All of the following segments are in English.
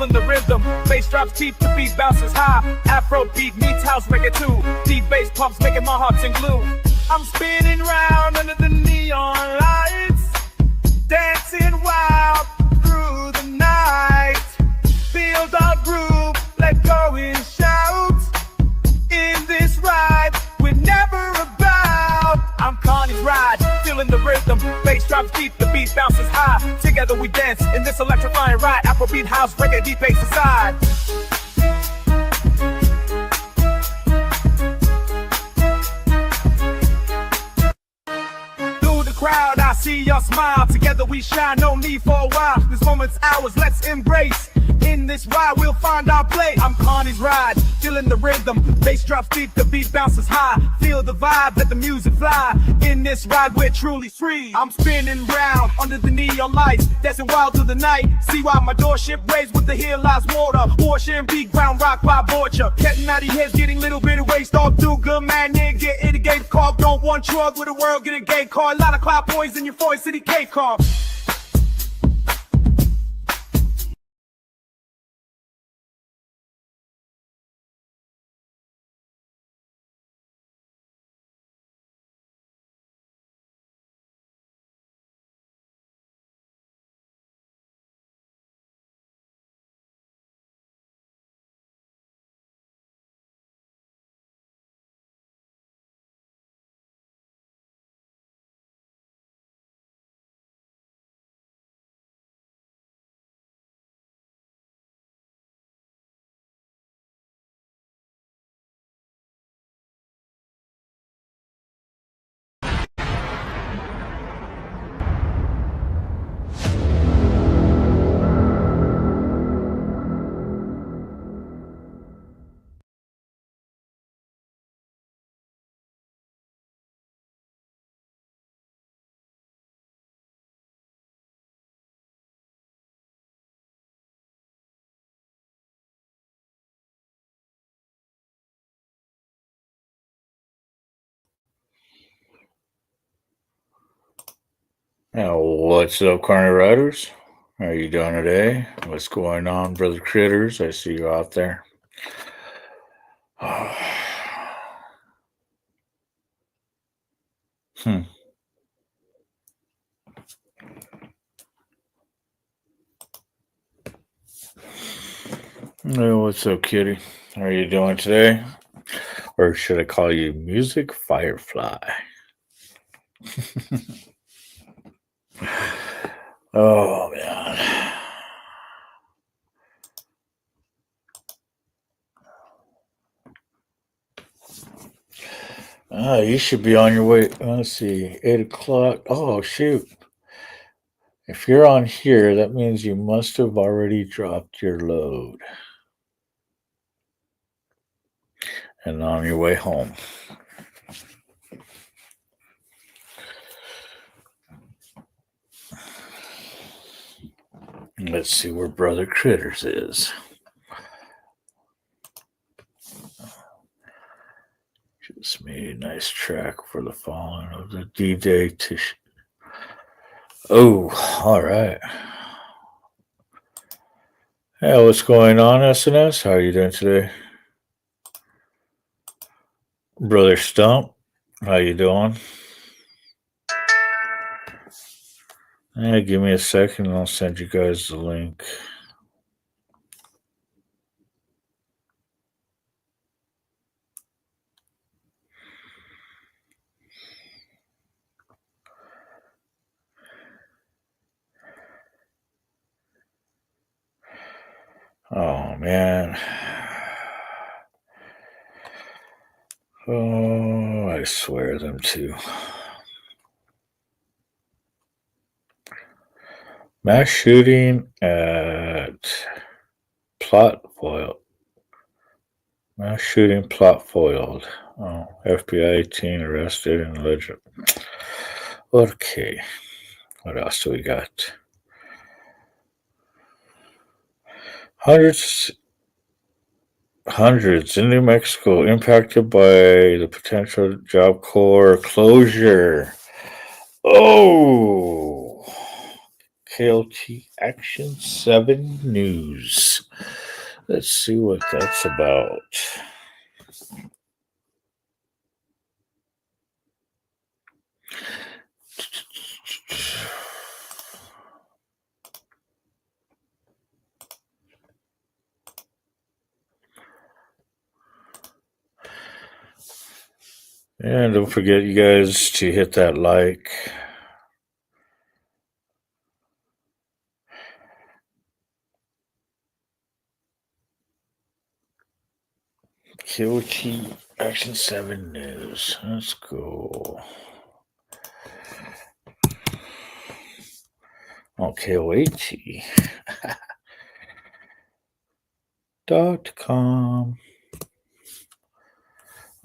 feeling the rhythm. Bass drops deep, the beat bounces high. Afro beat meets house reggae too. Deep bass pumps making my heart sing glue. I'm spinning round under the neon lights, dancing wild through the night. Feel the groove, let go and shout. In this ride, we're never about. I'm CARNY'S ride, feeling the rhythm. Bass drops deep, the beat bounces high. Together we dance in this electrifying ride. Afrobeat, house, reggae, deep bass aside. Through the crowd, I see your smile. Together we shine, no need for a while. This moment's ours, let's embrace. In this ride, we'll find our place. I'm CARNY'S ride, feeling the rhythm. Bass drops deep, the beat bounces high. Feel the vibe, let the music fly. In this ride, we're truly free. I'm spinning round under the neon lights, dancing wild through the night. See why my doorship waves with the hill lies water. Ocean beat, ground rock by Borgia. Getting out of your heads, getting little bit of waste off. Do good, man, yeah, get it a gate call. Don't want drug with the world, get a gate call. A lot of cloud boys in your 4 city cave car. Now, what's up, Carny Riders? How are you doing today? What's going on, brother critters? I see you out there. Hey, what's up, kitty? How are you doing today? Or should I call you Music Firefly? Oh, man. You should be on your way. Let's see, 8 o'clock. Oh, shoot. If you're on here, that means you must have already dropped your load and on your way home. Let's see where Brother Critters is. Just made a nice track for the falling of the D-Day tissue. Oh, all right. Hey, what's going on, SNS? How are you doing today? Brother Stump, how you doing? Yeah, give me a second and I'll send you guys the link. Oh, man. Oh, I swear them too. Mass shooting at plot foiled. Mass shooting plot foiled. Oh, FBI 18 arrested and alleged. Okay. What else do we got? Hundreds in New Mexico impacted by the potential Job Corps closure. Oh, KLT Action 7 News. Let's see what that's about. And don't forget, you guys, to hit that like. KOT Action 7 News. Let's go. Oh, KOAT. .com.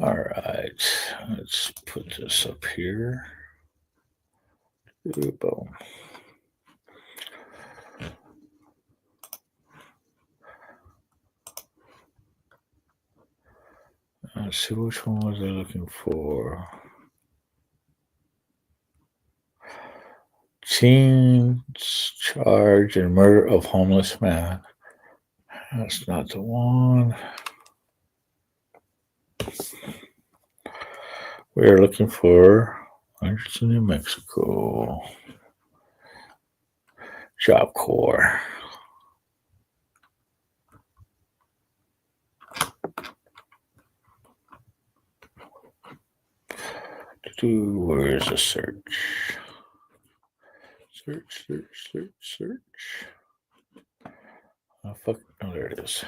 All right, let's put this up here. Boom. Let's see, which one was I looking for? Teens charged in murder of homeless man. That's not the one. We are looking for hundreds in New Mexico. Job Corps. Where is the search? Search. Oh, fuck. Oh, there it is.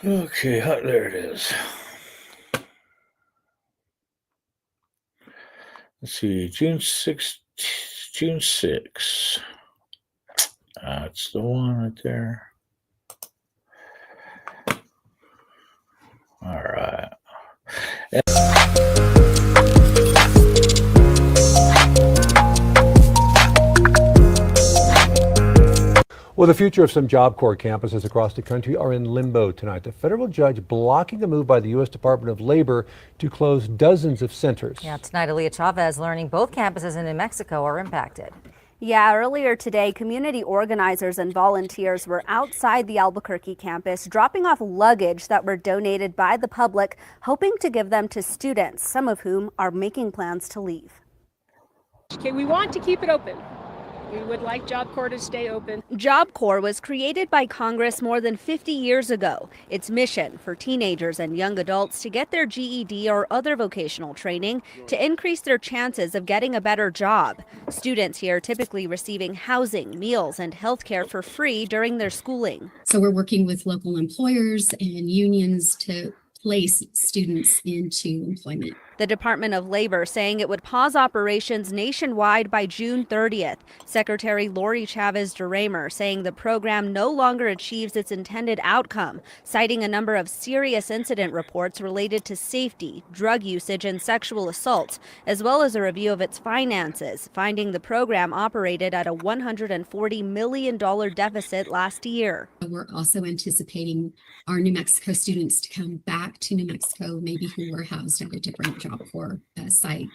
Okay, there it is. Let's see, June 6th. That's the one right there. All right. Well, the future of some Job Corps campuses across the country are in limbo tonight. A federal judge blocking a move by the U.S. Department of Labor to close dozens of centers. Yeah, tonight, Aaliyah Chavez learning both campuses in New Mexico are impacted. Yeah, earlier today, community organizers and volunteers were outside the Albuquerque campus dropping off luggage that were donated by the public, hoping to give them to students, some of whom are making plans to leave. Okay, we want to keep it open. We would like Job Corps to stay open. Job Corps was created by Congress more than 50 years ago. Its mission for teenagers and young adults to get their GED or other vocational training to increase their chances of getting a better job. Students here typically receiving housing, meals, and health care for free during their schooling. So we're working with local employers and unions to place students into employment. The Department of Labor saying it would pause operations nationwide by June 30th. Secretary Lori Chavez DeRaymer saying the program no longer achieves its intended outcome, citing a number of serious incident reports related to safety, drug usage, and sexual assault, as well as a review of its finances, finding the program operated at a $140 million deficit last year. We're also anticipating our New Mexico students to come back to New Mexico, maybe who were housed at a different Job Corps site,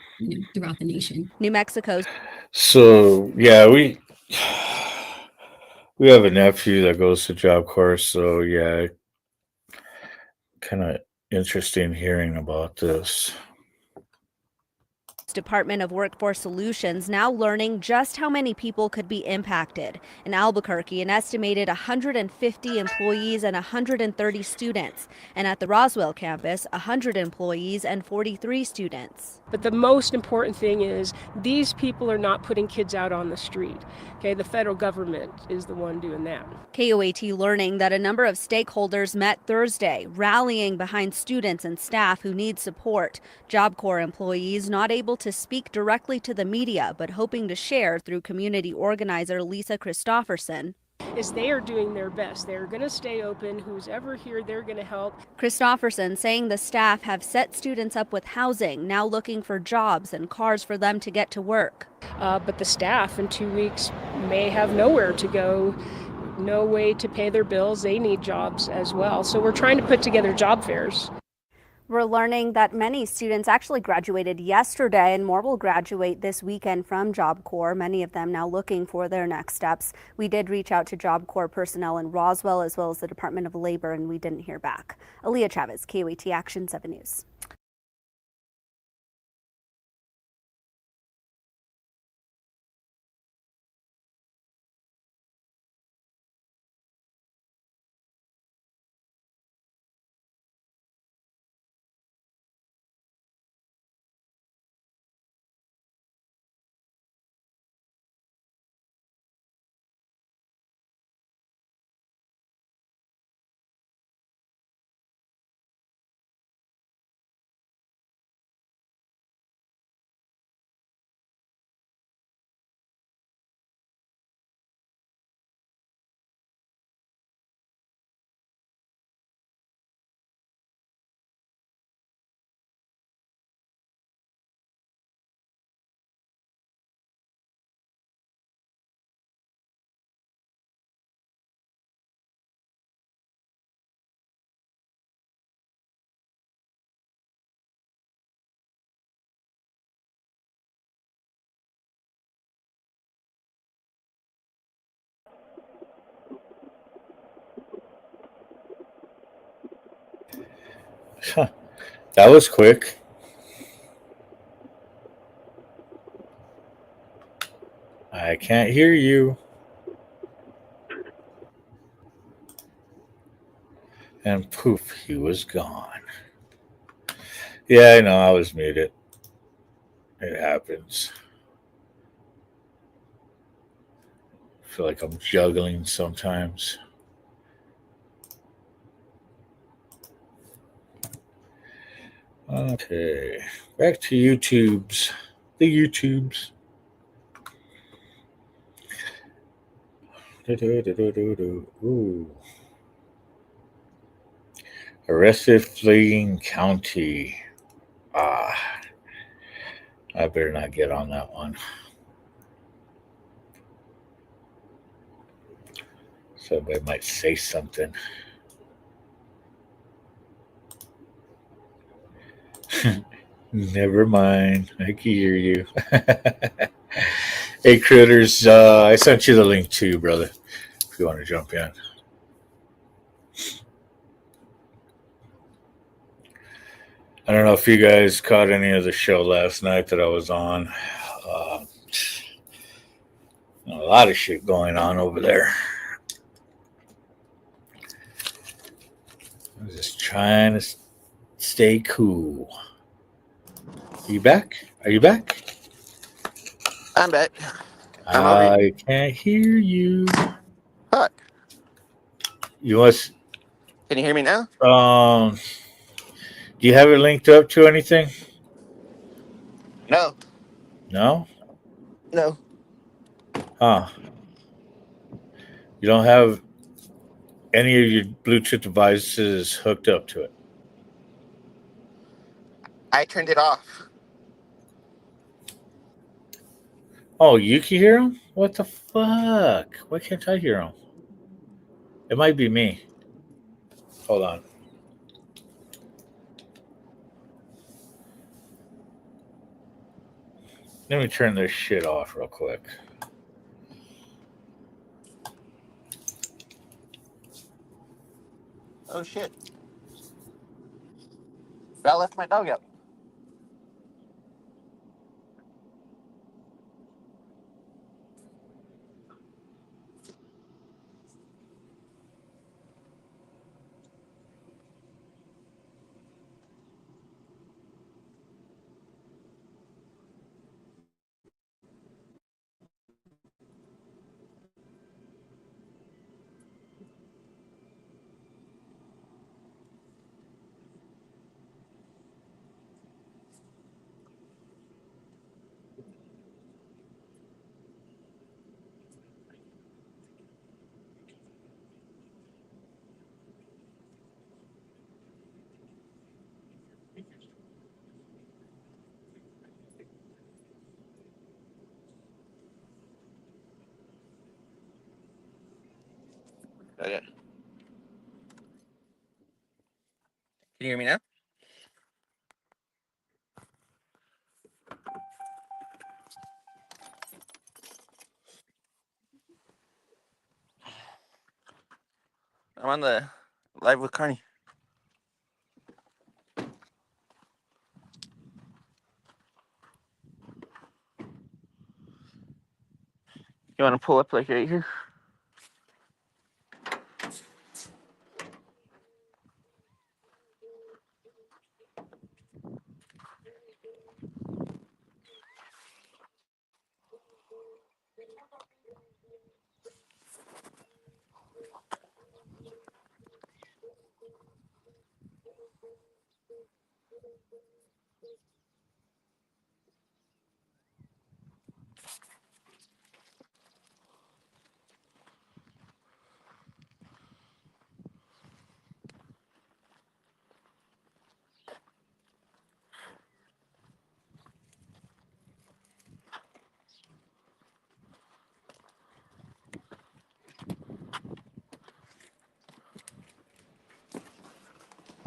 throughout the nation. New Mexico's. So yeah, we have a nephew that goes to Job Corps, so yeah, kind of interesting hearing about this. Department of Workforce Solutions now learning just how many people could be impacted. In Albuquerque, an estimated 150 employees and 130 students. And at the Roswell campus, 100 employees and 43 students. But the most important thing is these people are not putting kids out on the street. Okay, the federal government is the one doing that. KOAT learning that a number of stakeholders met Thursday, rallying behind students and staff who need support. Job Corps employees not able to speak directly to the media, but hoping to share through community organizer Lisa Christofferson. Is they are doing their best. They're going to stay open. Who's ever here, they're going to help. Christofferson saying the staff have set students up with housing, now looking for jobs and cars for them to get to work. But the staff in 2 weeks may have nowhere to go, no way to pay their bills. They need jobs as well. So we're trying to put together job fairs. We're learning that many students actually graduated yesterday and more will graduate this weekend from Job Corps, many of them now looking for their next steps. We did reach out to Job Corps personnel in Roswell as well as the Department of Labor and we didn't hear back. Aaliyah Chavez, KOAT Action 7 News. That was quick. I can't hear you. And poof, he was gone. Yeah, I know, I was muted. It happens. I feel like I'm juggling sometimes. Okay, back to YouTubes. The YouTubes. Ooh. Arrested fleeing county. I better not get on that one. Somebody might say something. Never mind. I can hear you. Hey, critters. I sent you the link too, brother, if you want to jump in. I don't know if you guys caught any of the show last night that I was on. A lot of shit going on over there. I'm just trying to stay cool. Are you back? Are you back? I'm back. I can't hear you. Fuck. You must. Can you hear me now? Do you have it linked up to anything? No. No? No. Huh. You don't have any of your Bluetooth devices hooked up to it? I turned it off. Oh, you can hear him? What the fuck? Why can't I hear him? It might be me. Hold on. Let me turn this shit off real quick. Oh shit. I left my dog out. Okay. Can you hear me now? I'm on the live with Carney. You want to pull up like right here?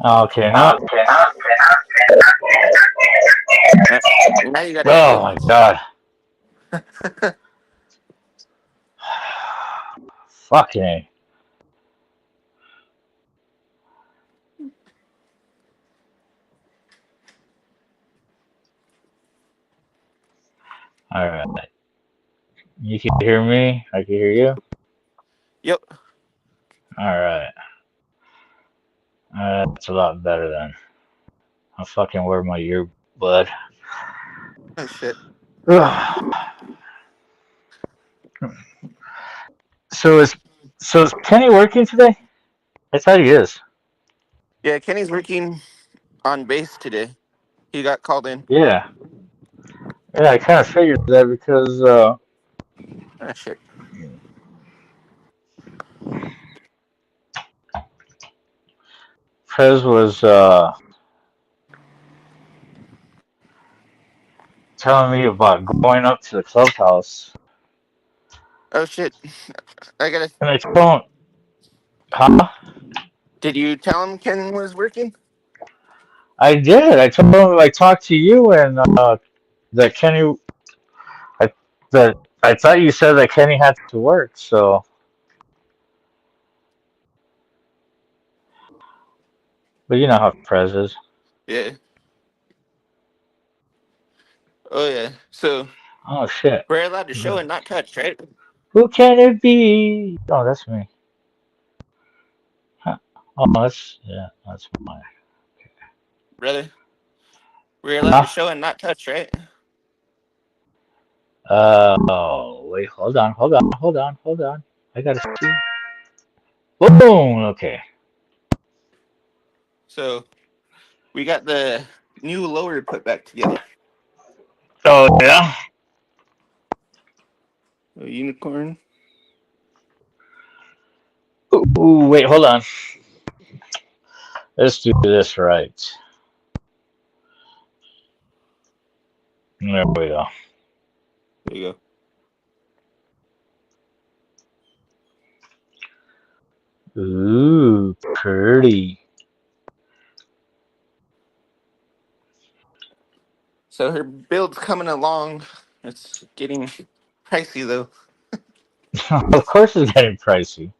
Okay, now. Now you got Oh echo. my god. Fucking A. Alright. You can hear me? I can hear you? Yep. Alright. That's a lot better then. I'll fucking wear my earbud. Oh shit. So is Kenny working today? I thought he is. Yeah, Kenny's working on base today. He got called in. Yeah. Yeah, I kind of figured that because Oh shit. Prez was telling me about going up to the clubhouse. Oh shit. I gotta. And I told him, huh? Did you tell him Ken was working? I did. I told him I talked to you and that Kenny, I, that I thought you said that Kenny had to work, so. But you know how Prez is. Yeah. Oh yeah. So Oh shit. we're allowed to show and not touch, right? Who can it be? Oh, that's me. Huh. Oh, that's mine. Brother. We're allowed to Huh? show and not touch, right? Oh, wait, hold on. I gotta see. Boom. Okay. So we got the new lower put back together. Oh yeah. A unicorn. Ooh, wait, hold on. Let's do this right. There we go. There you go. Ooh, pretty. So her build's coming along. It's getting pricey though. Of course, it's getting pricey.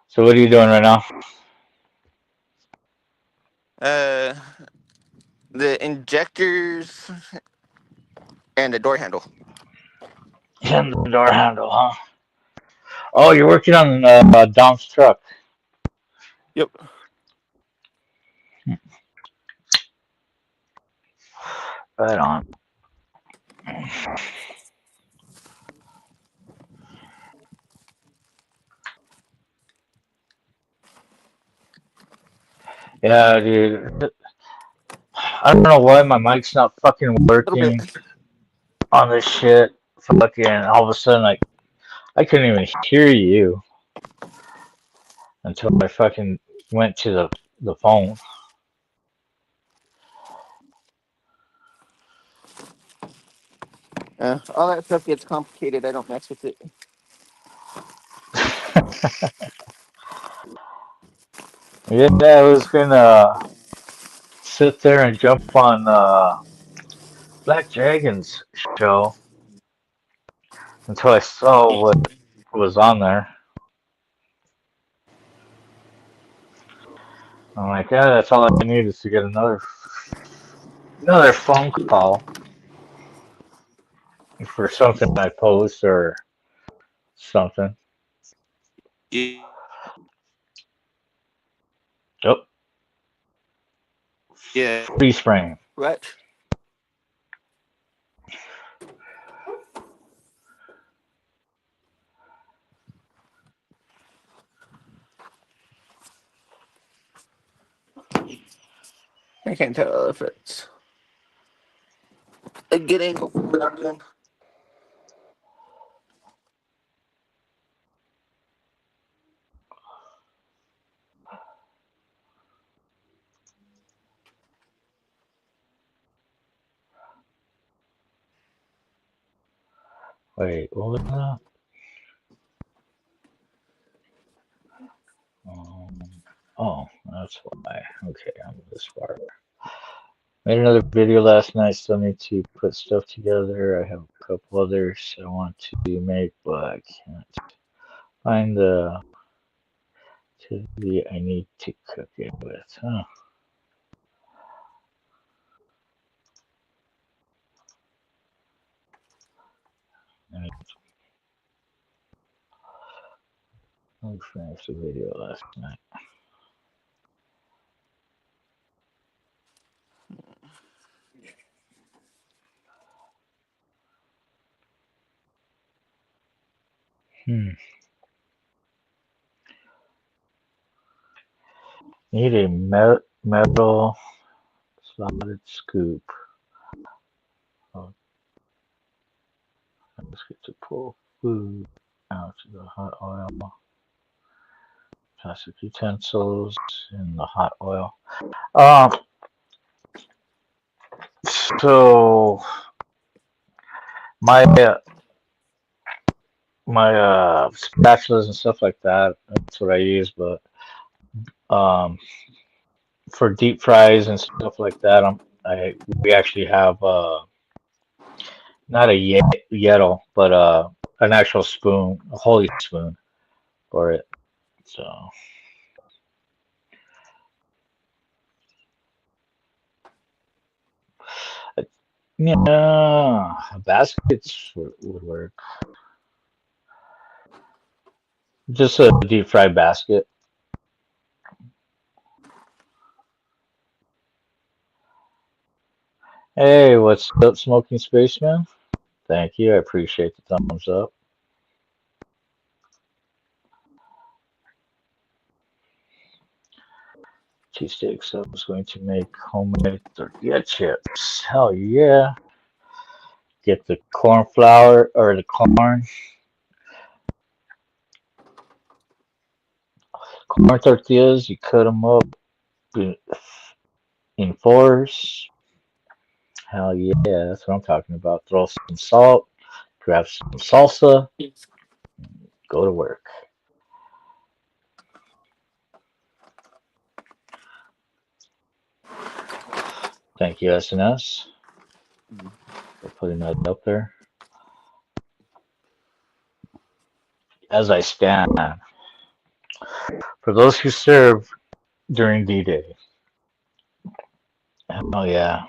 So, what are you doing right now? Uh, the injectors and the door handle. And the door handle, huh? Oh, you're working on Dom's truck. Yep. Right on. Yeah, dude. I don't know why my mic's not fucking A little bit. working on this shit. Fucking all of a sudden, like I couldn't even hear you until I fucking went to the phone. All that stuff gets complicated. I don't mess with it. Yeah, I was gonna sit there and jump on Black Dragon's show until I saw what was on there. I'm like, yeah, that's all I need is to get another phone call for something I post or something. Yep. Yeah. Freeze frame. What? I can't tell if it's a good angle for what I'm doing. Wait, what was that? Oh, that's why. Okay, I'm this far. Made another video last night, still need to put stuff together. I have a couple others I want to make, but I can't find the TV I need to cook it with. Huh. I finished the video last night. Need a metal slotted scoop. Oh, let's get to pull food out of the hot oil. Plastic utensils in the hot oil. So my spatulas and stuff like that. That's what I use, but um, for deep fries and stuff like that, we actually have not a Yettle, but an actual spoon, a holy spoon for it. So yeah, baskets would work. Just a deep fried basket. Hey, what's up, Smoking Spaceman? Thank you. I appreciate the thumbs up. Cheesesteaks. I was going to make homemade tortilla chips. Hell yeah. Get the corn flour or the corn tortillas. You cut them up in fours. Hell yeah, that's what I'm talking about. Throw some salt, grab some salsa, go to work. Thank you, SNS, for putting that up there. As I stand, for those who served during D-Day. Oh yeah.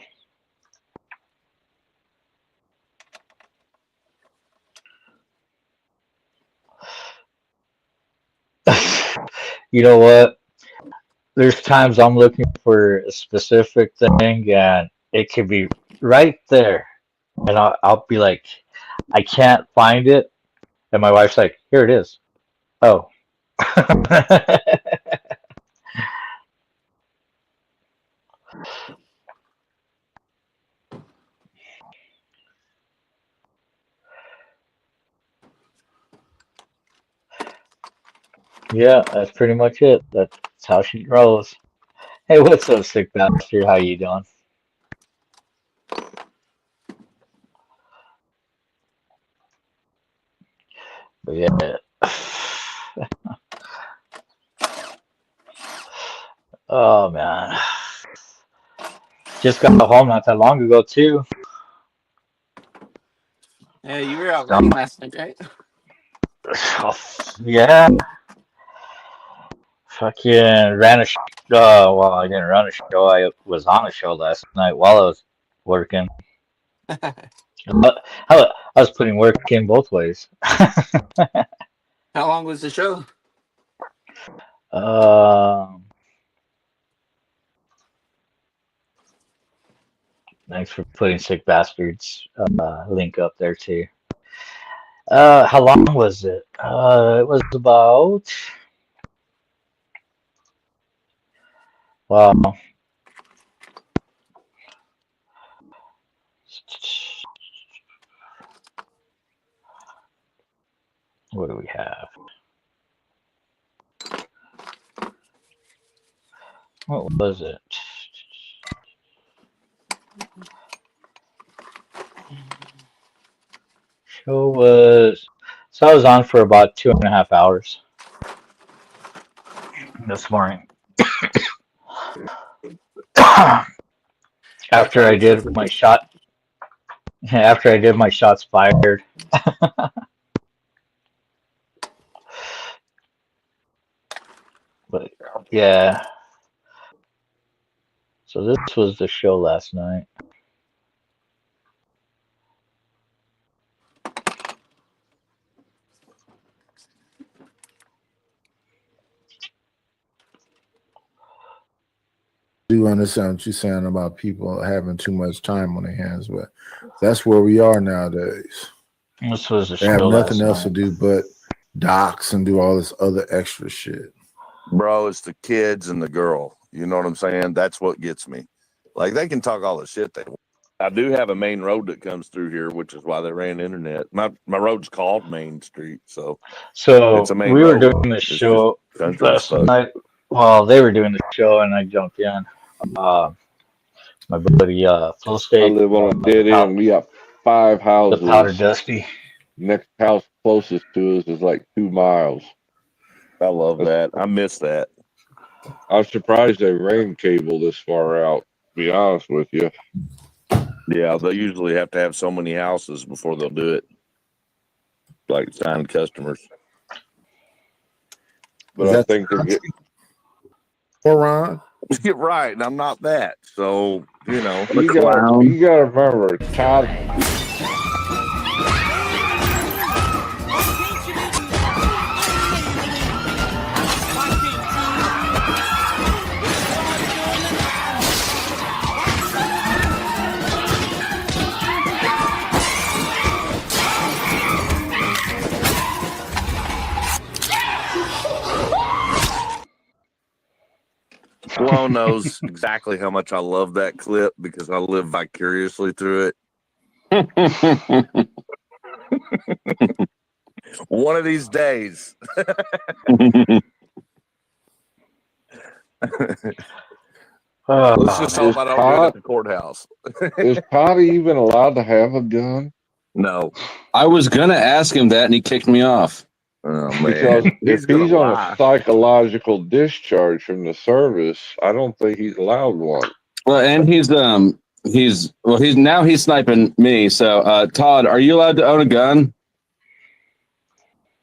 You know what? There's times I'm looking for a specific thing and it could be right there. And I'll be like, I can't find it. And my wife's like, here it is. Oh. Yeah, that's pretty much it. That's how she rolls. Hey, what's up, sick bastard? How you doing? But yeah. Oh man. Just got home not that long ago too. Yeah, you were out So, running last night, right? yeah. Fucking ran a show. Well, I didn't run a show. I was on a show last night while I was working. But I was putting work in both ways. How long was the show? Um, Thanks for putting Sick Bastards link up there too. How long was it? It was about, well, what do we have? What was it? Show was, so I was on for about 2.5 hours this morning. After I did my shot, after I did my shots fired. But yeah, so this was the show last night. I do understand what you're saying about people having too much time on their hands, but that's where we are nowadays. This was the They have show nothing last else to night. do but docs and do all this other extra shit. Bro, it's the kids and the girl. You know what I'm saying? That's what gets me. Like, they can talk all the shit they want. I do have a main road that comes through here, which is why they ran internet. My road's called Main Street, so it's a main we were road. doing the It's just show country as last fuck. night. Well, they were doing the show and I jumped in. My buddy Full I State, live on a dead end. We got 5 the Powder houses. Dusty. Next house closest to us is like 2 miles. I love that. I miss that. I'm surprised they ran cable this far out, to be honest with you. Yeah, they usually have to have so many houses before they'll do it. Like signed customers. But I think they're getting. Or Ron? Get right, and I'm not that. So, you know. You gotta remember, Todd. Flo knows exactly how much I love that clip because I live vicariously through it. One of these days. Let's just hope I don't do it at the courthouse. Is Potty even allowed to have a gun? No. I was gonna ask him that, and he kicked me off. Oh, Because man. if he's on a psychological discharge from the service, I don't think he's allowed one. Well, and he's sniping me. So, Todd, are you allowed to own a gun?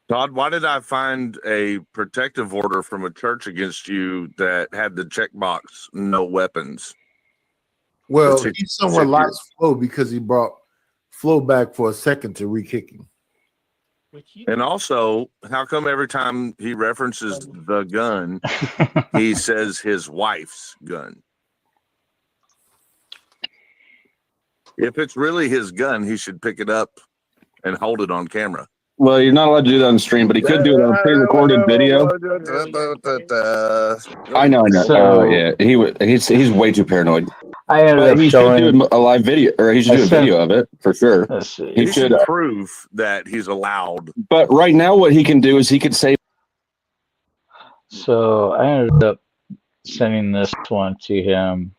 Todd, why did I find a protective order from a church against you that had the checkbox no weapons? Well, he somewhere lost Flo because he brought Flo back for a second to re-kick him. And also, how come every time he references the gun, he says his wife's gun? If it's really his gun, he should pick it up and hold it on camera. Well, you're not allowed to do that on stream, but he could do it on pre-recorded video. I know. So, yeah, he's way too paranoid. I ended up He showing should do a live video, or he should do a video of it for sure. He should prove that he's allowed. But right now, what he can do is he could say. So I ended up sending this one to him,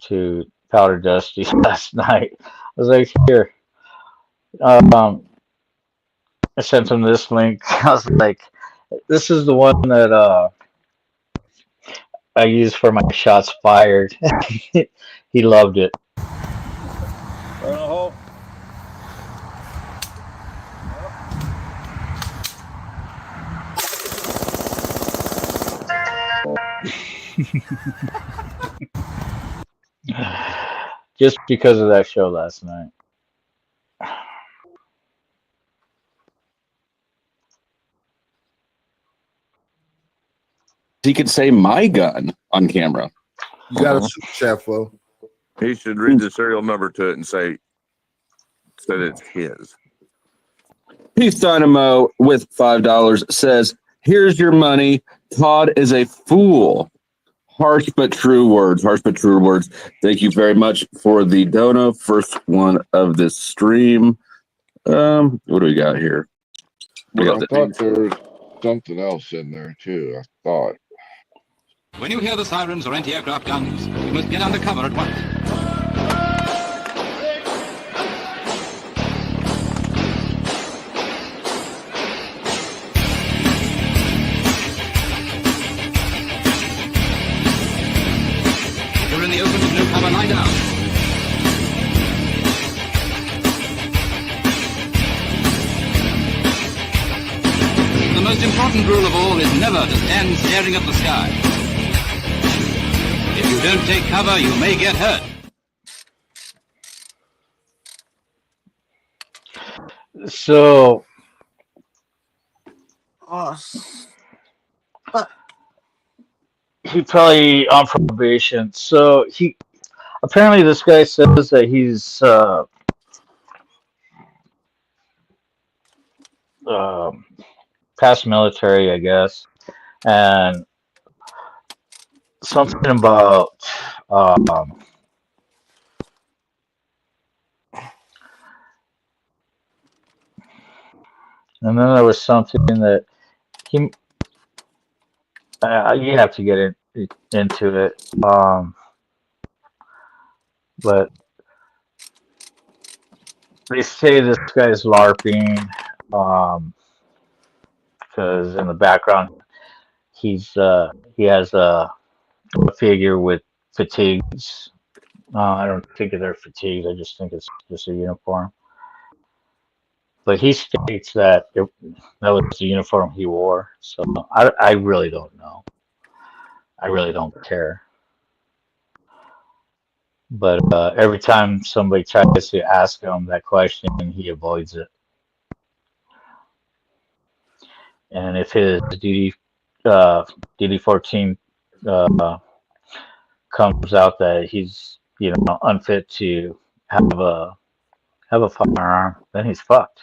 to Powder Dusty last night. I was like, here, I sent him this link. I was like, this is the one that I use for my shots fired. He loved it. Just because of that show last night. He could say my gun on camera. You got a super chat, Flo. He should read the serial number to it and say that it's his. Peace Dynamo with $5 says, "Here's your money. Todd is a fool." Harsh but true words. Harsh but true words. Thank you very much for the dono. First one of this stream. What do we got here? We Well, got I thought there was something else in there too. I thought. When you hear the sirens or anti-aircraft guns, you must get under cover at once. If you're in the open with no cover, lie down. The most important rule of all is never to stand staring at the sky. If you don't take cover, you may get hurt. So, he probably on probation. So apparently this guy says that he's past military, I guess, and something about and then there was something that he you have to get into it, but they say this guy's LARPing, because in the background he has a figure with fatigues. I don't think they're fatigues. I just think it's just a uniform. But he states that that was the uniform he wore. So I really don't know. I really don't care. But every time somebody tries to ask him that question, he avoids it. And if his DD 14 comes out that he's unfit to have a firearm, then he's fucked.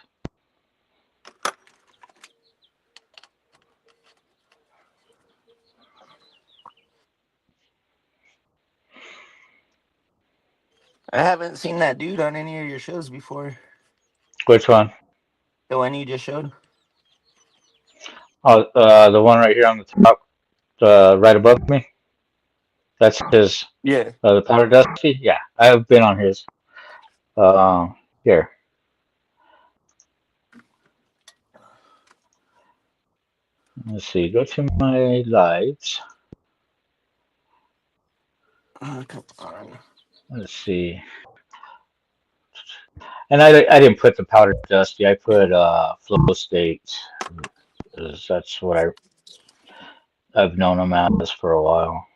I haven't seen that dude on any of your shows before. Which one? The one you just showed. Oh, the one right here on the top, right above me. That's his. Yeah. The Powder Dusty. Yeah, I have been on his. Here. Let's see. Go to my lives. Come on. Let's see. And I didn't put the Powder Dusty. I put Flow State. That's what I've known him as for a while.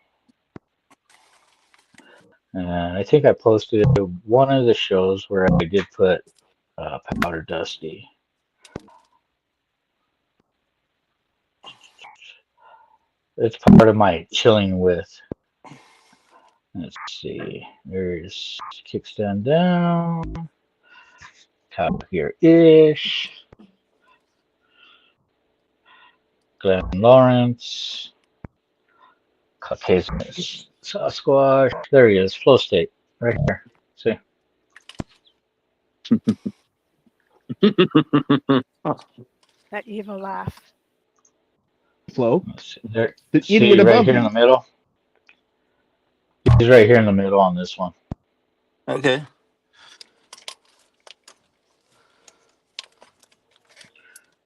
And I think I posted one of the shows where I did put Powder Dusty. It's part of my chilling with. Let's see. There's kickstand down. Top here ish. Glenn Lawrence. Caucasian Sasquatch. There he is. Flow State. Right here. See? That evil laugh. Flow. There, The see idiot right above here me. in the middle? He's right here in the middle on this one. Okay.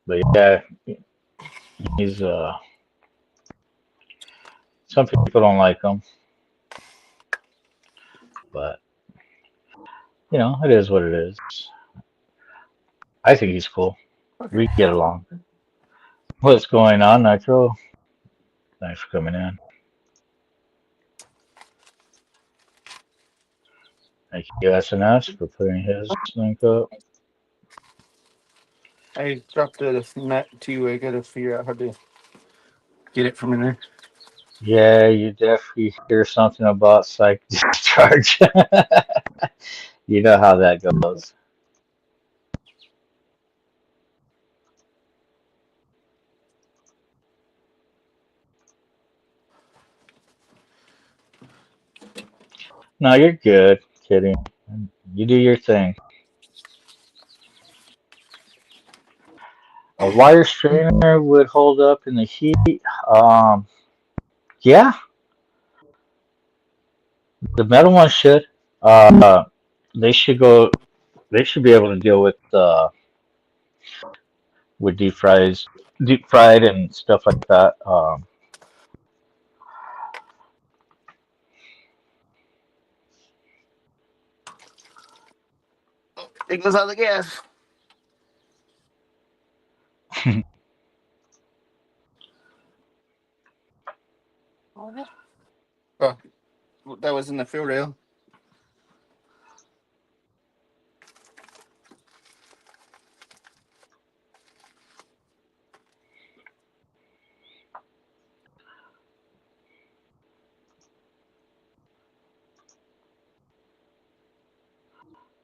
But yeah, he's some people don't like him, but it is what it is. I think he's cool. We get along. What's going on, Nitro? Thanks for coming in. Thank you, SNS, for putting his link up. I dropped the net too. I gotta figure out how to get it from in there. Yeah, you definitely hear something about psych discharge. You know how that goes. No, you're good. Kidding. You do your thing. A wire strainer would hold up in the heat. Yeah, the metal one should. They should go. They should be able to deal with deep fried and stuff like that. It goes out the gas. Oh, that was in the field rail.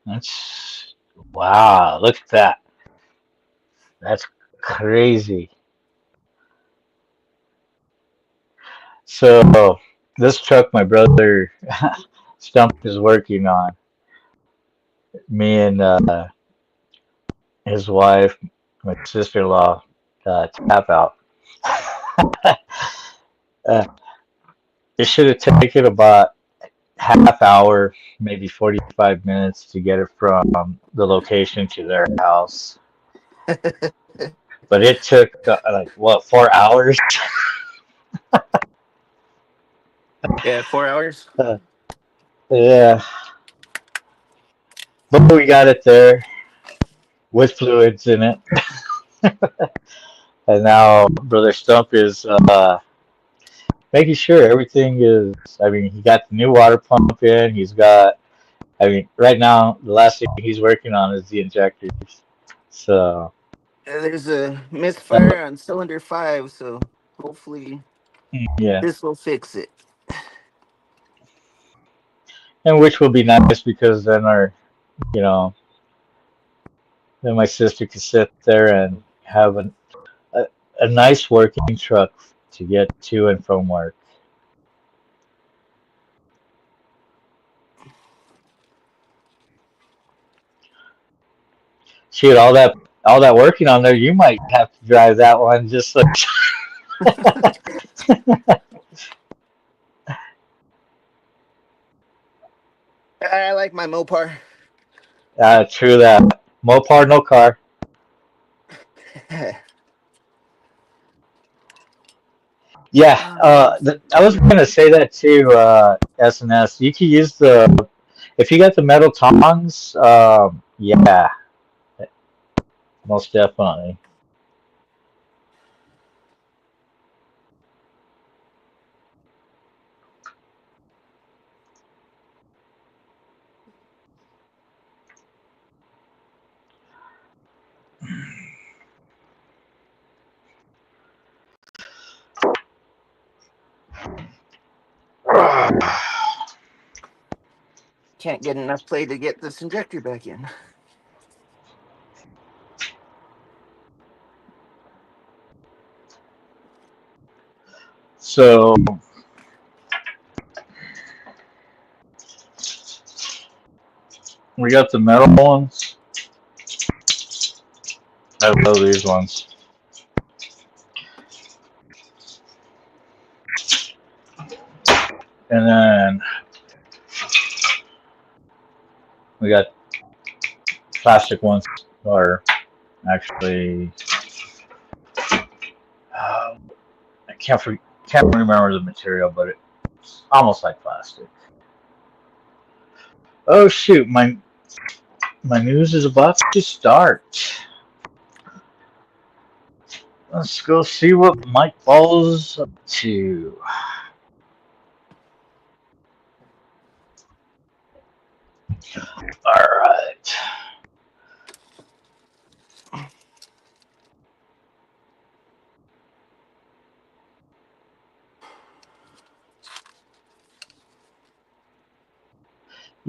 That's wow. Look at that. That's crazy. So this truck my brother Stump is working on, me and his wife, my sister-in-law, tap out. uh, it should have taken about half hour, maybe 45 minutes to get it from the location to their house. But it took like what, 4 hours? Yeah, 4 hours. Yeah, but we got it there with fluids in it. And now Brother Stump is making sure everything is. I mean, he got the new water pump in. He's got. I mean, right now the last thing he's working on is the injectors. So There's a misfire on cylinder 5, so hopefully yeah, this will fix it. and which will be nice because then you know, then my sister could sit there and have a, a nice working truck to get to and from work. Shoot, all that working on there, you might have to drive that one just like. I like my Mopar. True that. Mopar, no car. Yeah, I was gonna say that too, SNS. You could use if you got the metal tongs, yeah, most definitely. Can't get enough play to get this injector back in. So we got the metal ones. I love these ones. And then we got plastic ones, or actually can't remember the material, but it's almost like plastic. Oh shoot, my news is about to start. Let's go see what Mike Ball's up to. All right.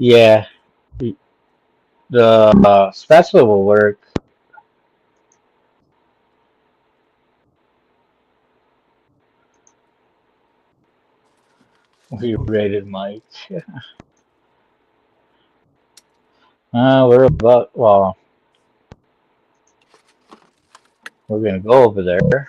Yeah, the special will work. We rated Mike. We're about, well, we're gonna go over there.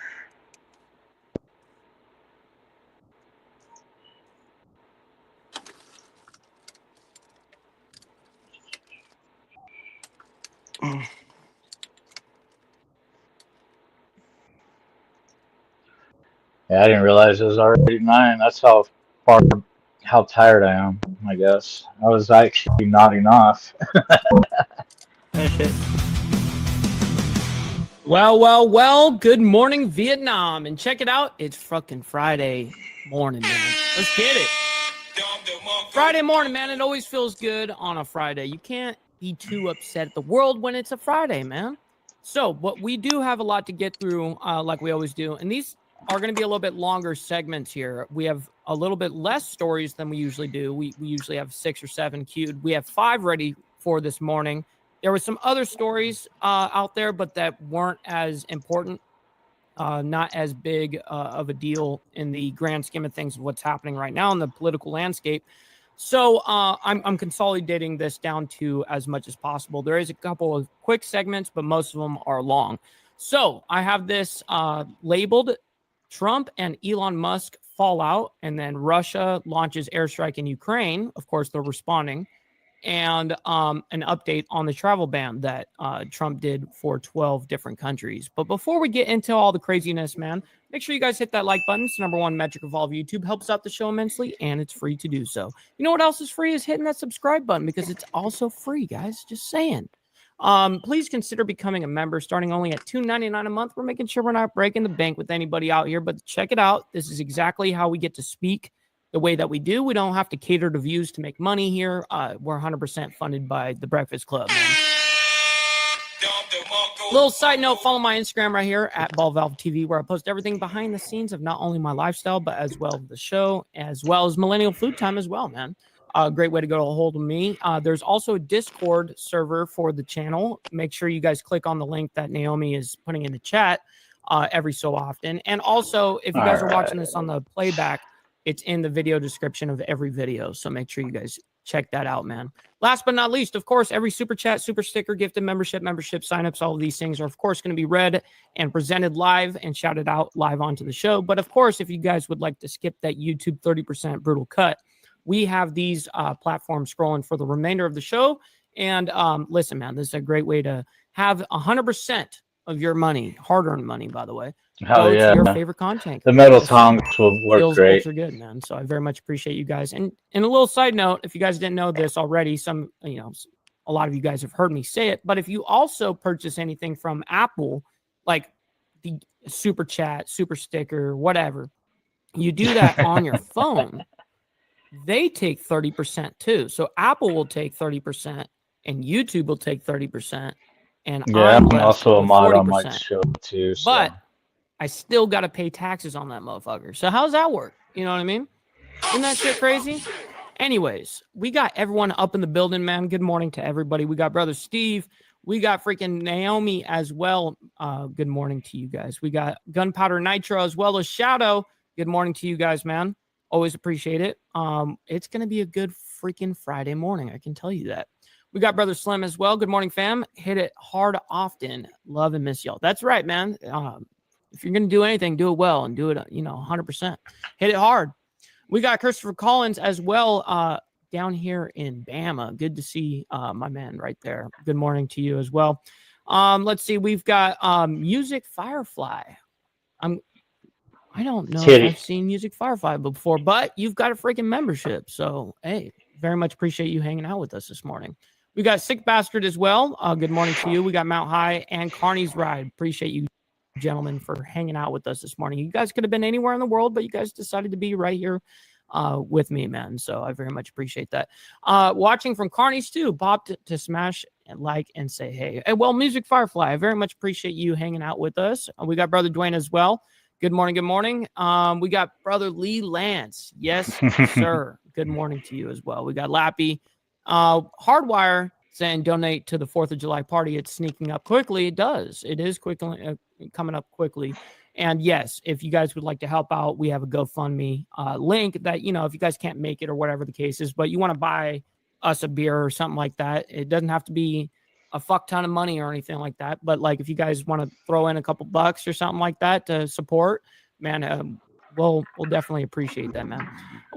Yeah, I didn't realize it was already 9. That's how tired I am, I guess. I was actually nodding off. Well, good morning, Vietnam. And check it out. It's fucking Friday morning, man. Let's get it. Friday morning, man. It always feels good on a Friday. You can't be too upset at the world when it's a Friday, man. So, but we do have a lot to get through, like we always do. And these are going to be a little bit longer segments here. We have a little bit less stories than we usually do. We usually have 6 or 7 queued. We have 5 ready for this morning. There were some other stories out there, but that weren't as important, not as big of a deal in the grand scheme of things of what's happening right now in the political landscape. So I'm consolidating this down to as much as possible. There is a couple of quick segments, but most of them are long. So I have this labeled Trump and Elon Musk fall out, and then Russia launches airstrike in Ukraine. Of course, they're responding. And an update on the travel ban that Trump did for 12 different countries. But before we get into all the craziness, man, make sure you guys hit that like button. It's the #1 metric of all of YouTube. Helps out the show immensely, and it's free to do so. You know what else is free is hitting that subscribe button, because it's also free, guys. Just saying. Please consider becoming a member, starting only at $2.99 a month. We're making sure we're not breaking the bank with anybody out here, but check it out. This is exactly how we get to speak the way that we do. We don't have to cater to views to make money here. We're 100% funded by the Breakfast Club, man. Little side note, follow my Instagram right here at BallValveTV, where I post everything behind the scenes of not only my lifestyle, but as well as the show, as well as Millennial Food Time as well, man. Great way to get a hold of me. There's also a Discord server for the channel. Make sure you guys click on the link that Naomi is putting in the chat every so often. And also, if you guys are watching this on the playback, it's in the video description of every video. So make sure you guys check that out, man. Last but not least, of course, every super chat, super sticker, gifted membership signups, all of these things are, of course, going to be read and presented live and shouted out live onto the show. But, of course, if you guys would like to skip that YouTube 30% brutal cut, we have these platforms scrolling for the remainder of the show. And listen, man, this is a great way to have 100% of your money, hard-earned money, by the way, Hell yeah. to your favorite content. The metal tongs will work feels great. Ultra good, man. So I very much appreciate you guys. And a little side note, if you guys didn't know this already, a lot of you guys have heard me say it, but if you also purchase anything from Apple, like the super chat, super sticker, whatever, you do that on your phone, they take 30% too. So Apple will take 30% and YouTube will take 30%. And yeah, I'm left also a with mod 40%. on my show too. So. But I still got to pay taxes on that motherfucker. So how's that work? You know what I mean? Isn't that shit crazy? Anyways, we got everyone up in the building, man. Good morning to everybody. We got brother Steve. We got freaking Naomi as well. Good morning to you guys. We got Gunpowder Nitro as well as Shadow. Good morning to you guys, man. Always appreciate it. It's going to be a good freaking Friday morning. I can tell you that. We got brother Slim as well. Good morning, fam. Hit it hard often. Love and miss y'all. That's right, man. If you're going to do anything, do it well and do it, 100%. Hit it hard. We got Christopher Collins as well down here in Bama. Good to see my man right there. Good morning to you as well. Let's see. We've got Music Firefly. I don't know if Kitty. I've seen Music Firefly before, but you've got a freaking membership. So, hey, very much appreciate you hanging out with us this morning. We got Sick Bastard as well. Good morning to you. We got Mount High and CARNY'S Ride. Appreciate you, gentlemen, for hanging out with us this morning. You guys could have been anywhere in the world, but you guys decided to be right here with me, man. So I very much appreciate that. Watching from CARNY'S too. Bob to smash and like and say hey. And well, Music Firefly, I very much appreciate you hanging out with us. We got Brother Dwayne as well. Good morning. Good morning. We got Brother Lee Lance. Yes, sir. Good morning to you as well. We got Lappy. Hardwire saying donate to the 4th of July party. It's sneaking up quickly. It does. It is quickly coming up quickly. And yes, if you guys would like to help out, we have a GoFundMe link that, you know, if you guys can't make it or whatever the case is, but you want to buy us a beer or something like that, it doesn't have to be a fuck ton of money or anything like that. But like, if you guys want to throw in a couple bucks or something like that to support, man, we'll definitely appreciate that, man.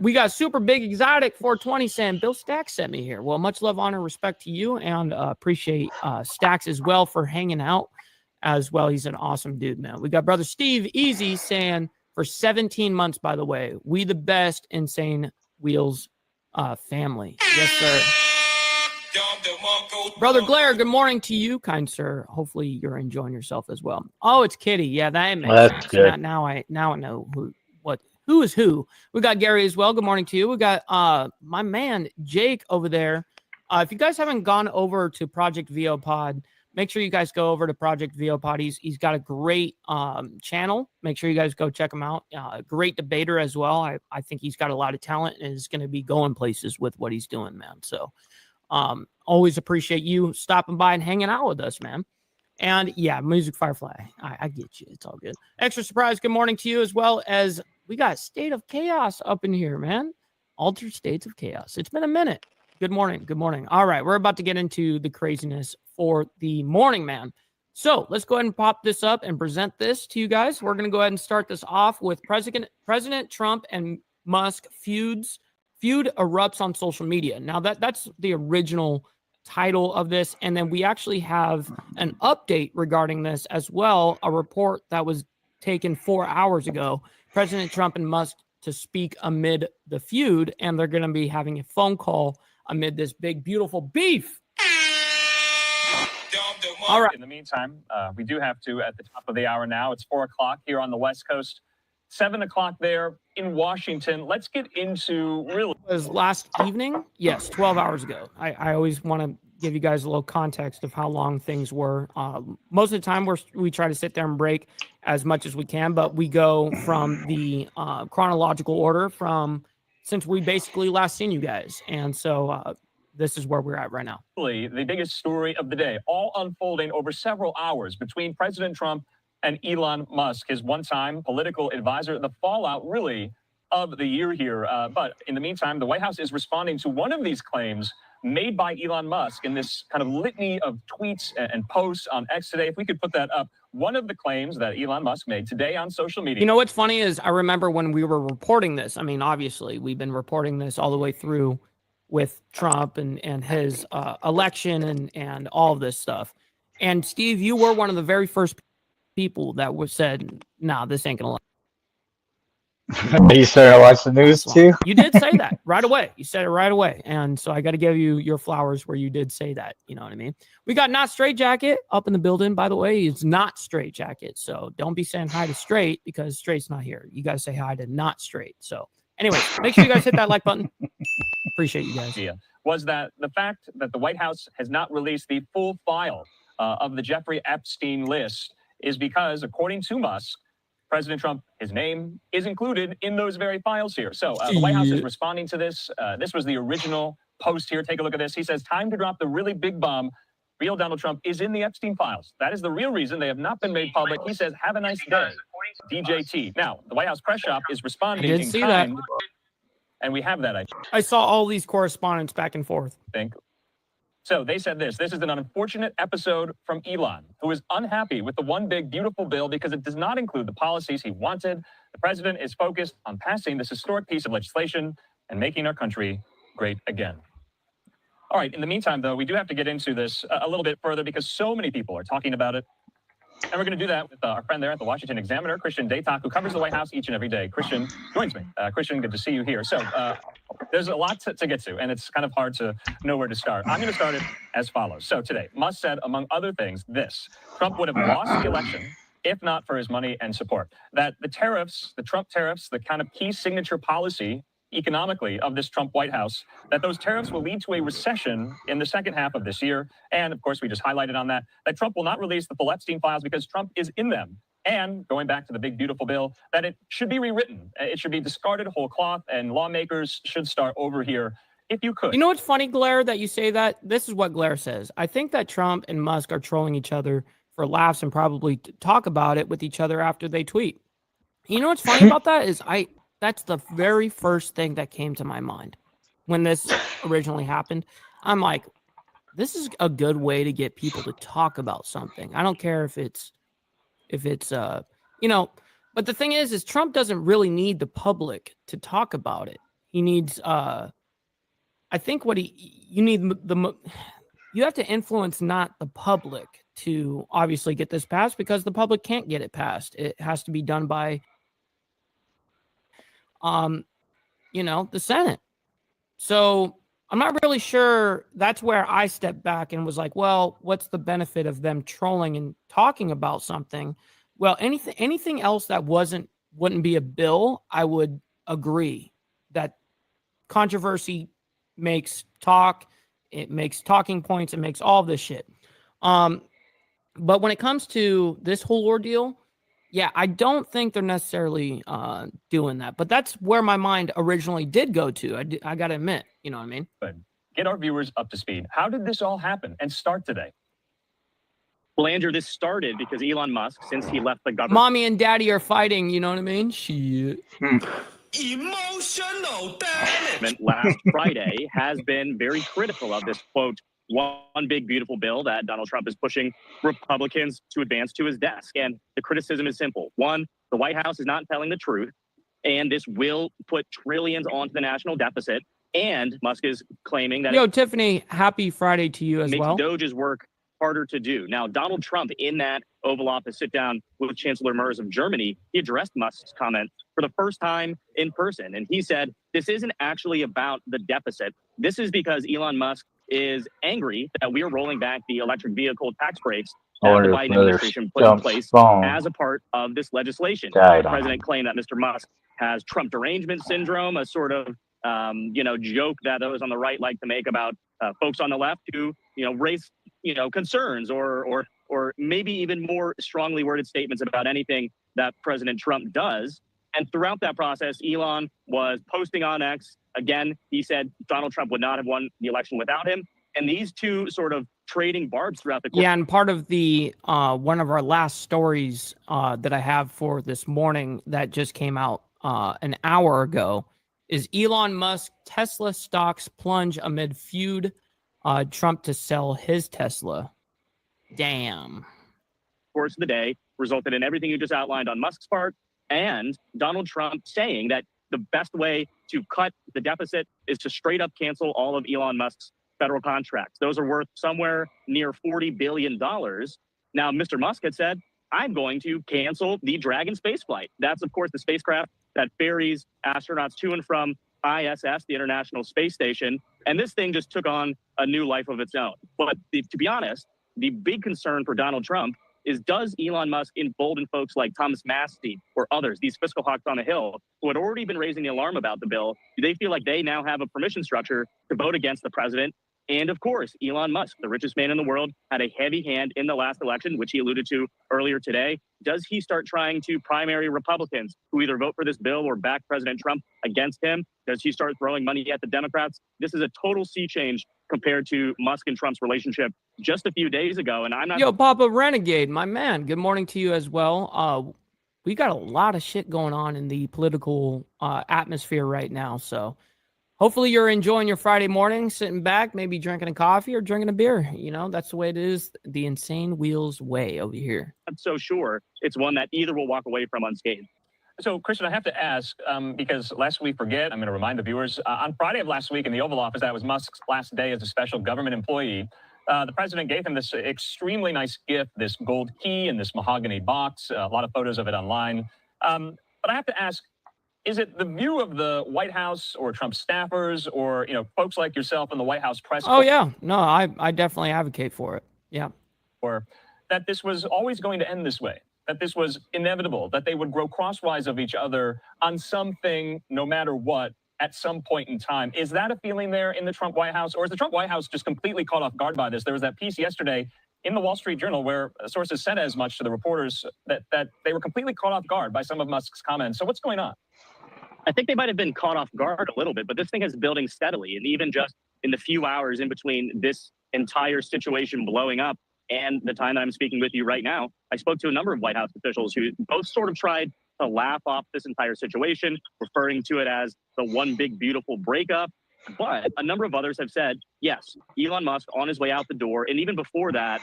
We got Super Big Exotic 420 saying Bill Stacks sent me here. Well, much love, honor, respect to you, and appreciate Stacks as well for hanging out as well. He's an awesome dude, man. We got Brother Steve Easy saying for 17 months, by the way, we the best Insane Wheels family. Yes, sir. Brother Glare, good morning to you, kind sir. Hopefully you're enjoying yourself as well. Oh, it's Kitty. Yeah, that makes That's sense. good. Now I know who is who. We got Gary as well. Good morning to you. We got my man Jake over there. If you guys haven't gone over to Project VO Pod, make sure you guys go over to Project VO Pod. He's got a great channel. Make sure you guys go check him out. Great debater as well. I think he's got a lot of talent and is going to be going places with what he's doing, man. So always appreciate you stopping by and hanging out with us, man. And yeah, Music Firefly. I get you. It's all good. Extra surprise. Good morning to you, as well as we got State of Chaos up in here, man. Altered States of Chaos. It's been a minute. Good morning. Good morning. All right. We're about to get into the craziness for the morning, man. So let's go ahead and pop this up and present this to you guys. We're going to go ahead and start this off with President Trump and Musk feud erupts on social media. Now that's the original title of this. And then we actually have an update regarding this as well. A report that was taken 4 hours ago. President Trump and Musk to speak amid the feud, and they're going to be having a phone call amid this big, beautiful beef. All right. In the meantime, we do have to, at the top of the hour now, it's 4 o'clock here on the West Coast, 7 o'clock there in Washington. Let's get into really. It was last evening? Yes, 12 hours ago. I always want to give you guys a little context of how long things were. Most of the time, we try to sit there and break as much as we can, but we go from the chronological order from since we basically last seen you guys. And so this is where we're at right now. The biggest story of the day, all unfolding over several hours between President Trump and Elon Musk, his one-time political advisor, the fallout really of the year here. But in the meantime, the White House is responding to one of these claims made by Elon Musk in this kind of litany of tweets and posts on X today. If we could put that up, one of the claims that Elon Musk made today on social media. You know what's funny is I remember when we were reporting this. I mean, obviously, we've been reporting this all the way through with Trump and his election and all of this stuff. And Steve, you were one of the very first people that said, "Nah, this ain't gonna last." You started to watch the news too? You did say that right away. You said it right away. And so I got to give you your flowers where you did say that. You know what I mean? We got Not Straight Jacket up in the building, by the way. It's Not Straight Jacket. So don't be saying hi to Straight because Straight's not here. You got to say hi to Not Straight. So anyway, make sure you guys hit that like button. Appreciate you guys. Yeah. Was that the fact that the White House has not released the full file of the Jeffrey Epstein list is because, according to Musk, President Trump, his name is included in those very files here. So the White House is responding to this. This was the original post here. Take a look at this. He says, time to drop the really big bomb. Real Donald Trump is in the Epstein files. That is the real reason they have not been made public. He says, have a nice day, DJT. Now, the White House press shop is responding in kind. And we have that. I saw all these correspondence back and forth. So they said this is an unfortunate episode from Elon, who is unhappy with the one big beautiful bill because it does not include the policies he wanted. The president is focused on passing this historic piece of legislation and making our country great again. All right. In the meantime, though, we do have to get into this a little bit further because so many people are talking about it. And we're going to do that with our friend there at the Washington Examiner, Christian Daytok, who covers the White House each and every day. Christian joins me. Christian, good to see you here. So there's a lot to get to, and it's kind of hard to know where to start. I'm going to start it as follows. So today, Musk said, among other things, this: Trump would have lost the election if not for his money and support. That the tariffs, the Trump tariffs, the kind of key signature policy economically of this Trump White House, that those tariffs will lead to a recession in the second half of this year. And of course, we just highlighted on that Trump will not release the full Epstein files because Trump is in them. And going back to the big, beautiful bill, that it should be rewritten. It should be discarded whole cloth, and lawmakers should start over here if you could. You know what's funny, Blair, that you say that? This is what Blair says. I think that Trump and Musk are trolling each other for laughs and probably talk about it with each other after they tweet. You know what's funny about that is that's the very first thing that came to my mind when this originally happened. I'm like, this is a good way to get people to talk about something. I don't care if it's but the thing is Trump doesn't really need the public to talk about it. He needs I think what you have to influence not the public to obviously get this passed, because the public can't get it passed. It has to be done by the Senate. So I'm not really sure. That's where I stepped back and was like, well, what's the benefit of them trolling and talking about something? Well, anything else that wouldn't be a bill, I would agree that controversy makes talk, it makes talking points, it makes all of this shit. But when it comes to this whole ordeal, yeah, I don't think they're necessarily doing that. But that's where my mind originally did go to. I got to admit, you know what I mean? But get our viewers up to speed. How did this all happen and start today? Well, Andrew, this started because Elon Musk, since he left the government. Mommy and daddy are fighting, you know what I mean? Shit. Emotional damage. Last Friday has been very critical of this, quote, one big beautiful bill that Donald Trump is pushing Republicans to advance to his desk. And the criticism is simple. One, the White House is not telling the truth, and this will put trillions onto the national deficit. And Musk is claiming that Tiffany, happy Friday to you as makes well. Doge's work harder to do. Now, Donald Trump, in that Oval Office sit down with Chancellor Merz of Germany, he addressed Musk's comment for the first time in person. And he said, this isn't actually about the deficit. This is because Elon Musk is angry that we are rolling back the electric vehicle tax breaks that the Biden administration put in place as a part of this legislation. The president claimed that Mr. Musk has Trump derangement syndrome, a sort of joke that those on the right like to make about folks on the left who raise concerns or maybe even more strongly worded statements about anything that President Trump does. And throughout that process, Elon was posting on X. Again, he said Donald Trump would not have won the election without him. And these two sort of trading barbs throughout the course. Yeah, and part of the one of our last stories that I have for this morning that just came out an hour ago is Elon Musk Tesla stocks plunge amid feud. Trump to sell his Tesla. Damn. Course of the day resulted in everything you just outlined on Musk's part, and Donald Trump saying that the best way to cut the deficit is to straight up cancel all of Elon Musk's federal contracts. Those are worth somewhere near $40 billion. Now, Mr. Musk had said, I'm going to cancel the Dragon spaceflight. That's, of course, the spacecraft that ferries astronauts to and from ISS, the International Space Station. And this thing just took on a new life of its own. But to be honest, the big concern for Donald Trump is, does Elon Musk embolden folks like Thomas Massie or others, these fiscal hawks on the Hill, who had already been raising the alarm about the bill? Do they feel like they now have a permission structure to vote against the president? And of course, Elon Musk, the richest man in the world, had a heavy hand in the last election, which he alluded to earlier today. Does he start trying to primary Republicans who either vote for this bill or back President Trump against him? Does he start throwing money at the Democrats? This is a total sea change compared to Musk and Trump's relationship just a few days ago. And I'm not. Yo, Papa Renegade, my man. Good morning to you as well. We got a lot of shit going on in the political atmosphere right now. So hopefully you're enjoying your Friday morning, sitting back, maybe drinking a coffee or drinking a beer. You know, that's the way it is. The Insane Wheels way over here. I'm so sure it's one that either will walk away from unscathed. So, Christian, I have to ask, because lest we forget, I'm going to remind the viewers, on Friday of last week in the Oval Office, that was Musk's last day as a special government employee. The president gave him this extremely nice gift, this gold key and this mahogany box, a lot of photos of it online. But I have to ask, is it the view of the White House or Trump staffers or, folks like yourself in the White House press Oh, yeah. No, I definitely advocate for it. Yeah. or that this was always going to end this way, that this was inevitable, that they would grow crosswise of each other on something, no matter what, at some point in time? Is that a feeling there in the Trump White House, or is the Trump White House just completely caught off guard by this? There was that piece yesterday in the Wall Street Journal where sources said as much to the reporters that they were completely caught off guard by some of Musk's comments. So what's going on? I think they might have been caught off guard a little bit, but this thing is building steadily. And even just in the few hours in between this entire situation blowing up and the time that I'm speaking with you right now, I spoke to a number of White House officials who both sort of tried to laugh off this entire situation, referring to it as the one big beautiful breakup. But a number of others have said, yes, Elon Musk on his way out the door, and even before that,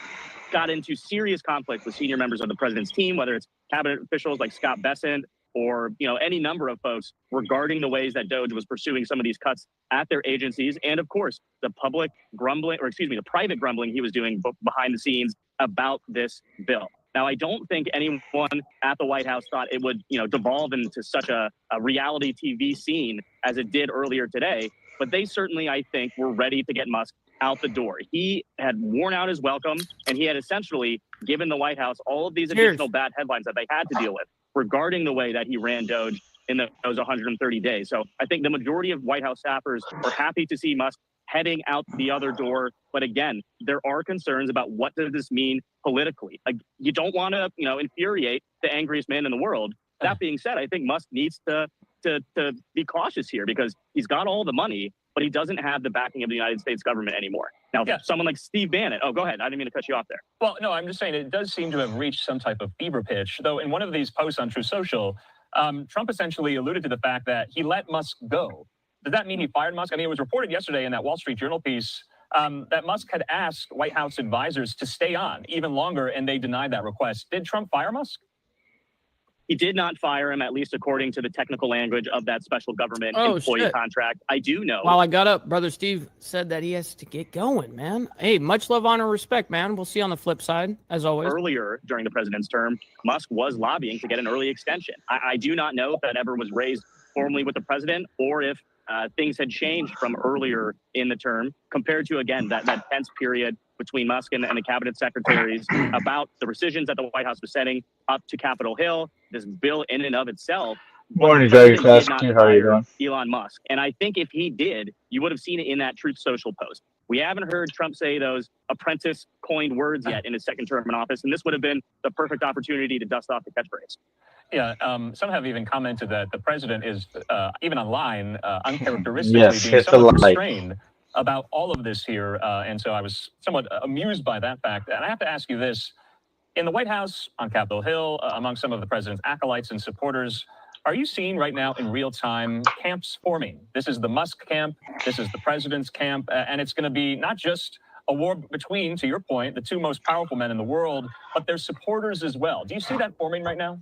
got into serious conflict with senior members of the president's team, whether it's cabinet officials like Scott Bessent or any number of folks regarding the ways that Doge was pursuing some of these cuts at their agencies, and of course the the private grumbling he was doing behind the scenes about this bill. Now, I don't think anyone at the White House thought it would devolve into such a reality TV scene as it did earlier today, but they certainly, I think, were ready to get Musk out the door. He had worn out his welcome, and he had essentially given the White House all of these additional bad headlines that they had to deal with regarding the way that he ran Doge in those 130 days. So I think the majority of White House staffers are happy to see Musk heading out the other door. But again, there are concerns about what does this mean politically. You don't want to, infuriate the angriest man in the world. That being said, I think Musk needs to be cautious here because he's got all the money, but he doesn't have the backing of the United States government anymore. Now, someone like Steve Bannon. Oh, go ahead. I didn't mean to cut you off there. Well, no, I'm just saying it does seem to have reached some type of fever pitch. Though in one of these posts on True Social, Trump essentially alluded to the fact that he let Musk go. Does that mean he fired Musk? I mean, it was reported yesterday in that Wall Street Journal piece that Musk had asked White House advisors to stay on even longer, and they denied that request. Did Trump fire Musk? He did not fire him, at least according to the technical language of that special government employee contract. I do know. While I got up, Brother Steve said that he has to get going, man. Hey, much love, honor, respect, man. We'll see you on the flip side, as always. Earlier during the president's term, Musk was lobbying to get an early extension. I do not know if that ever was raised formally with the president or if things had changed from earlier in the term compared to, again, that tense period between Musk and the cabinet secretaries about the rescissions that the White House was setting up to Capitol Hill. This bill in and of itself. Morning, Jerry. How are you doing? Elon Musk. And I think if he did, you would have seen it in that Truth Social post. We haven't heard Trump say those apprentice coined words yet in his second term in office. And this would have been the perfect opportunity to dust off the catchphrase. Yeah, some have even commented that the president is, even online, uncharacteristically being somewhat restrained about all of this here. And so I was somewhat amused by that fact. And I have to ask you this. In the White House, on Capitol Hill, among some of the president's acolytes and supporters, are you seeing right now in real time camps forming? This is the Musk camp. This is the president's camp. And it's going to be not just a war between, to your point, the two most powerful men in the world, but their supporters as well. Do you see that forming right now?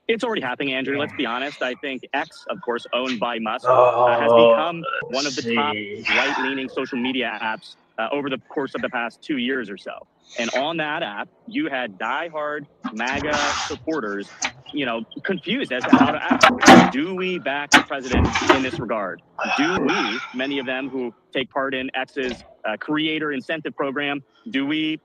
It's already happening, Andrew. Let's be honest. I think X, of course, owned by Musk, has become one of the top right-leaning social media apps over the course of the past 2 years or so. And on that app, you had diehard MAGA supporters, confused as to how to act. Do we back the president in this regard? Do we, many of them who take part in X's creator incentive program, do we,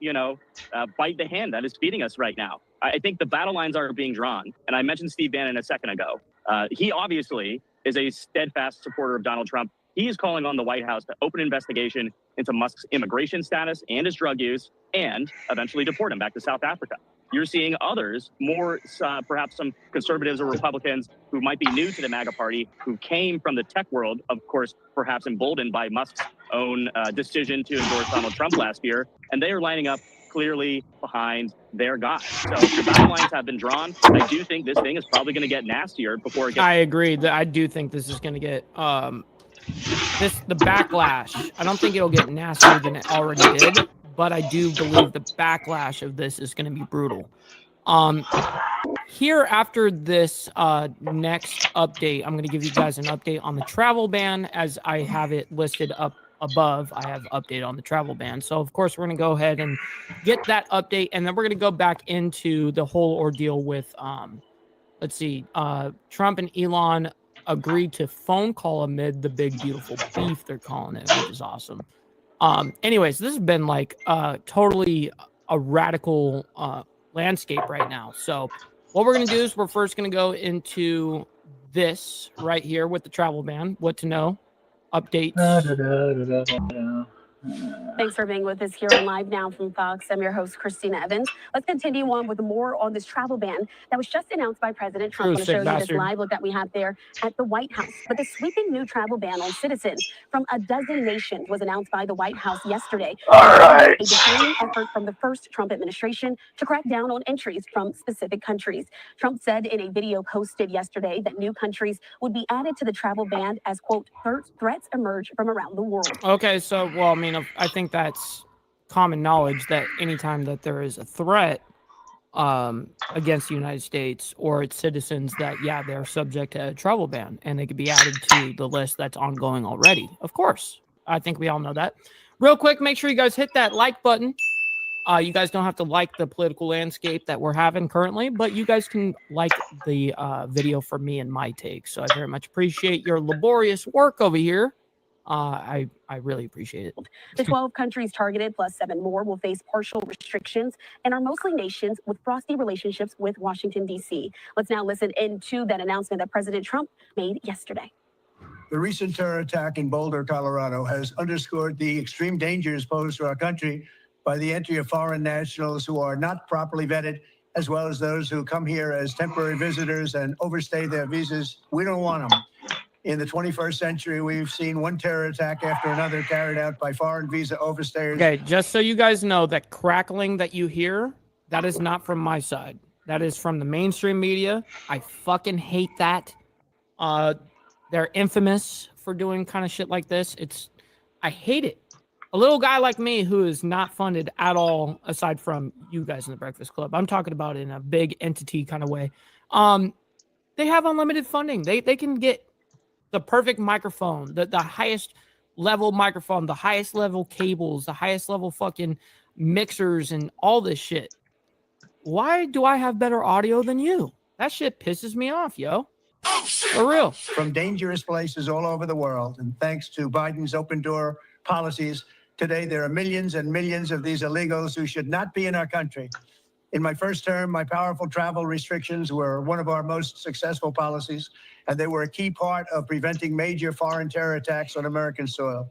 bite the hand that is feeding us right now? I think the battle lines are being drawn. And I mentioned Steve Bannon a second ago. He obviously is a steadfast supporter of Donald Trump. He is calling on the White House to open an investigation into Musk's immigration status and his drug use and eventually deport him back to South Africa. You're seeing others, more perhaps some conservatives or Republicans who might be new to the MAGA party, who came from the tech world, of course, perhaps emboldened by Musk's own decision to endorse Donald Trump last year. And they are lining up clearly behind their guy. So the battle lines have been drawn. I do think this thing is probably going to get nastier before it gets... I agree. I do think this is going to get... the backlash, I don't think it'll get nastier than it already did, but I do believe the backlash of this is going to be brutal. Here after this next update, I'm going to give you guys an update on the travel ban as I have it listed up above, I have update on the travel ban. So, of course, we're going to go ahead and get that update, and then we're going to go back into the whole ordeal with, let's see, Trump and Elon agreed to phone call amid the big, beautiful beef, they're calling it, which is awesome. Anyways, this has been like totally a radical landscape right now. So what we're going to do is we're first going to go into this right here with the travel ban, what to know, updates. Thanks for being with us here on Live Now from Fox. I'm your host, Christina Evans. Let's continue on with more on this travel ban that was just announced by President Trump. I want to show you this live look that we have there at the White House. But the sweeping new travel ban on citizens from a dozen nations was announced by the White House yesterday. All right. A defining effort from the first Trump administration to crack down on entries from specific countries. Trump said in a video posted yesterday that new countries would be added to the travel ban as, quote, threats emerge from around the world. Okay, so, well, I mean, I think that's common knowledge that anytime that there is a threat against the United States or its citizens, that, yeah, they're subject to a travel ban and they could be added to the list that's ongoing already. Of course. I think we all know that. Real quick, make sure you guys hit that like button. You guys don't have to like the political landscape that we're having currently, but you guys can like the video for me and my take. So I very much appreciate your laborious work over here. I really appreciate it. The 12 countries targeted plus 7 more will face partial restrictions and are mostly nations with frosty relationships with Washington, D.C. Let's now listen into that announcement that President Trump made yesterday. The recent terror attack in Boulder, Colorado has underscored the extreme dangers posed to our country by the entry of foreign nationals who are not properly vetted, as well as those who come here as temporary visitors and overstay their visas. We don't want them. In the 21st century, we've seen one terror attack after another carried out by foreign visa overstayers. Okay, just so you guys know, that crackling that you hear, that is not from my side. That is from the mainstream media. I fucking hate that. They're infamous for doing kind of shit like this. I hate it. A little guy like me who is not funded at all, aside from you guys in the Breakfast Club. I'm talking about in a big entity kind of way. They have unlimited funding. They can get the perfect microphone, the highest level microphone, the highest level cables, the highest level fucking mixers and all this shit. Why do I have better audio than you? That shit pisses me off, yo. For real. From dangerous places all over the world. And thanks to Biden's open door policies, today there are millions and millions of these illegals who should not be in our country. In my first term, my powerful travel restrictions were one of our most successful policies, and they were a key part of preventing major foreign terror attacks on American soil.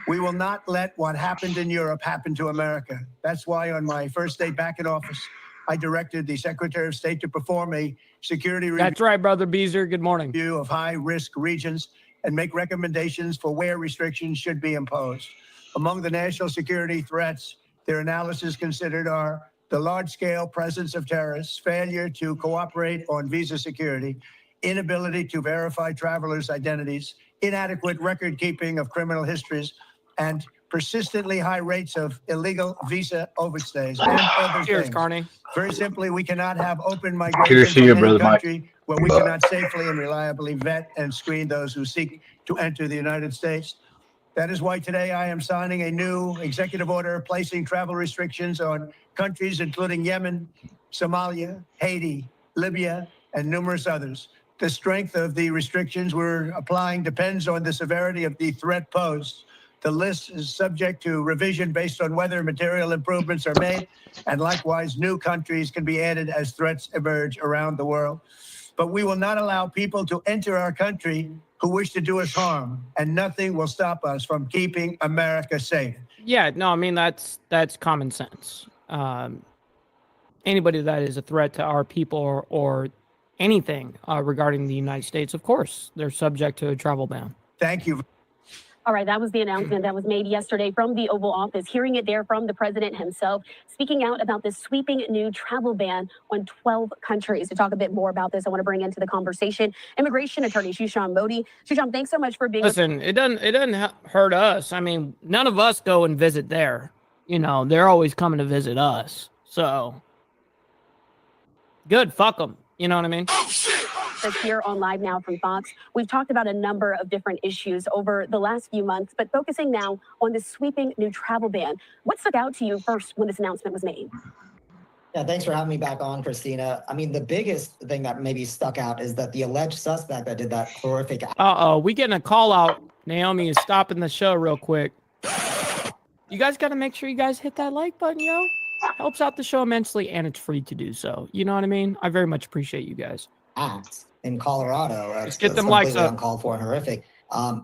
We will not let what happened in Europe happen to America. That's why on my first day back in office, I directed the Secretary of State to perform a security review. That's right, Brother Beezer. Good morning. Of high-risk regions and make recommendations for where restrictions should be imposed. Among the national security threats, their analysis considered are the large-scale presence of terrorists, failure to cooperate on visa security, inability to verify travelers' identities, inadequate record-keeping of criminal histories, and persistently high rates of illegal visa overstays and other Cheers, things. Carney. Very simply, we cannot have open Cheers migration to you, from any brother Mike. country where we cannot safely and reliably vet and screen those who seek to enter the United States. That is why today I am signing a new executive order placing travel restrictions on countries including Yemen, Somalia, Haiti, Libya, and numerous others. The strength of the restrictions we're applying depends on the severity of the threat posed. The list is subject to revision based on whether material improvements are made, and likewise new countries can be added as threats emerge around the world. But we will not allow people to enter our country who wish to do us harm, and nothing will stop us from keeping America safe. Yeah, no, I mean, that's common sense. Anybody that is a threat to our people or anything regarding the United States, of course, they're subject to a travel ban. Thank you. All right, that was the announcement that was made yesterday from the Oval Office. Hearing it there from the president himself, speaking out about this sweeping new travel ban on 12 countries. To talk a bit more about this, I want to bring into the conversation immigration attorney Shushan Modi. Shushan, thanks so much for being. Listen, it doesn't hurt us. I mean, none of us go and visit there. You know, they're always coming to visit us. So good, fuck them. You know what I mean? That's here on Live Now from Fox. We've talked about a number of different issues over the last few months, but focusing now on this sweeping new travel ban. What stuck out to you first when this announcement was made? Yeah, thanks for having me back on, Christina. I mean, the biggest thing that maybe stuck out is that the alleged suspect that did that horrific. We getting a call out. Naomi is stopping the show real quick. You guys got to make sure you guys hit that like button, yo. Helps out the show immensely, and it's free to do so. You know what I mean? I very much appreciate you guys. Acts in Colorado. Let's get them likes up. Uncalled for and horrific.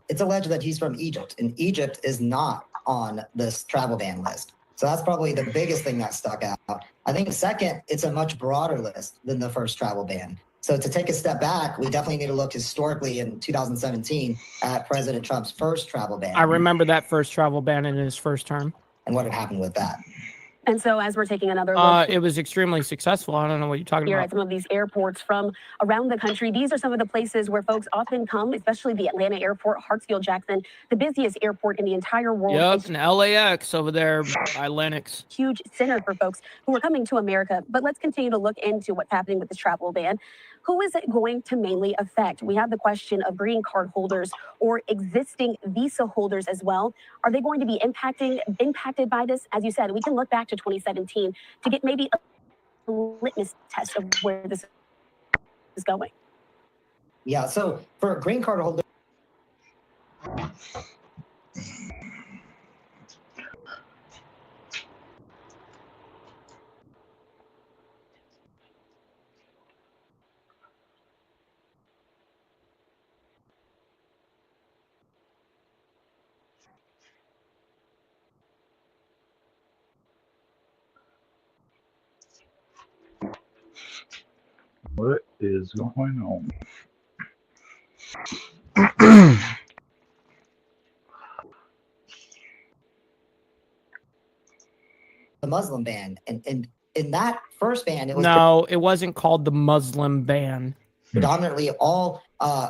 It's alleged that he's from Egypt, and Egypt is not on this travel ban list. So that's probably the biggest thing that stuck out. I think second, it's a much broader list than the first travel ban. So to take a step back, we definitely need to look historically in 2017 at President Trump's first travel ban. I remember that first travel ban in his first term. And what had happened with that. And so as we're taking another look. It was extremely successful. I don't know what you're talking Here about. at some of these airports from around the country. These are some of the places where folks often come, especially the Atlanta airport, Hartsfield-Jackson, the busiest airport in the entire world. Yep, and LAX over there by Lennox. Huge center for folks who are coming to America. But let's continue to look into what's happening with this travel ban. Who is it going to mainly affect? We have the question of green card holders or existing visa holders as well. Are they going to be impacted by this? As you said, we can look back to 2017 to get maybe a litmus test of where this is going. Yeah, so for a green card holder. What is going on? The Muslim ban, and in that first ban, it was it wasn't called the Muslim ban. Predominantly all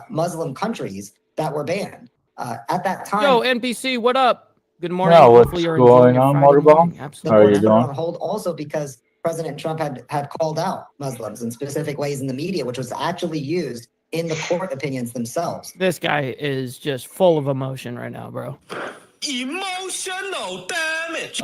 Muslim countries that were banned at that time. Yo, NPC, what up? Good morning. Yeah, what's Hopefully you're going enjoying your on, Friday morning. Motorball? The How are you borders were on doing? hold also because President Trump had called out Muslims in specific ways in the media, which was actually used in the court opinions themselves. This guy is just full of emotion right now, bro. Emotional damage.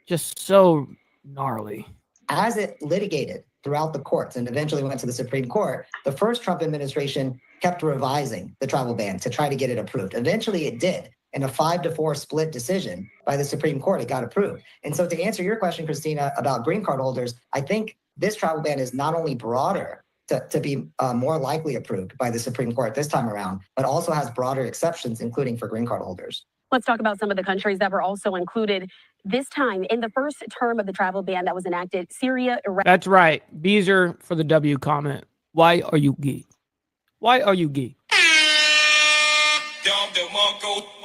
Just so gnarly. As it litigated throughout the courts and eventually went to the Supreme Court, the first Trump administration kept revising the travel ban to try to get it approved. Eventually it did. In a 5-4 split decision by the Supreme Court, it got approved. And so to answer your question, Christina, about green card holders, I think this travel ban is not only broader to be more likely approved by the Supreme Court this time around, but also has broader exceptions, including for green card holders. Let's talk about some of the countries that were also included this time in the first term of the travel ban that was enacted. Syria, Iraq. That's right. Beezer for the W comment. Why are you gay? Why are you gay?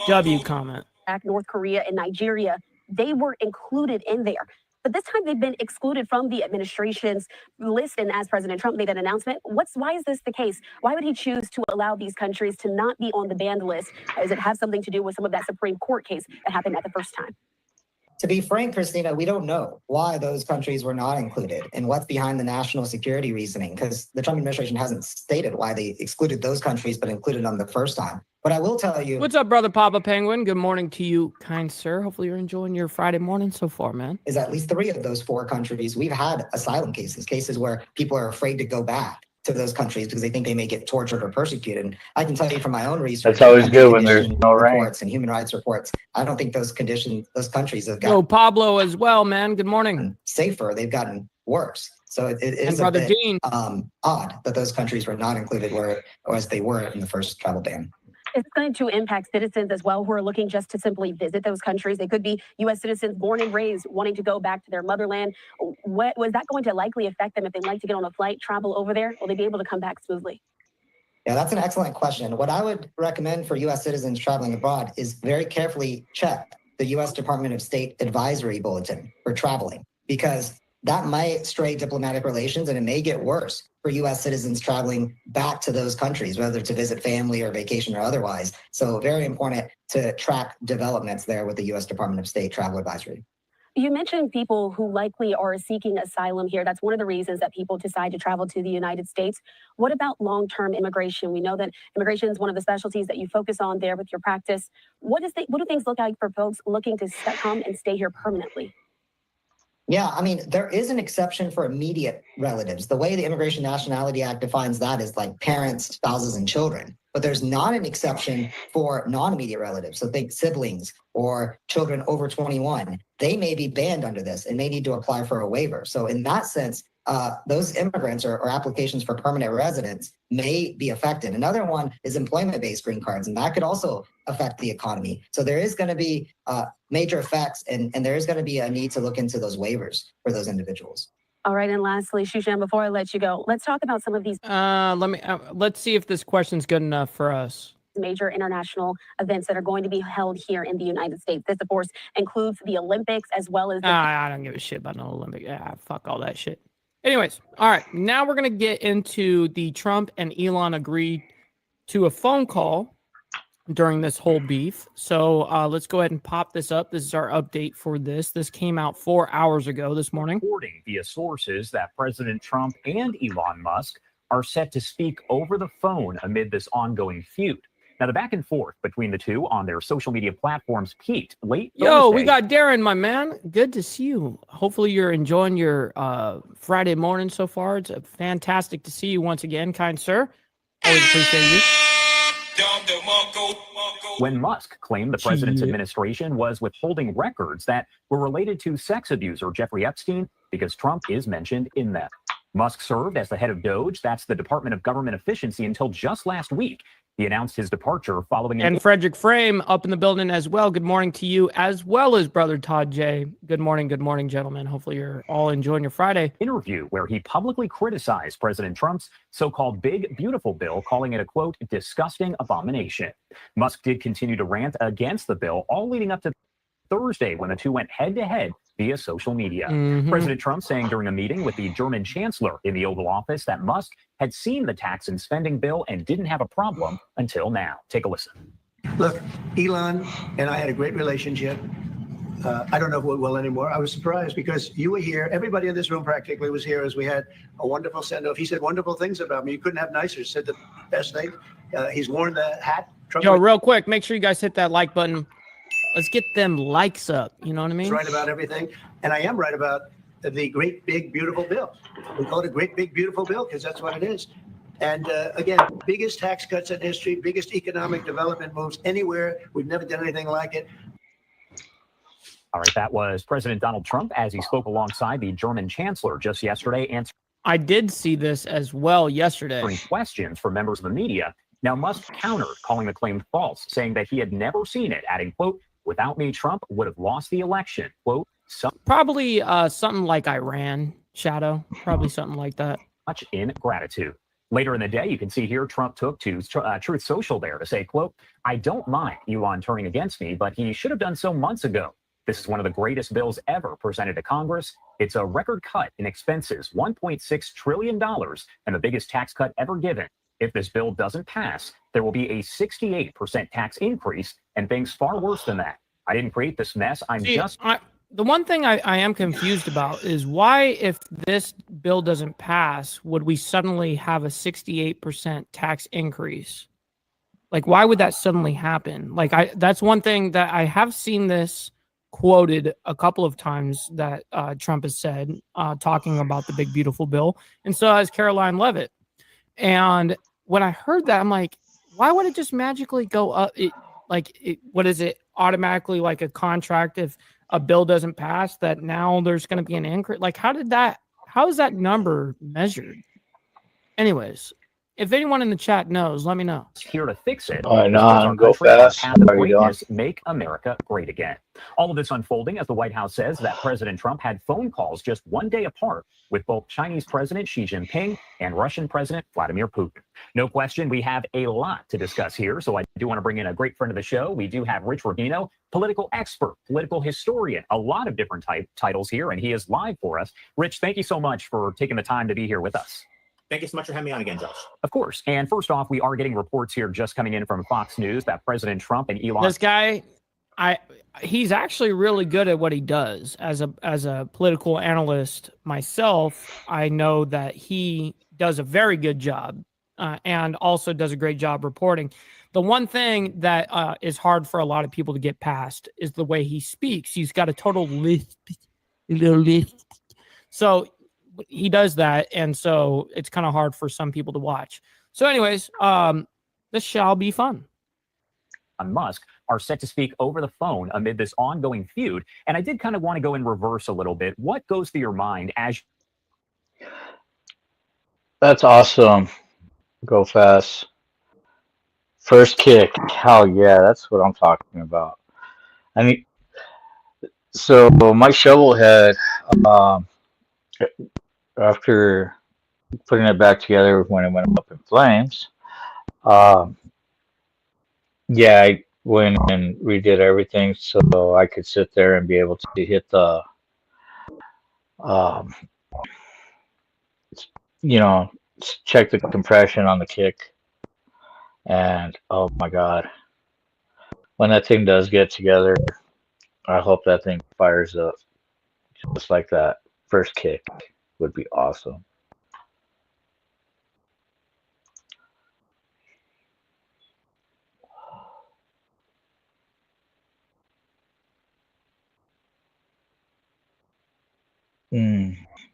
W comment. North Korea and Nigeria, they were included in there. But this time they've been excluded from the administration's list. And as President Trump made that announcement, why is this the case? Why would he choose to allow these countries to not be on the banned list? Does it have something to do with some of that Supreme Court case that happened at the first time? To be frank, Christina, we don't know why those countries were not included and what's behind the national security reasoning, because the Trump administration hasn't stated why they excluded those countries but included them the first time. But I will tell you. What's up, brother Papa Penguin? Good morning to you, kind sir. Hopefully you're enjoying your Friday morning so far, man. Is at least 3 of those 4 countries we've had asylum cases where people are afraid to go back to those countries because they think they may get tortured or persecuted. And I can tell you from my own research. That's always good when there's no rain. Reports and human rights reports. I don't think those countries have gotten. Yo, Pablo as well, man. Good morning. Safer. They've gotten worse. So it is and a bit Dean. Odd that those countries were not included or as they were in the first travel ban. It's going to impact citizens as well who are looking just to simply visit those countries. They could be U.S. citizens born and raised wanting to go back to their motherland. What was that going to likely affect them if they'd like to get on a flight, travel over there? Will they be able to come back smoothly? Yeah, that's an excellent question. What I would recommend for U.S. citizens traveling abroad is very carefully check the U.S. Department of State advisory bulletin for traveling, because that might stray diplomatic relations and it may get worse for U.S. citizens traveling back to those countries, whether to visit family or vacation or otherwise. So very important to track developments there with the U.S. Department of State travel advisory. You mentioned people who likely are seeking asylum here. That's one of the reasons that people decide to travel to the United States. What about long-term immigration? We know that immigration is one of the specialties that you focus on there with your practice. What do things look like for folks looking to come and stay here permanently? Yeah, I mean, there is an exception for immediate relatives. The way the Immigration Nationality Act defines that is like parents, spouses, and children. But there's not an exception for non-immediate relatives. So think siblings or children over 21. They may be banned under this and may need to apply for a waiver. So in that sense, those immigrants or applications for permanent residence may be affected. Another one is employment-based green cards, and that could also affect the economy. So there is going to be major effects, and there is going to be a need to look into those waivers for those individuals. All right, and lastly, Shushan, before I let you go, let's talk about some of these. Let's see if this question's good enough for us. Major international events that are going to be held here in the United States. This, of course, includes the Olympics as well as. I don't give a shit about no Olympic. Yeah, fuck all that shit. Anyways, all right, now we're gonna get into the Trump and Elon agreed to a phone call during this whole beef. So let's go ahead and pop this up. This is our update for this. This came out 4 hours ago this morning. Reporting via sources that President Trump and Elon Musk are set to speak over the phone amid this ongoing feud. Now, the back and forth between the two on their social media platforms peaked late Yo, we Thursday. got Darren, my man. Good to see you. Hopefully you're enjoying your Friday morning so far. It's fantastic to see you once again, kind sir. Always appreciate you. When Musk claimed the president's administration was withholding records that were related to sex abuser Jeffrey Epstein because Trump is mentioned in them. Musk served as the head of DOGE, that's the Department of Government Efficiency, until just last week. He announced his departure following And Frederick Frame up in the building as well. Good morning to you, as well as brother Todd J. Good morning, gentlemen. Hopefully you're all enjoying your Friday. Interview where he publicly criticized President Trump's so-called Big Beautiful Bill, calling it a, quote, disgusting abomination. Musk did continue to rant against the bill, all leading up to Thursday when the two went head-to-head via social media. President Trump saying during a meeting with the German chancellor in the Oval Office that Musk had seen the tax and spending bill and didn't have a problem until now. Take a listen. Look, Elon and I had a great relationship. I don't know if we will anymore. I was surprised because you were here. Everybody in this room practically was here as we had a wonderful send-off. He said wonderful things about me. You couldn't have nicer. Said the best thing. He's worn the hat. Trump Yo, real quick, make sure you guys hit that like button. Let's get them likes up. You know what I mean? Right about everything. And I am right about the great, big, beautiful bill. We call it a great, big, beautiful bill because that's what it is. And again, biggest tax cuts in history, biggest economic development moves anywhere. We've never done anything like it. All right, that was President Donald Trump as he spoke alongside the German chancellor just yesterday, answering I did see this as well yesterday. Questions from members of the media. Now, Musk countered, calling the claim false, saying that he had never seen it, adding, quote, without me, Trump would have lost the election. Quote, probably something like Iran, Shadow. Probably something like that. Much in gratitude. Later in the day, you can see here Trump took to Truth Social there to say, quote, I don't mind Elon turning against me, but he should have done so months ago. This is one of the greatest bills ever presented to Congress. It's a record cut in expenses, $1.6 trillion, and the biggest tax cut ever given. If this bill doesn't pass, there will be a 68% tax increase and things far worse than that. I didn't create this mess. The one thing I am confused about is why, if this bill doesn't pass, would we suddenly have a 68% tax increase? Like, why would that suddenly happen? Like, that's one thing that I have seen this quoted a couple of times that Trump has said, talking about the big, beautiful bill. And so has Caroline Leavitt. And when I heard that, I'm like, why would it just magically go up? What is it? Automatically like a contract if a bill doesn't pass, that now there's going to be an increase? Like, how is that number measured? Anyways, if anyone in the chat knows, let me know. Here to fix it. Go fast. How are you doing? Make America great again. All of this unfolding as the White House says that President Trump had phone calls just one day apart with both Chinese President Xi Jinping and Russian President Vladimir Putin. No question, we have a lot to discuss here, so I do want to bring in a great friend of the show. We do have Rich Rubino, political expert, political historian, a lot of different titles here, and he is live for us. Rich, thank you so much for taking the time to be here with us. Thank you so much for having me on again, Josh. Of course. And first off, we are getting reports here just coming in from Fox News that President Trump and Elon... This guy, he's actually really good at what he does. As a political analyst myself, I know that he does a very good job and also does a great job reporting. The one thing that is hard for a lot of people to get past is the way he speaks. He's got a total lisp. So he does that, and so it's kind of hard for some people to watch. So anyways, this shall be fun. On Musk are set to speak over the phone amid this ongoing feud. And I did kind of want to go in reverse a little bit. What goes through your mind as That's awesome. Go fast. First kick. Hell yeah, that's what I'm talking about. I mean, so Mike Shovelhead, after putting it back together when it went up in flames, yeah, I went and redid everything so I could sit there and be able to hit the, um, check the compression on the kick. And oh my God, when that thing does get together, I hope that thing fires up just like that. First kick would be awesome.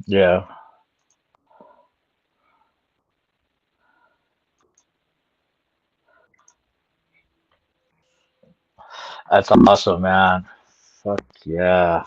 Yeah. That's awesome, man. Fuck yeah.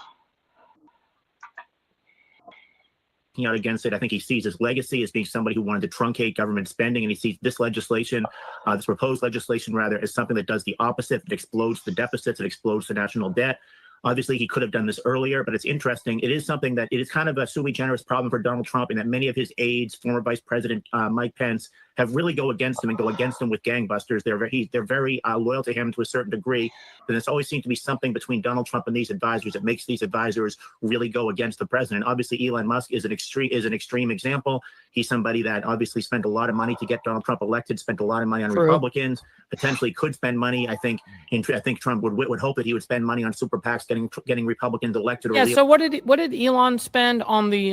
Out against it. I think he sees his legacy as being somebody who wanted to truncate government spending, and he sees this legislation, this proposed legislation rather, as something that does the opposite. It explodes the deficits, it explodes the national debt. Obviously, he could have done this earlier, but it's interesting. It is something that it is kind of a sui generis problem for Donald Trump, in that many of his aides, former Vice President Mike Pence, have really go against him and go against him with gangbusters. They're very loyal to him to a certain degree. But there's always seemed to be something between Donald Trump and these advisors that makes these advisors really go against the president. Obviously, Elon Musk is an extreme example. He's somebody that obviously spent a lot of money to get Donald Trump elected, spent a lot of money on Republicans, potentially could spend money. I think Trump would hope that he would spend money on super PACs, getting Republicans elected. Yeah. So what did Elon spend on the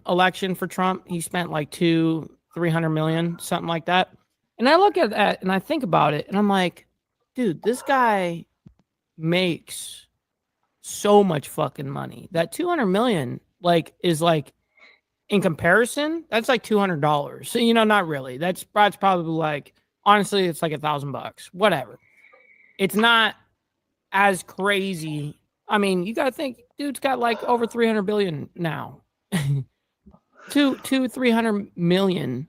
election for Trump? He spent like $300 million, something like that. And I look at that and I think about it and I'm like, dude, this guy makes so much fucking money. That 200 million is in comparison, that's like $200. So, not really. That's probably like, honestly, it's like $1,000, whatever. It's not as crazy. I mean, you got to think, dude's got like over 300 billion now. 300 million.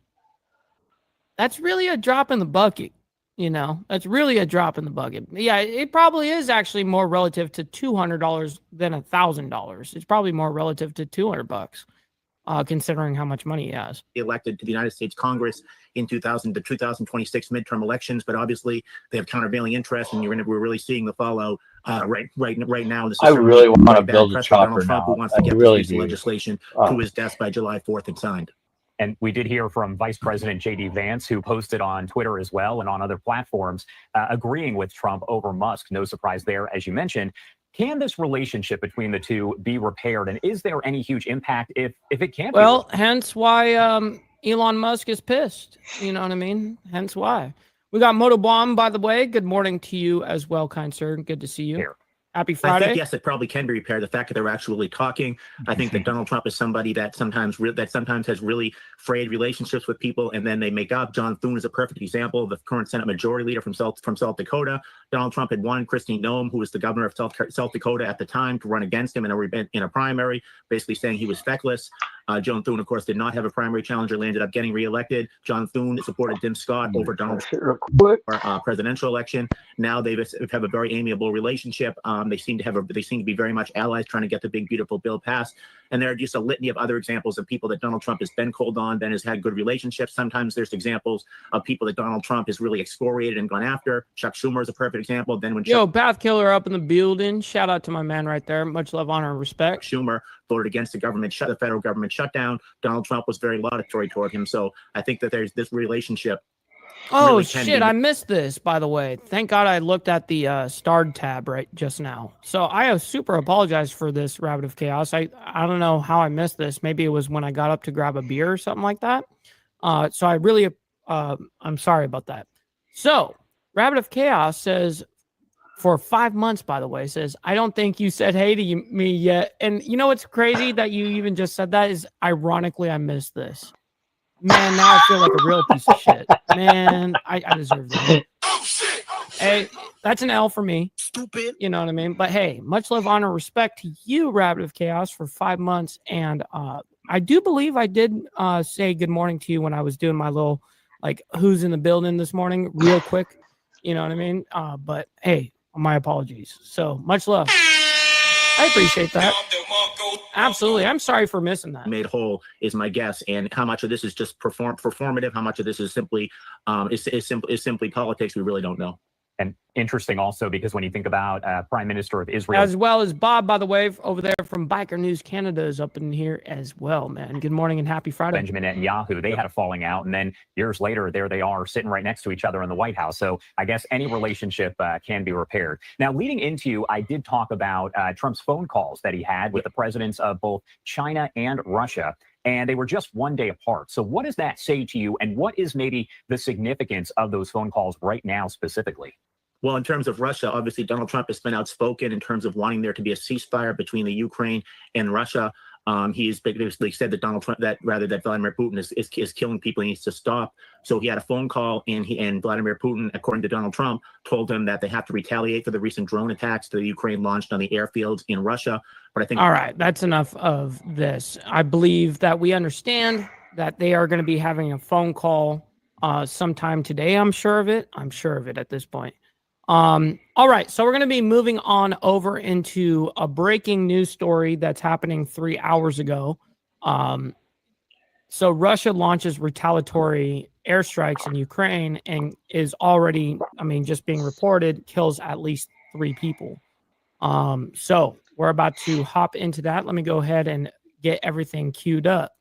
That's really a drop in the bucket. That's really a drop in the bucket. Yeah, it probably is actually more relative to $200 than $1,000. It's probably more relative to $200, considering how much money he has. Elected to the United States Congress in the 2026 midterm elections, but obviously they have countervailing interests, and we're really seeing the follow right now. This is I really want to build a chopper Donald Trump, now. who wants to get this piece of legislation to his desk by July 4th and signed. And we did hear from Vice President J.D. Vance, who posted on Twitter as well and on other platforms, agreeing with Trump over Musk. No surprise there, as you mentioned. Can this relationship between the two be repaired? And is there any huge impact if it can't be? Well, hence why Elon Musk is pissed. You know what I mean? Hence why. We got Motobomb, by the way. Good morning to you as well, kind sir. Good to see you. Here. Happy Friday. I think, yes, it probably can be repaired. The fact that they're actually talking. I think that Donald Trump is somebody that sometimes has really frayed relationships with people, and then they make up. John Thune is a perfect example. The current Senate Majority Leader from South Dakota. Donald Trump had wanted Kristi Noem, who was the governor of South Dakota at the time, to run against him in a primary, basically saying he was feckless. John Thune, of course, did not have a primary challenger. Ended up getting reelected. John Thune supported Tim Scott over Donald Trump presidential election. Now they have a very amiable relationship. They seem to be very much allies, trying to get the big beautiful bill passed. And there are just a litany of other examples of people that Donald Trump has been cold on, then has had good relationships. Sometimes there's examples of people that Donald Trump has really excoriated and gone after. Chuck Schumer is a perfect example. Then when Bath Killer up in the building. Shout out to my man right there. Much love, honor, and respect. Schumer voted against the federal government shutdown. Donald Trump was very laudatory toward him. So I think that there's this relationship Oh, really can shit. be. I missed this, by the way. Thank God I looked at the starred tab right just now. So I super apologize for this, Rabbit of Chaos. I don't know how I missed this. Maybe it was when I got up to grab a beer or something like that. So I really, I'm sorry about that. So Rabbit of Chaos says, for 5 months, by the way, says, I don't think you said hey to me yet. And you know what's crazy that you even just said that is, ironically, I missed this. Man, now I feel like a real piece of shit. Man, I deserve that. Hey, that's an L for me. Stupid. You know what I mean? But hey, much love, honor, respect to you, Rabbit of Chaos, for 5 months. And I do believe I did say good morning to you when I was doing my little, like, who's in the building this morning, real quick. You know what I mean? But hey, my apologies. So much love. I appreciate that. Absolutely. I'm sorry for missing that. Made whole is my guess, and how much of this is just performative, how much of this is simply is simply politics, we really don't know. And interesting also, because when you think about Prime Minister of Israel, as well as Bob, by the way, over there from Biker News Canada, is up in here as well, man. Good morning and happy Friday. Benjamin Netanyahu, they had a falling out, and then years later, there they are sitting right next to each other in the White House. So I guess any relationship can be repaired. Now, leading into, I did talk about Trump's phone calls that he had with the presidents of both China and Russia, and they were just 1 day apart. So what does that say to you, and what is maybe the significance of those phone calls right now specifically? Well, in terms of Russia, obviously Donald Trump has been outspoken in terms of wanting there to be a ceasefire between the Ukraine and Russia. He has basically said that that Vladimir Putin is killing people. He needs to stop. So he had a phone call, and Vladimir Putin, according to Donald Trump, told him that they have to retaliate for the recent drone attacks that the Ukraine launched on the airfields in Russia. But I think all right, that's enough of this. I believe that we understand that they are going to be having a phone call sometime today. I'm sure of it. I'm sure of it at this point. All right, so we're going to be moving on over into a breaking news story that's happening 3 hours ago. So Russia launches retaliatory airstrikes in Ukraine and is already, just being reported, kills at least 3 people. So we're about to hop into that. Let me go ahead and get everything queued up.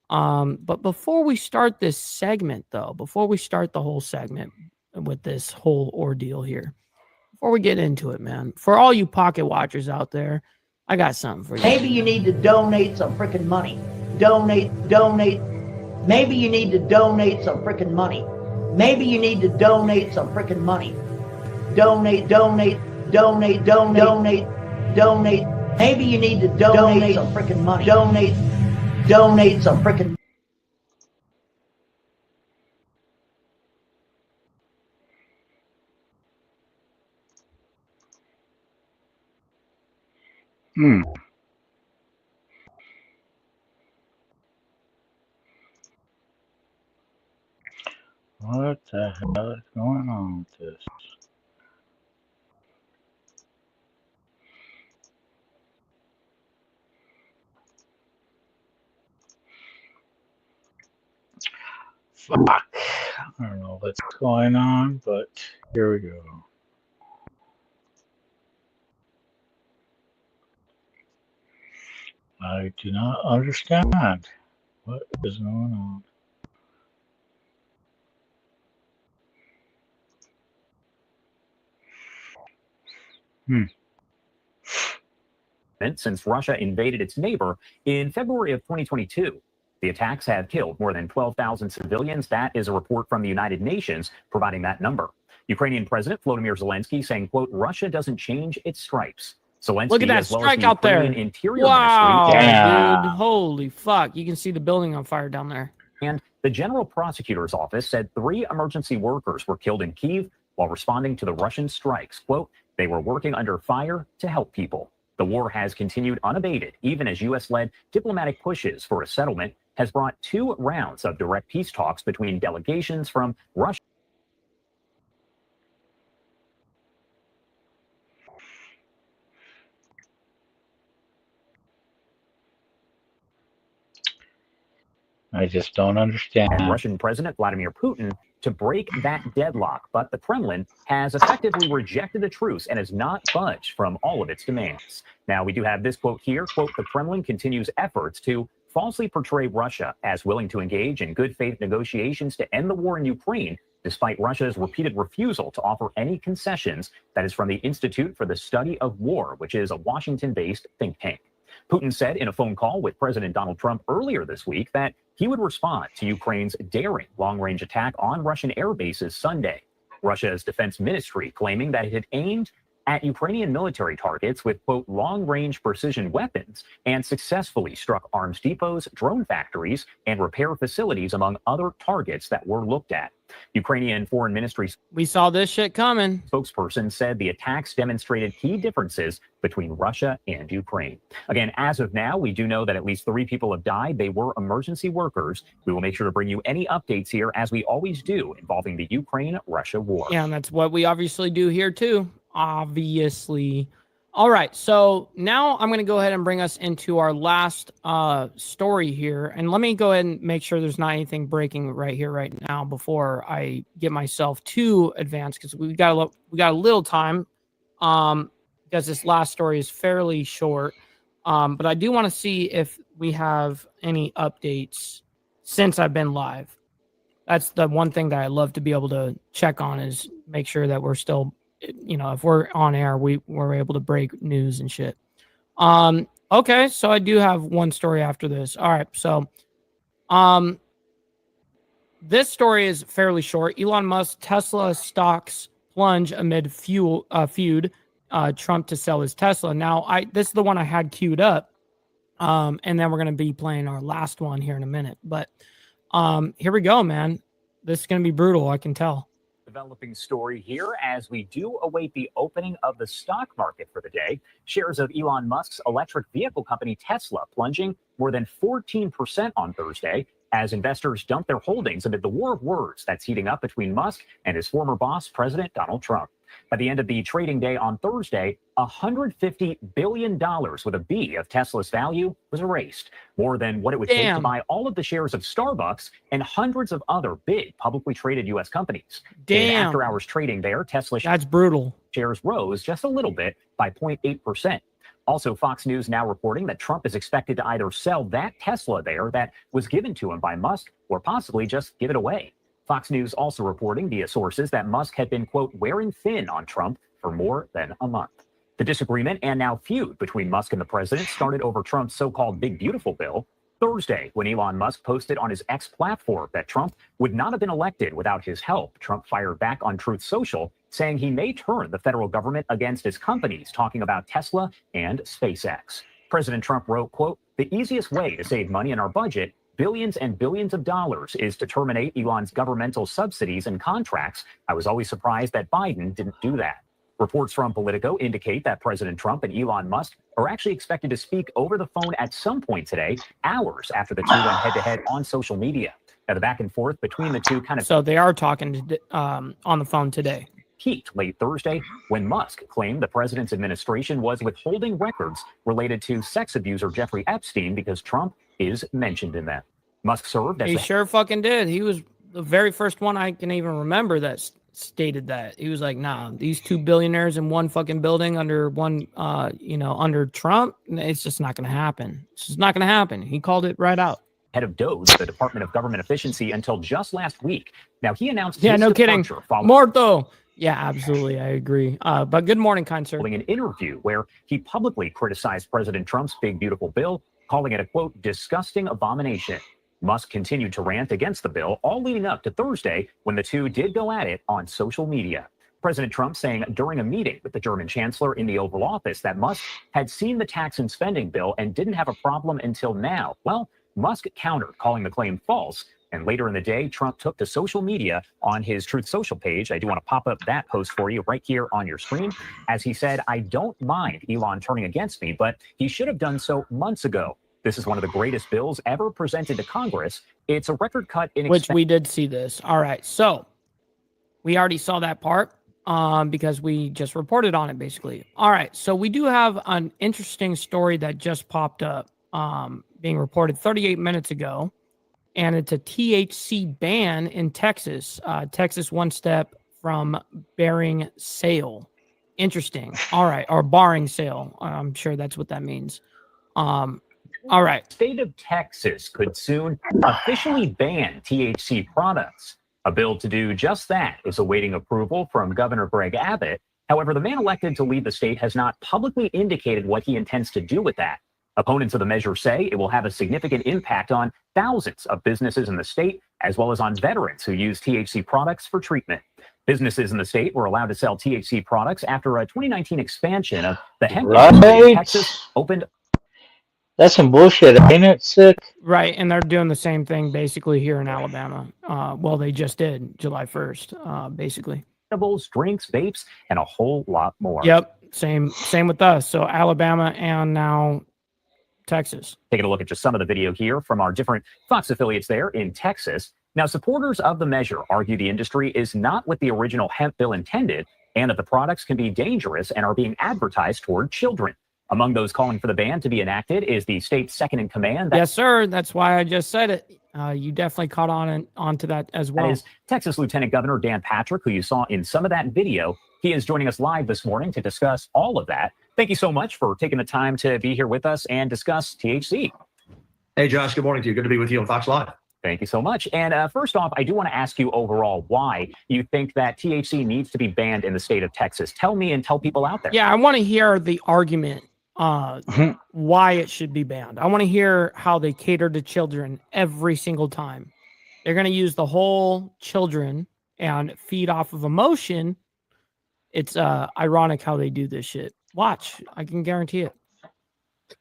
But before we start this segment, though, before we start the whole segment with this whole ordeal here, before we get into it, man, for all you pocket watchers out there, I got something for you. Maybe you need to donate some freaking money. Donate. Maybe you need to donate some freaking money. Maybe you need to donate some freaking money. Donate. Maybe you need to donate some freaking money. Donate some freaking. What the hell is going on with this? Fuck. I don't know what's going on, but here we go. I do not understand what is going on. Since Russia invaded its neighbor in February of 2022. The attacks have killed more than 12,000 civilians. That is a report from the United Nations providing that number. Ukrainian President Volodymyr Zelensky saying, quote, Russia doesn't change its stripes. Zelensky, look at that as well strike as the out there. Ukrainian Interior Wow, Ministry, dude. Holy fuck. You can see the building on fire down there. And the General Prosecutor's Office said 3 emergency workers were killed in Kyiv while responding to the Russian strikes. Quote, they were working under fire to help people. The war has continued unabated, even as U.S.-led diplomatic pushes for a settlement has brought 2 rounds of direct peace talks between delegations from Russia. I just don't understand. And Russian President Vladimir Putin to break that deadlock, but the Kremlin has effectively rejected the truce and has not budged from all of its demands. Now, we do have this quote here, quote, the Kremlin continues efforts to falsely portray Russia as willing to engage in good faith negotiations to end the war in Ukraine, despite Russia's repeated refusal to offer any concessions. That is from the Institute for the Study of War, which is a Washington-based think tank. Putin said in a phone call with President Donald Trump earlier this week that he would respond to Ukraine's daring long-range attack on Russian air bases Sunday. Russia's defense ministry claiming that it had aimed at Ukrainian military targets with, quote, long-range precision weapons and successfully struck arms depots, drone factories, and repair facilities, among other targets that were looked at. Ukrainian Foreign Ministry We saw this shit coming. Spokesperson said the attacks demonstrated key differences between Russia and Ukraine. Again, as of now, we do know that at least 3 people have died. They were emergency workers. We will make sure to bring you any updates here, as we always do, involving the Ukraine-Russia war. Yeah, and that's what we obviously do here too. Obviously. All right, so now I'm going to go ahead and bring us into our last story here, and let me go ahead and make sure there's not anything breaking right here, right now, before I get myself too advanced, because we got a little time, because this last story is fairly short, but I do want to see if we have any updates since I've been live. That's the one thing that I love to be able to check on, is make sure that we're still, you know, if we're on air, we're able to break news and shit. Okay, so I do have one story after this. All right, so this story is fairly short. Elon Musk Tesla stocks plunge amid feud. Trump to sell his Tesla. Now, this is the one I had queued up, and then we're gonna be playing our last one here in a minute. But here we go, man. This is gonna be brutal. I can tell. Developing story here as we do await the opening of the stock market for the day. Shares of Elon Musk's electric vehicle company Tesla plunging more than 14% on Thursday as investors dump their holdings amid the war of words that's heating up between Musk and his former boss, President Donald Trump. By the end of the trading day on Thursday, $150 billion with a B of Tesla's value was erased, more than what it would take to buy all of the shares of Starbucks and hundreds of other big publicly traded U.S. companies. In after-hours trading there, Tesla That's brutal. shares rose just a little bit by 0.8%. Also, Fox News now reporting that Trump is expected to either sell that Tesla there that was given to him by Musk or possibly just give it away. Fox News also reporting via sources that Musk had been, quote, wearing thin on Trump for more than a month. The disagreement and now feud between Musk and the president started over Trump's so-called Big Beautiful Bill Thursday, when Elon Musk posted on his X platform that Trump would not have been elected without his help. Trump fired back on Truth Social, saying he may turn the federal government against his companies, talking about Tesla and SpaceX. President Trump wrote, quote, the easiest way to save money in our budget, billions and billions of dollars, is to terminate Elon's governmental subsidies and contracts. I was always surprised that Biden didn't do that. Reports from Politico indicate that President Trump and Elon Musk are actually expected to speak over the phone at some point today, hours after the two went head-to-head on social media. Now, the back and forth between the two So they are talking on the phone today. Peaked late Thursday when Musk claimed the president's administration was withholding records related to sex abuser Jeffrey Epstein because Trump is mentioned in them. Musk served as He sure fucking did. He was the very first one I can even remember that stated that. He was like, nah, these two billionaires in one fucking building under one, under Trump, it's just not going to happen. It's just not going to happen. He called it right out. Head of DOGE, the Department of Government Efficiency, until just last week. Now, he announced Yeah, his no kidding. departure following Morto. Yeah, absolutely. I agree. But good morning, kind sir. an interview where he publicly criticized President Trump's Big Beautiful Bill, calling it a, quote, disgusting abomination. Musk continued to rant against the bill, all leading up to Thursday when the two did go at it on social media. President Trump saying during a meeting with the German chancellor in the Oval Office that Musk had seen the tax and spending bill and didn't have a problem until now. Well, Musk countered, calling the claim false. And later in the day, Trump took to social media on his Truth Social page. I do want to pop up that post for you right here on your screen. As he said, I don't mind Elon turning against me, but he should have done so months ago. This is one of the greatest bills ever presented to Congress. It's a record cut in which we did see this. All right. So we already saw that part because we just reported on it, basically. All right. So we do have an interesting story that just popped up being reported 38 minutes ago. And it's a THC ban in Texas. Texas one step from barring sale. Interesting. All right. Or barring sale. I'm sure that's what that means. All right. State of Texas could soon officially ban THC products. A bill to do just that is awaiting approval from Governor Greg Abbott. However, the man elected to lead the state has not publicly indicated what he intends to do with that. Opponents of the measure say it will have a significant impact on thousands of businesses in the state, as well as on veterans who use THC products for treatment. Businesses in the state were allowed to sell THC products after a 2019 expansion of the hemp industry in Texas opened. That's some bullshit, ain't it? Sick. Right, and they're doing the same thing basically here in Alabama. Well, they just did July 1st, basically. Edibles, drinks, vapes, and a whole lot more. Yep, same with us. So Alabama and now Texas. Taking a look at just some of the video here from our different Fox affiliates there in Texas. Now, supporters of the measure argue the industry is not what the original hemp bill intended, and that the products can be dangerous and are being advertised toward children. Among those calling for the ban to be enacted is the state's second in command. Yes, sir. That's why I just said it. You definitely caught onto that as well. That is Texas Lieutenant Governor Dan Patrick, who you saw in some of that video. He is joining us live this morning to discuss all of that. Thank you so much for taking the time to be here with us and discuss THC. Hey, Josh. Good morning to you. Good to be with you on Fox Live. Thank you so much. And first off, I do want to ask you overall why you think that THC needs to be banned in the state of Texas. Tell me and tell people out there. Yeah, I want to hear the argument why it should be banned. I want to hear how they cater to children every single time. They're going to use the whole children and feed off of emotion. It's ironic how they do this shit. Watch. I can guarantee it.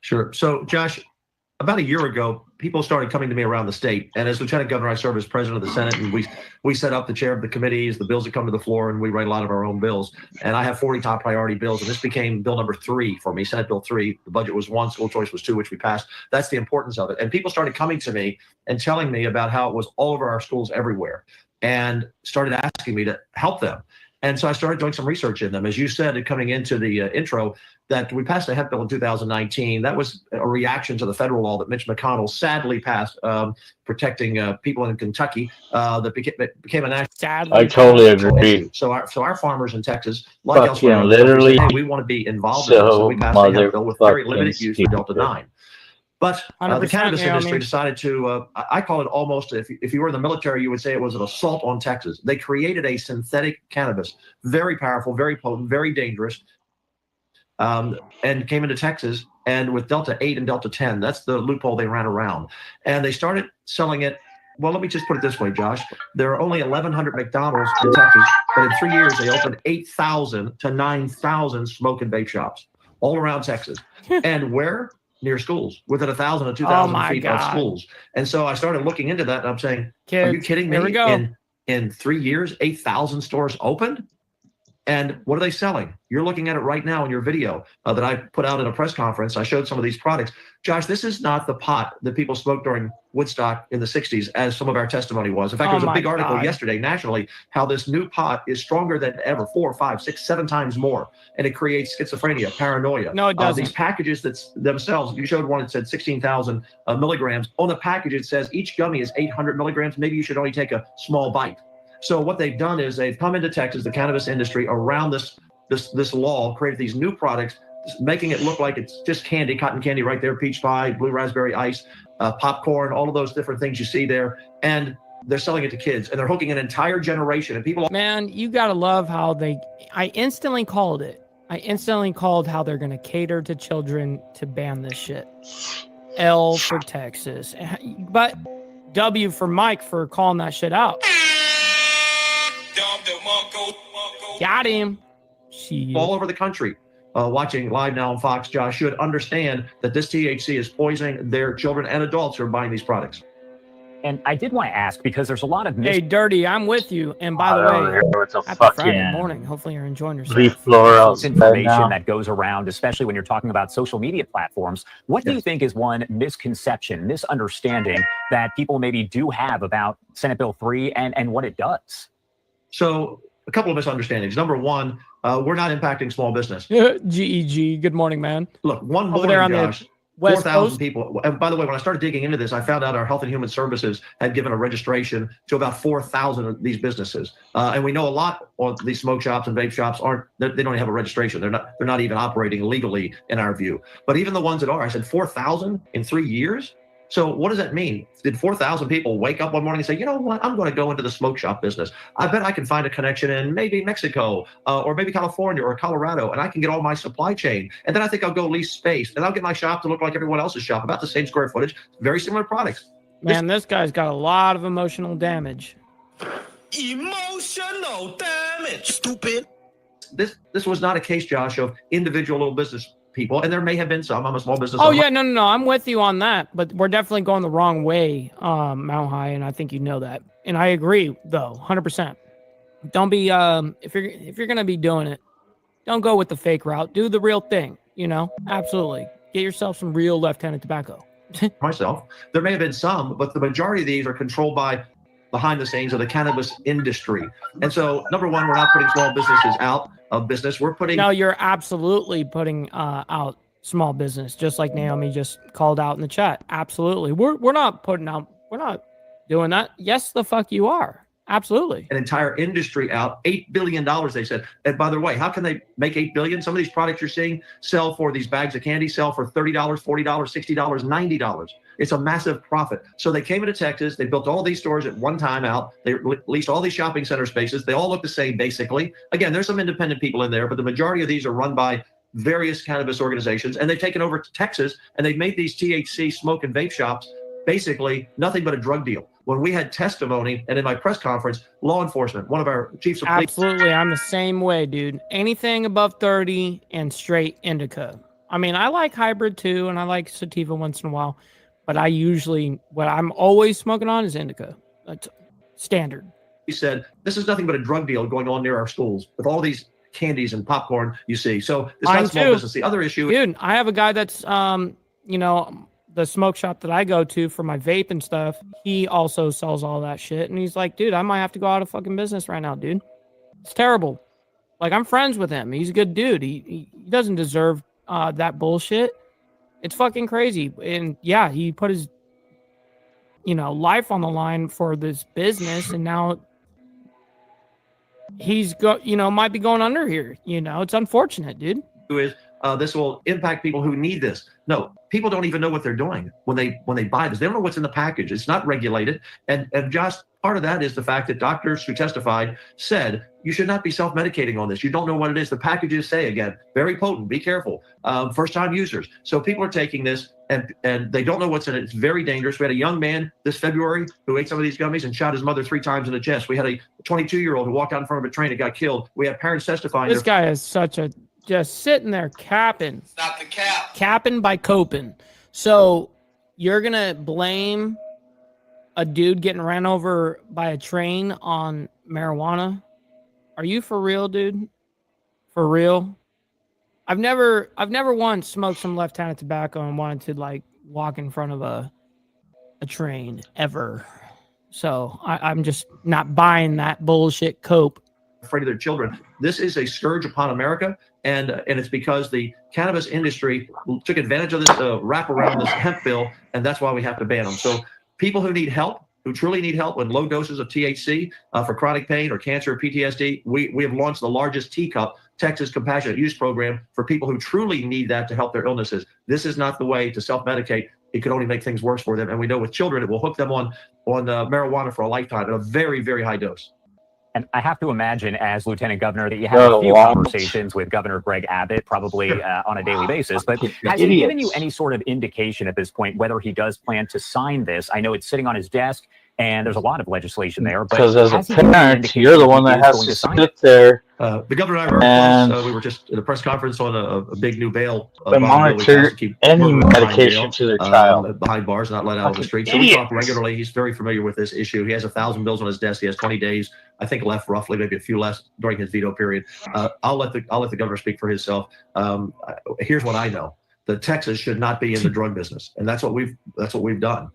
Sure. So, Josh, about a year ago, people started coming to me around the state. And as Lieutenant Governor, I serve as president of the Senate, and we set up the chair of the committees, the bills that come to the floor, and we write a lot of our own bills. And I have 40 top priority bills, and this became bill number 3 for me, Senate Bill 3. The budget was 1, school choice was 2, which we passed. That's the importance of it. And people started coming to me and telling me about how it was all over our schools everywhere, and started asking me to help them. And so I started doing some research in them. As you said, coming into the intro, that we passed a hemp bill in 2019. That was a reaction to the federal law that Mitch McConnell sadly passed, protecting people in Kentucky. That became a national. I totally agree. So our farmers in Texas, like elsewhere, literally, said, hey, we want to be involved in this. So we passed a hemp bill with very limited use for Delta 9. But the cannabis industry decided to, I call it almost, if you were in the military, you would say it was an assault on Texas. They created a synthetic cannabis, very powerful, very potent, very dangerous, and came into Texas. And with Delta 8 and Delta 10, that's the loophole they ran around. And they started selling it. Well, let me just put it this way, Josh. There are only 1,100 McDonald's in Texas, but in 3 years, they opened 8,000 to 9,000 smoke and vape shops all around Texas. And where? Near schools, within 1,000 to 2,000 feet of schools. And so I started looking into that, and I'm saying, are you kidding me? Here we go. In 3 years, 8,000 stores opened? And what are they selling? You're looking at it right now in your video that I put out in a press conference. I showed some of these products. Josh, this is not the pot that people smoked during Woodstock in the 60s, as some of our testimony was. In fact, there was a big article yesterday nationally how this new pot is stronger than ever, 4, 5, 6, 7 times more. And it creates schizophrenia, paranoia. No, it doesn't. These packages that themselves, you showed one that said 16,000 milligrams. On the package, it says each gummy is 800 milligrams. Maybe you should only take a small bite. So what they've done is they've come into Texas, the cannabis industry, around this law, created these new products, making it look like it's just candy, cotton candy right there, peach pie, blue raspberry ice, popcorn, all of those different things you see there. And they're selling it to kids, and they're hooking an entire generation. And people, man, you gotta love how I instantly called it. I instantly called how they're gonna cater to children to ban this shit. L for Texas, but W for Mike for calling that shit out. Got him. All over the country, watching live now on Fox, Josh, should understand that this THC is poisoning their children and adults who are buying these products. And I did want to ask, because there's a lot of hey, Dirty, I'm with you. And by the way, happy Friday morning. Hopefully you're enjoying yourself. Information that goes around, especially when you're talking about social media platforms. What do you think is one misconception, misunderstanding that people maybe do have about Senate Bill 3 and what it does? So a couple of misunderstandings. Number one, we're not impacting small business. GEG. Good morning, man. Look, one over morning, there on Josh, the West 4,000 Coast? people. And by the way, when I started digging into this, I found out our Health and Human Services had given a registration to about 4,000 of these businesses. And we know a lot of these smoke shops and vape shops they don't even have a registration. They're not even operating legally in our view. But even the ones that are, I said 4,000 in 3 years. So what does that mean? Did 4,000 people wake up one morning and say, you know what, I'm going to go into the smoke shop business. I bet I can find a connection in maybe Mexico or maybe California or Colorado, and I can get all my supply chain. And then I think I'll go lease space, and I'll get my shop to look like everyone else's shop, about the same square footage, very similar products. Man, this guy's got a lot of emotional damage. Emotional damage, stupid. This was not a case, Josh, of individual little business people, and there may have been some. I'm a small business owner. Yeah, no, I'm with you on that, but we're definitely going the wrong way, Mount High, and I think you know that. And I agree, though, 100%. Don't be if you're gonna be doing it, don't go with the fake route. Do the real thing. Absolutely. Get yourself some real Lieutenant Tobacco. Myself, there may have been some, but the majority of these are controlled by behind the scenes of the cannabis industry. And so, number one, we're not putting small businesses out of business. We're putting. No, you're absolutely putting out small business, just like Naomi just called out in the chat. Absolutely. We're not putting out, we're not doing that. Yes, the fuck you are. Absolutely. An entire industry out, $8 billion, they said. And by the way, how can they make $8 billion? Some of these products you're seeing sell for, these bags of candy sell for $30, $40, $60, $90. It's a massive profit. So they came into Texas. They built all these stores at one time out. They leased all these shopping center spaces. They all look the same, basically. Again, there's some independent people in there, but the majority of these are run by various cannabis organizations. And they've taken over to Texas, and they've made these THC smoke and vape shops basically nothing but a drug deal. When we had testimony, and in my press conference, law enforcement, one of our chiefs of police. Absolutely. I'm the same way, dude. Anything above 30 and straight indica. I mean, I like hybrid too, and I like sativa once in a while, but what I'm always smoking on is indica. That's standard. He said, this is nothing but a drug deal going on near our schools with all these candies and popcorn you see. So it's not small business. The other issue. Dude, I have a guy that's, the smoke shop that I go to for my vape and stuff, he also sells all that shit. And he's like, dude, I might have to go out of fucking business right now, dude. It's terrible. Like, I'm friends with him. He's a good dude. He doesn't deserve that bullshit. It's fucking crazy. And yeah, he put his, life on the line for this business. And now he's might be going under here. It's unfortunate, dude. This will impact people who need this. No, people don't even know what they're doing when they buy this. They don't know what's in the package. It's not regulated. And just part of that is the fact that doctors who testified said you should not be self-medicating on this. You don't know what it is. The packages say, again, very potent. Be careful. First-time users. So people are taking this and they don't know what's in it. It's very dangerous. We had a young man this February who ate some of these gummies and shot his mother 3 times in the chest. We had a 22-year-old who walked out in front of a train and got killed. We have parents testifying. This guy is just sitting there capping. Stop the cap. Capping by coping. So you're going to blame a dude getting ran over by a train on marijuana? Are you for real, dude? For real? I've never once smoked some Lieutenant Tobacco and wanted to walk in front of a train ever. So I'm just not buying that bullshit cope. Afraid of their children. This is a scourge upon America, and it's because the cannabis industry took advantage of this wrap around this hemp bill, and that's why we have to ban them. So people who need help, who truly need help with low doses of THC for chronic pain or cancer or PTSD, we have launched the largest teacup Texas Compassionate Use Program for people who truly need that to help their illnesses. This is not the way to self-medicate. It could only make things worse for them. And we know with children, it will hook them on marijuana for a lifetime at a very, very high dose. And I have to imagine, as Lieutenant Governor, that you have a few conversations with Governor Greg Abbott, probably on a daily basis. But has he given you any sort of indication at this point whether he does plan to sign this? I know it's sitting on his desk, and there's a lot of legislation there. Because as a parent, you're the one that has to sit there. The governor and I were close. We were just at a press conference on a big new bail. Monitor any medication to their child. Behind bars, not let out of the street. So we talk regularly. He's very familiar with this issue. He has 1,000 bills on his desk. He has 20 days, I think, left roughly, maybe a few less during his veto period. I'll let the governor speak for himself. Here's what I know. That Texas should not be in the drug business. And that's what we've done.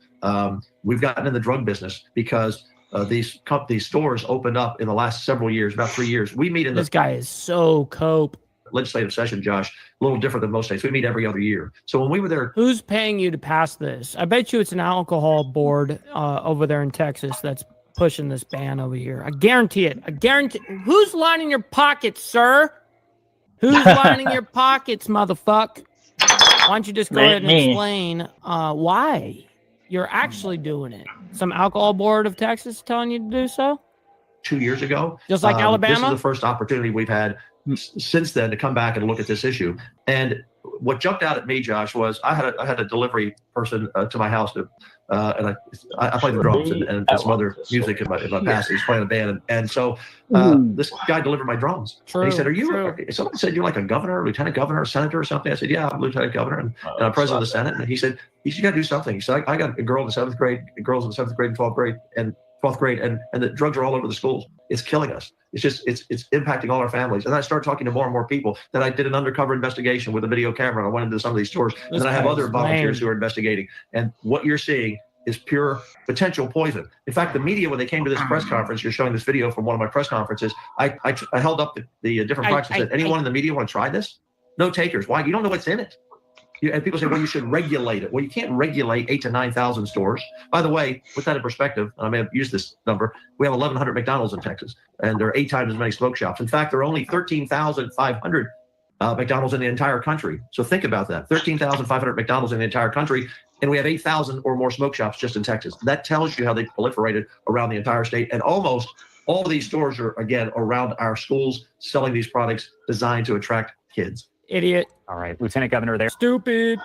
We've gotten in the drug business because these stores opened up in the last several years, about 3 years. We meet in this guy is so cope. Legislative session, Josh, a little different than most states. We meet every other year. So when we were there, who's paying you to pass this? I bet you it's an alcohol board over there in Texas that's pushing this ban over here. I guarantee it. I guarantee. Who's lining your pockets, sir? Who's lining your pockets, motherfucker? Why don't you just go ahead and explain why? you're actually doing it. Some alcohol board of Texas telling you to do so? 2 years ago. Just like Alabama? This is the first opportunity we've had since then to come back and look at this issue. And what jumped out at me, Josh, was I had a delivery person to my house, and I play the drums and some other music in my past. He's playing a band, and so this guy delivered my drums. And he said, somebody said you're like a governor, lieutenant governor, or senator or something. I said, yeah, I'm lieutenant governor and I'm president of the Senate. And he said, you got to do something. He said, I got a girl in the 7th grade, girls in the 7th grade and 12th grade, and 12th grade, and the drugs are all over the schools. It's killing us. It's impacting all our families. And I started talking to more and more people. Then I did an undercover investigation with a video camera. And I went into some of these stores. And then I have other volunteers who are investigating. And what you're seeing is pure potential poison. In fact, the media, when they came to this press conference, you're showing this video from one of my press conferences. I held up the different products and said, anyone in the media want to try this? No takers. Why? You don't know what's in it. And people say, well, you should regulate it. Well, you can't regulate 8,000 to 9,000 stores. By the way, with that in perspective, and I may have used this number, we have 1,100 McDonald's in Texas, and there are 8 times as many smoke shops. In fact, there are only 13,500 McDonald's in the entire country. So think about that, 13,500 McDonald's in the entire country, and we have 8,000 or more smoke shops just in Texas. That tells you how they proliferated around the entire state, and almost all of these stores are, again, around our schools selling these products designed to attract kids. Idiot. All right, Lieutenant Governor there. Stupid.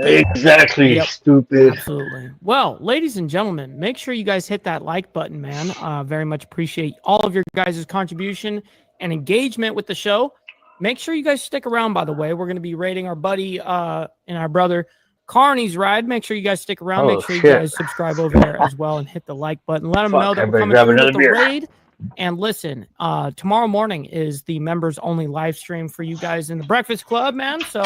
Exactly. Yep. Stupid. Absolutely. Well, ladies and gentlemen, make sure you guys hit that like button, man. Very much appreciate all of your guys' contribution and engagement with the show. Make sure you guys stick around, by the way. We're going to be rating our buddy and our brother CARNY'S ride. Make sure you guys stick around. Make sure you guys subscribe over there as well and hit the like button. Let them know that we're coming through with the raid. And listen, tomorrow morning is the members only live stream for you guys in the Breakfast Club, man. So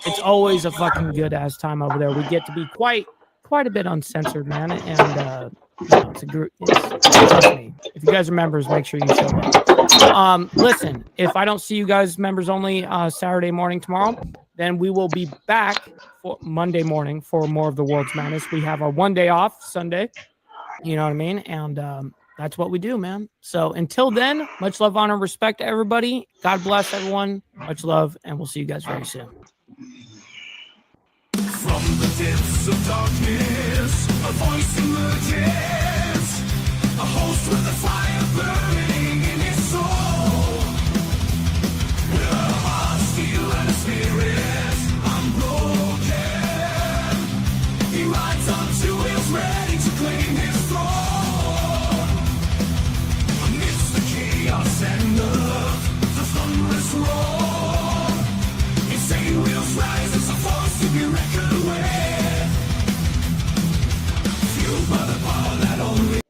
it's always a fucking good ass time over there. We get to be quite a bit uncensored, man. And it's a group. Trust me, if you guys are members, make sure you show up. Listen, if I don't see you guys members only Saturday morning tomorrow, then we will be back for Monday morning for more of the World's Madness. We have our one day off Sunday. You know what I mean? And that's what we do, man. So until then, much love, honor, respect to everybody. God bless everyone. Much love, and we'll see you guys very soon. From the depths of darkness, a voice emerges, a host with a fire burning in his soul. With a heart, steel, and a spirit unbroken, he rides on 2 wheels, ready to claim his throne. Amidst the chaos and the thunderous roar, insane wheels rise as a force to be reckoned with. Fueled by the power that only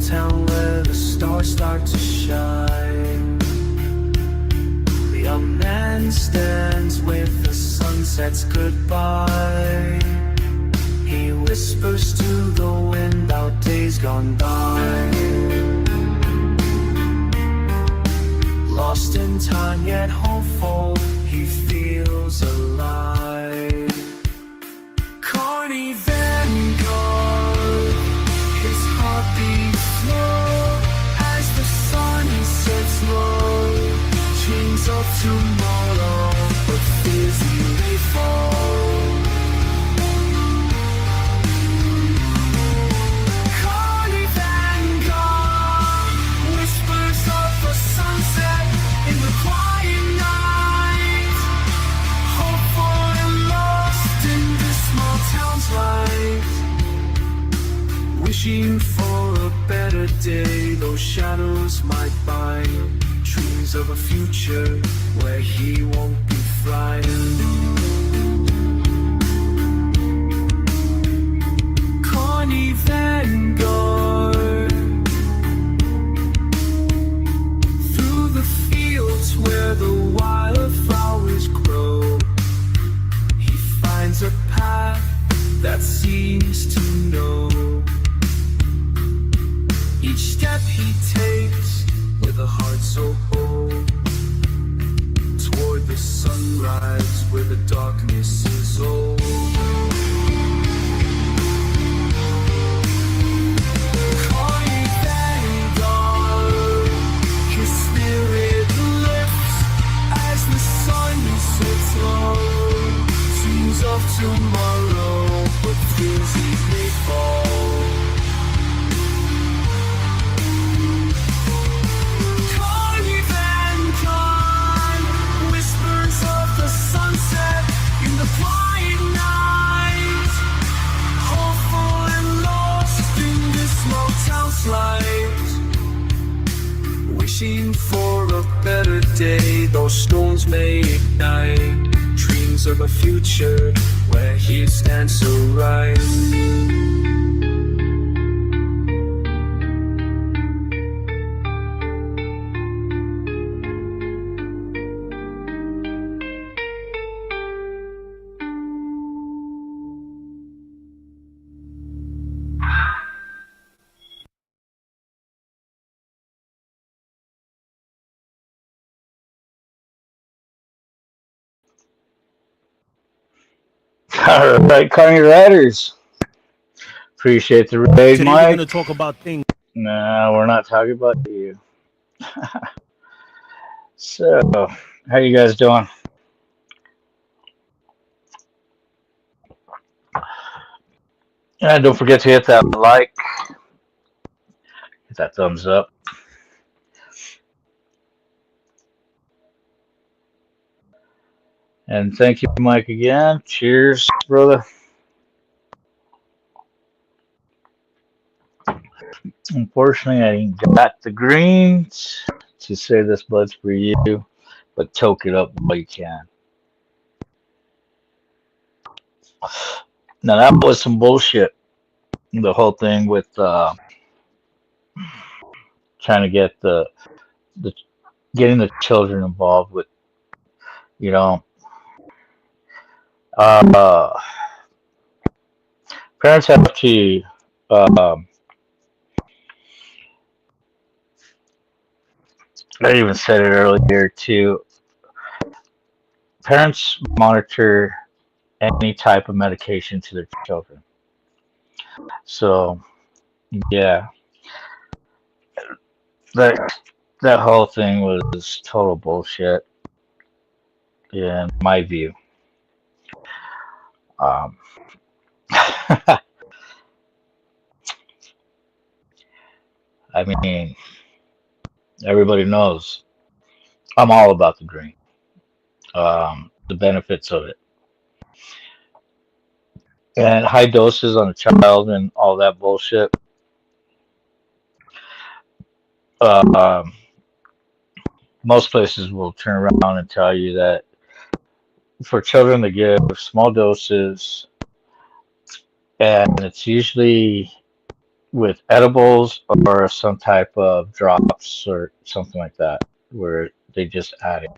town where the stars start to shine. The young man stands with the sunset's goodbye. He whispers to the wind about days gone by. Lost in time yet hopeful, he feels alive. Carney Vanguard, his heartbeat slow as the sun sets low. Dreams of tomorrow. shadows might bind, dreams of a future where he won't be frightened. Carny Vanguard, through the fields where the wildflowers grow, he finds a path that seems to know. Each step he takes with a heart so bold, toward the sunrise where the darkness is old. Carny Vanguard, his spirit lifts as the sun sets low. Dreams of tomorrow, but fears easily fall. Carny Vanguard, whispers of the sunset in the quiet night, hopeful and lost in this small town's light, wishing for a better day. Those storms may ignite dreams of a future where he stands so right. All right, Carney Riders. Appreciate the raid, Today Mike. we're going to talk about things. No, we're not talking about you. So, how you guys doing? And don't forget to hit that like, hit that thumbs up. And thank you, Mike, again. Cheers, brother. Unfortunately, I ain't got the greens to say this blood's for you, but toke it up while you can. Now, that was some bullshit. The whole thing with trying to get the getting the children involved with, you know, parents have to I even said it earlier too. Parents monitor any type of medication to their children. So, yeah, that whole thing was total bullshit in my view. I mean, everybody knows I'm all about the green, the benefits of it, and high doses on a child and all that bullshit. Most places will turn around and tell you that for children to give small doses, and it's usually with edibles or some type of drops or something like that, where they just add it.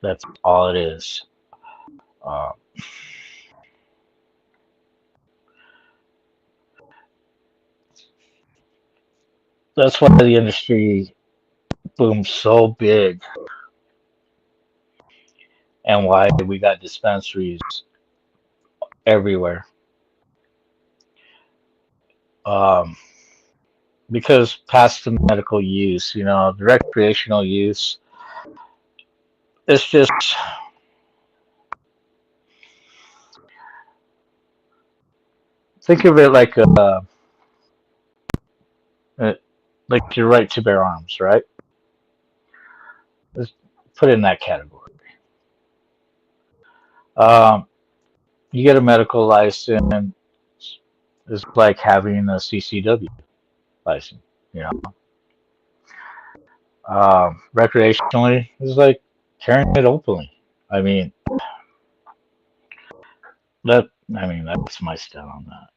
That's all it is. That's why the industry boomed so big, and why we got dispensaries everywhere. Because past the medical use, you know, the recreational use, it's just think of it like like your right to bear arms, right? Let's put it in that category. You get a medical license, it's like having a CCW license, you know. recreationally is like carrying it openly. I mean, that's my stand on that.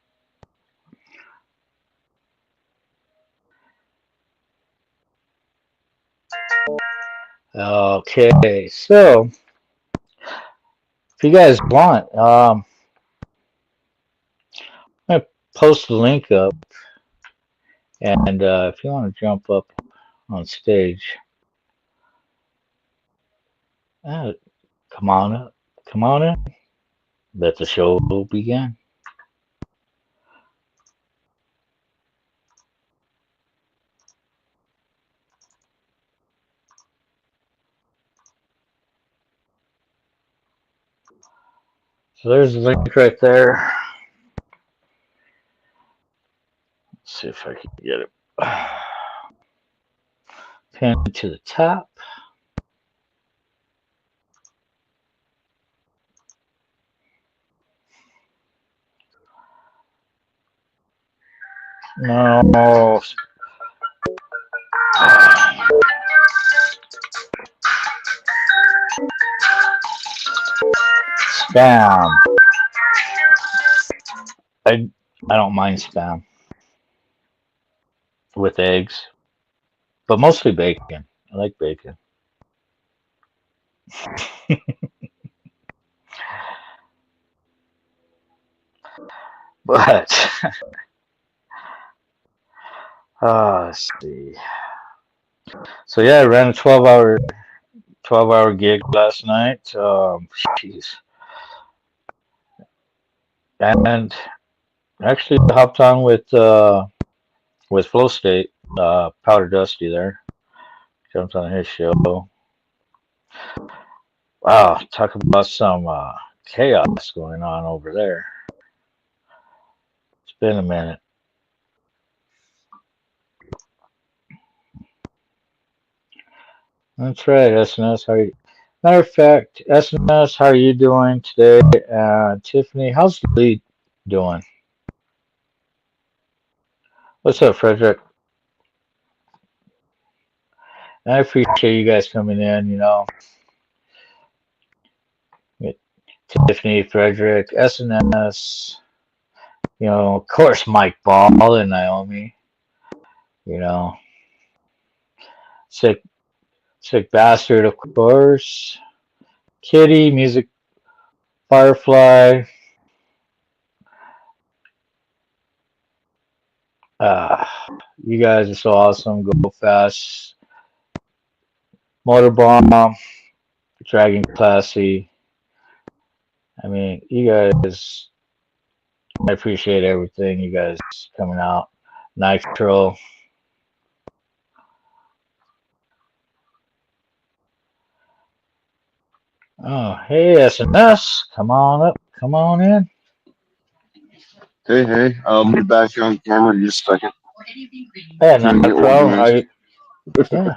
Okay, so if you guys want, I'm gonna post the link up, and if you want to jump up on stage, come on up, come on in. Let the show begin. So there's the link right there. Let's see if I can get it pinned to the top. No. Spam. I don't mind spam with eggs, but mostly bacon. I like bacon. But let's see. So yeah, I ran a 12-hour gig last night. Jeez. And actually hopped on with Flow State, Powder Dusty there. Jumped on his show. Wow, talk about some chaos going on over there. It's been a minute. That's right, SNS. How are you? Matter of fact, SNS, how are you doing today? Tiffany, how's Lee doing? What's up, Frederick? I appreciate you guys coming in, you know. Tiffany, Frederick, SNS, you know, of course, Mike Ball and Naomi, you know. Sick Bastard, of course. Kitty, Music Firefly. You guys are so awesome. Go Fast. Motorbomb. Dragon Classy. I mean, you guys, I appreciate everything. You guys coming out. Nitro. Oh, hey, SNS. Come on up. Come on in. Hey, I'll be back on camera in just a second. Yeah, not a problem. Are you? Yeah.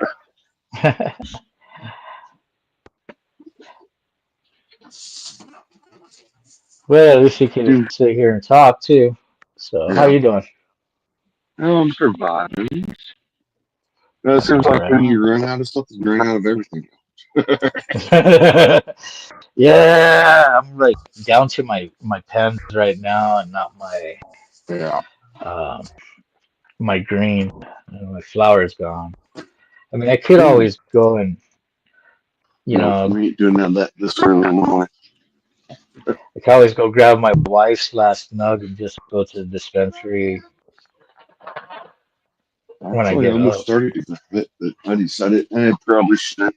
Well, at least you can sit here and talk too. So, how you doing? Oh, I'm surviving. It seems like when you run out of stuff, you run out of everything. Yeah, I'm like down to my pens right now, and not my my green. My flower is gone. I mean, I could always go and you know, we ain't doing that this early in the morning. I could always go grab my wife's last nug and just go to the dispensary when I Actually, get almost up. started but I decided I probably shouldn't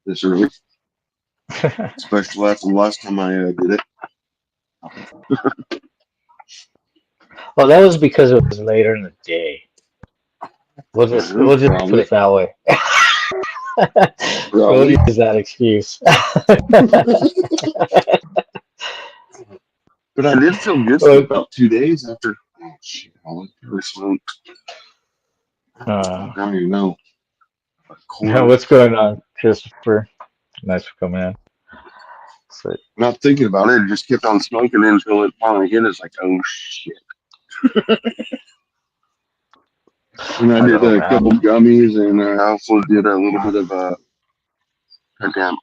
this early, especially after the last time I did it. Well, that was because it was later in the day. We'll just put it that way. We'll use that excuse. But I did feel good for about 2 days after. Oh shit! All the smoke. I don't even know. What's going on, Christopher? Nice for coming in. So, not thinking about it, just kept on smoking until it finally hit us. Like, oh shit! And I did know, a couple man. gummies, and I also did a little bit of goddamn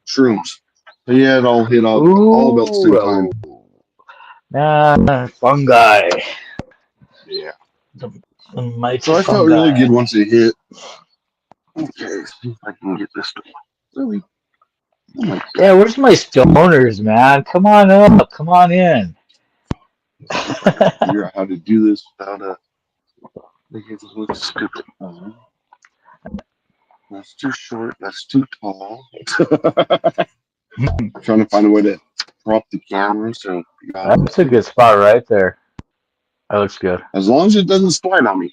shrooms. So yeah, it all hit all about the same time. Man, fungi. Yeah. The mighty So I felt really good once it hit. Okay, see if I can get this. Really? Oh my God. Yeah, where's my stoners, man? Come on up. Come on in. Figure out how to do this without making it look stupid. That's too short. That's too tall. Trying to find a way to prop the camera so That's a good spot right there. That looks good. as long as it doesn't slide on me.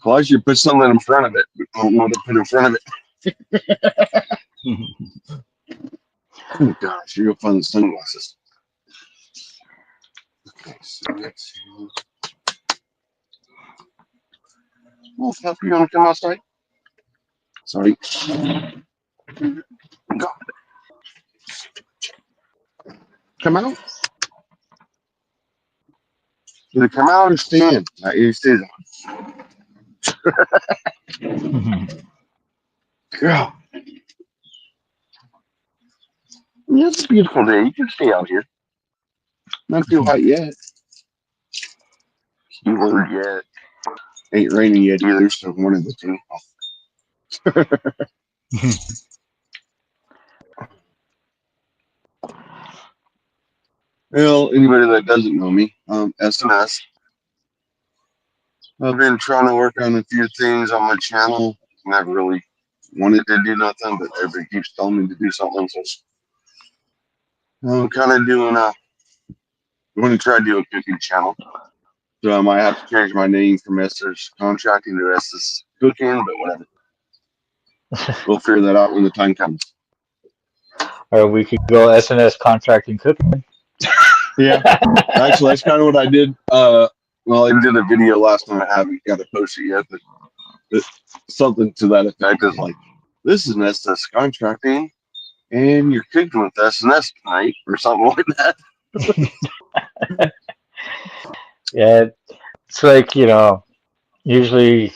Plus, you put something in front of it. We don't know what to put in front of it. Oh my gosh, you're gonna find the sunglasses. Okay, so let's see. Well, Pepper, you wanna come outside? Sorry. God. Come out. Either come out or stand. You stand. Girl. Yeah, it's a beautiful day. You can stay out here. Not too hot yet. Keyword yet. Ain't raining yet either, so one of the two. Well, anybody that doesn't know me, SNS. I've been trying to work on a few things on my channel. Never really wanted to do nothing, but everybody keeps telling me to do something. So I'm kind of doing I'm going to try to do a cooking channel. So I might have to change my name from Esther's Contracting to Esther's Cooking, but whatever. We'll figure that out when the time comes. Or we could go SNS Contracting Cooking. Yeah, actually, that's kind of what I did. Well, I did a video last night. I haven't got to post it yet, but something to that effect is like, this is SNS Contracting, and you're cooking with SNS tonight, or something like that. Yeah, it's like, usually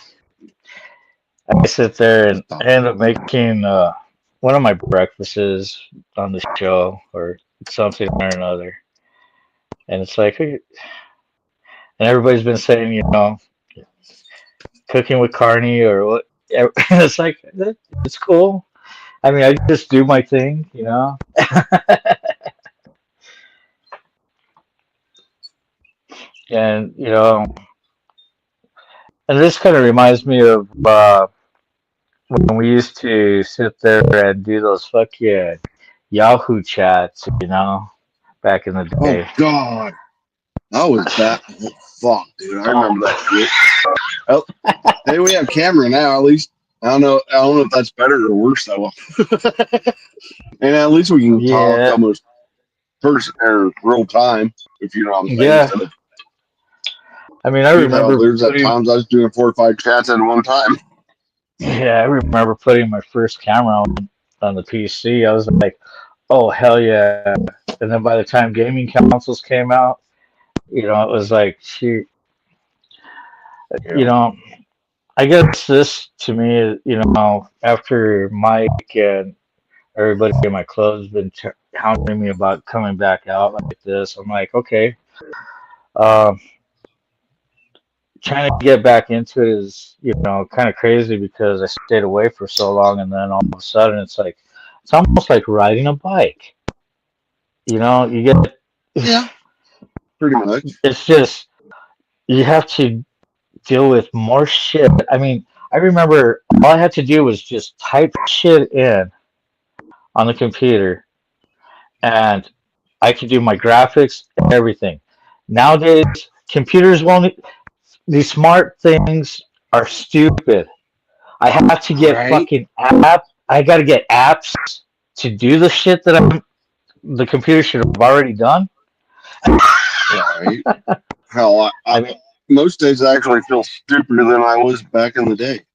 I sit there and I end up making one of my breakfasts on the show or something or another. And it's like, and everybody's been saying, cooking with Carney or what. And it's like, it's cool. I mean, I just do my thing, and, and this kind of reminds me of when we used to sit there and do those fucking Yahoo chats, back in the day. Oh, God. That was that. Fuck, dude. I remember that shit. Oh, hey, we have camera now, at least. I don't know if that's better or worse, though. And at least we can talk almost person or real time, if you know what I'm saying. Yeah. I mean, I remember there's at times I was doing 4 or 5 chats at one time. Yeah, I remember putting my first camera on the PC. I was like, oh, hell yeah. And then by the time gaming consoles came out, it was like, shoot. I guess this to me is, after Mike and everybody in my club's been hounding me about coming back out like this, I'm like, okay. Trying to get back into it is, kind of crazy because I stayed away for so long, and then all of a sudden it's almost like riding a bike. You get pretty much. It's just you have to deal with more shit. I mean, I remember all I had to do was just type shit in on the computer, and I could do my graphics and everything. Nowadays, computers won't. These smart things are stupid. I have to get fucking app. I got to get apps to do the shit that the computer should have already done. Right. Hell, I mean, most days I actually feel stupider than I was back in the day.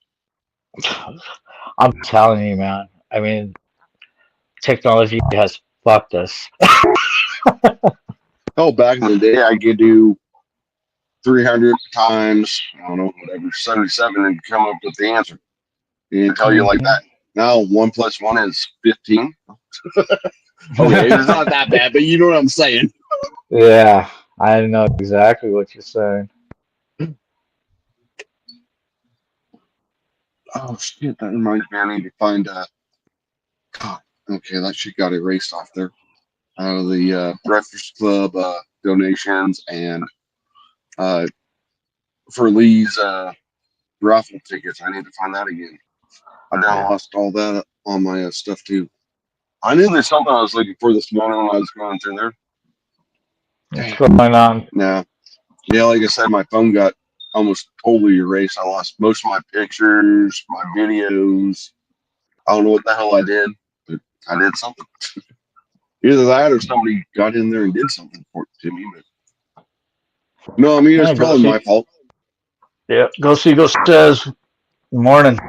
I'm telling you, man. I mean, technology has fucked us. Oh, back in the day, I could do 300 times, I don't know, whatever, 77 and come up with the answer and tell you like that. Now, 1 + 1 is 15. Okay, it's not that bad, but you know what I'm saying. Yeah, I know exactly what you're saying. Oh, shit, that reminds me, I need to find, God, okay, that shit got erased off there. Out of the Breakfast Club donations and for Lee's raffle tickets. I need to find that again. I now lost all that on my stuff too. I knew there's something I was looking for this morning when I was going through there. What's going on? Yeah. Yeah, like I said, my phone got almost totally erased. I lost most of my pictures, my videos. I don't know what the hell I did, but I did something. Either that or somebody got in there and did something for it to me. But no, I mean, it's probably my fault. Yeah, Ghost Eagle says, morning.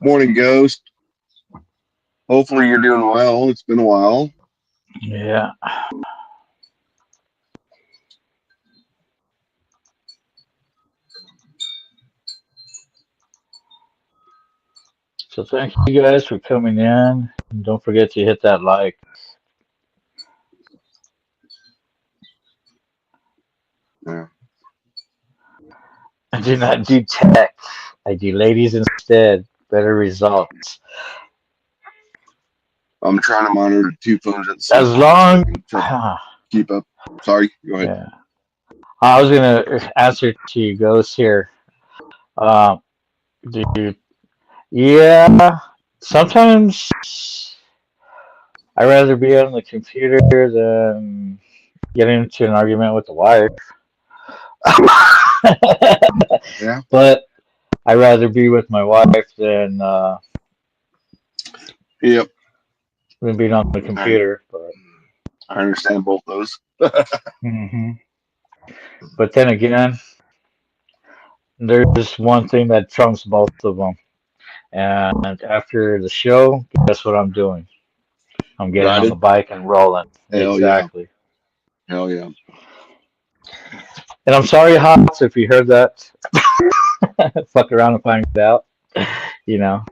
Morning, Ghost. Hopefully you're doing well. It's been a while. Yeah. So thank you guys for coming in. And don't forget to hit that like. Yeah. I do not do tech. I do ladies instead. Better results. I'm trying to monitor 2 phones at the same As time. long Keep up. Sorry, go ahead. Yeah. I was gonna answer to you, Ghost here. Dude, yeah. Sometimes I'd rather be on the computer than get into an argument with the wife. Yeah. But I'd rather be with my wife than Yep. than being on the computer. But I understand both those. But then again, there's one thing that trumps both of them. And after the show, guess what I'm doing? I'm getting on the bike and rolling. Hell Exactly. Yeah. Hell yeah. And I'm sorry, Hots, if you heard that. Fuck around and find out. You know.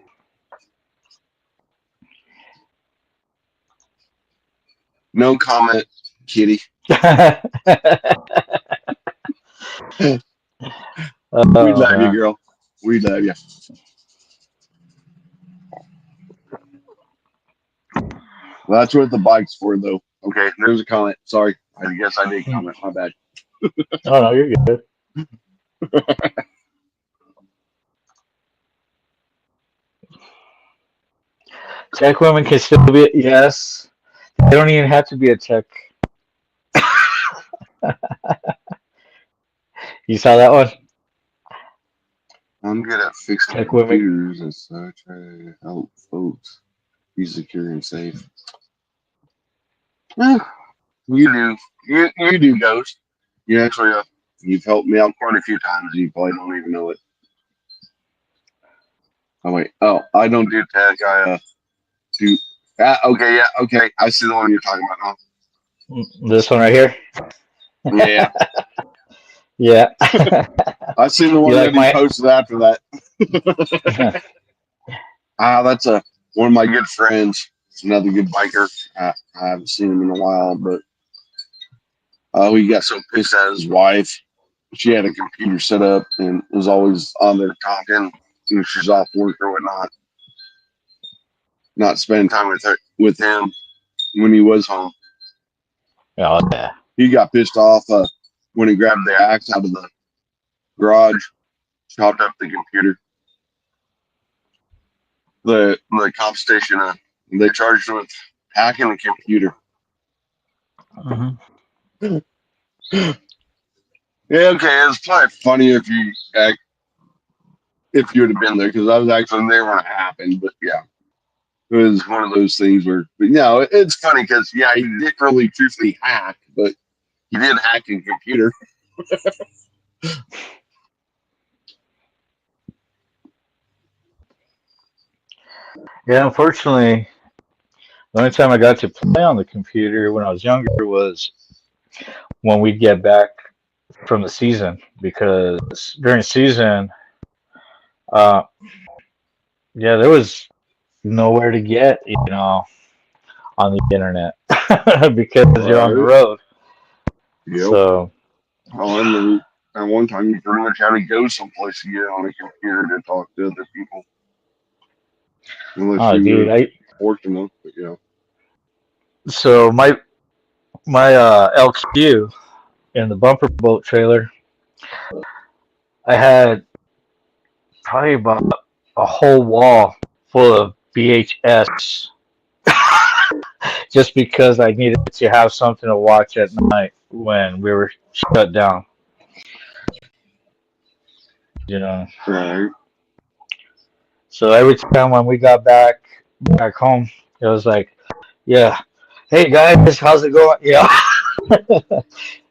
No comment, kitty. We love you, girl. We love you. Well, that's what the bike's for, though. Okay, there's a comment. Sorry. I guess I did comment. My bad. Oh, no, you're good. Tech women can still be, yes. They don't even have to be a tech. You saw that one? I'm good at fixing Tech computers and such. I help folks be secure and safe. Yeah, you do. You do, Ghost. You actually, you've helped me out quite a few times. You probably don't even know it. Oh wait. Oh, I don't do tech. I do. Okay. Yeah. Okay. I see the one you're talking about now. This one right here? Yeah. Yeah. I seen the one that he posted after that. That's one of my good friends. It's another good biker. I haven't seen him in a while, but he got so pissed at his wife. She had a computer set up and was always on there talking. If she's off work or whatnot, not spending time with him when he was home. Oh yeah. He got pissed off when he grabbed the axe out of the garage, chopped up the computer. The cop station, they charged him with hacking the computer. Yeah, okay, it's probably funny if you would have been there, because I was actually there when it happened. But yeah, it was one of those things where, but no, it's funny because yeah, he didn't really truthfully hack, but he did hack a computer. Yeah, unfortunately, The only time I got to play on the computer when I was younger was when we'd get back from the season, because during season, uh, yeah, there was nowhere to get, on the internet because you're on the road. Yep. So, and then at one time you pretty much had to go someplace to get on a computer to talk to other people. Unless you were fortunate, but yeah. So my LQ in the bumper boat trailer, I had probably about a whole wall full of VHS just because I needed to have something to watch at night when we were shut down. Right. So every time when we got back home, it was like, yeah, hey guys, how's it going? Yeah.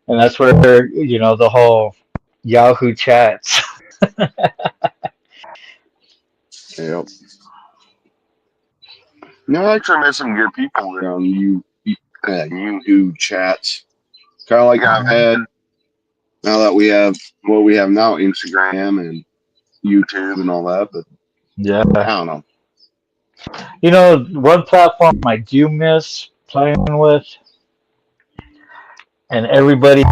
And that's where, the whole Yahoo chats. Yep. No, I actually met some good people around Yahoo chats. Kind of like I've had now that we have what we have now, Instagram and YouTube and all that. But yeah, I don't know. One platform I do miss playing with, and everybody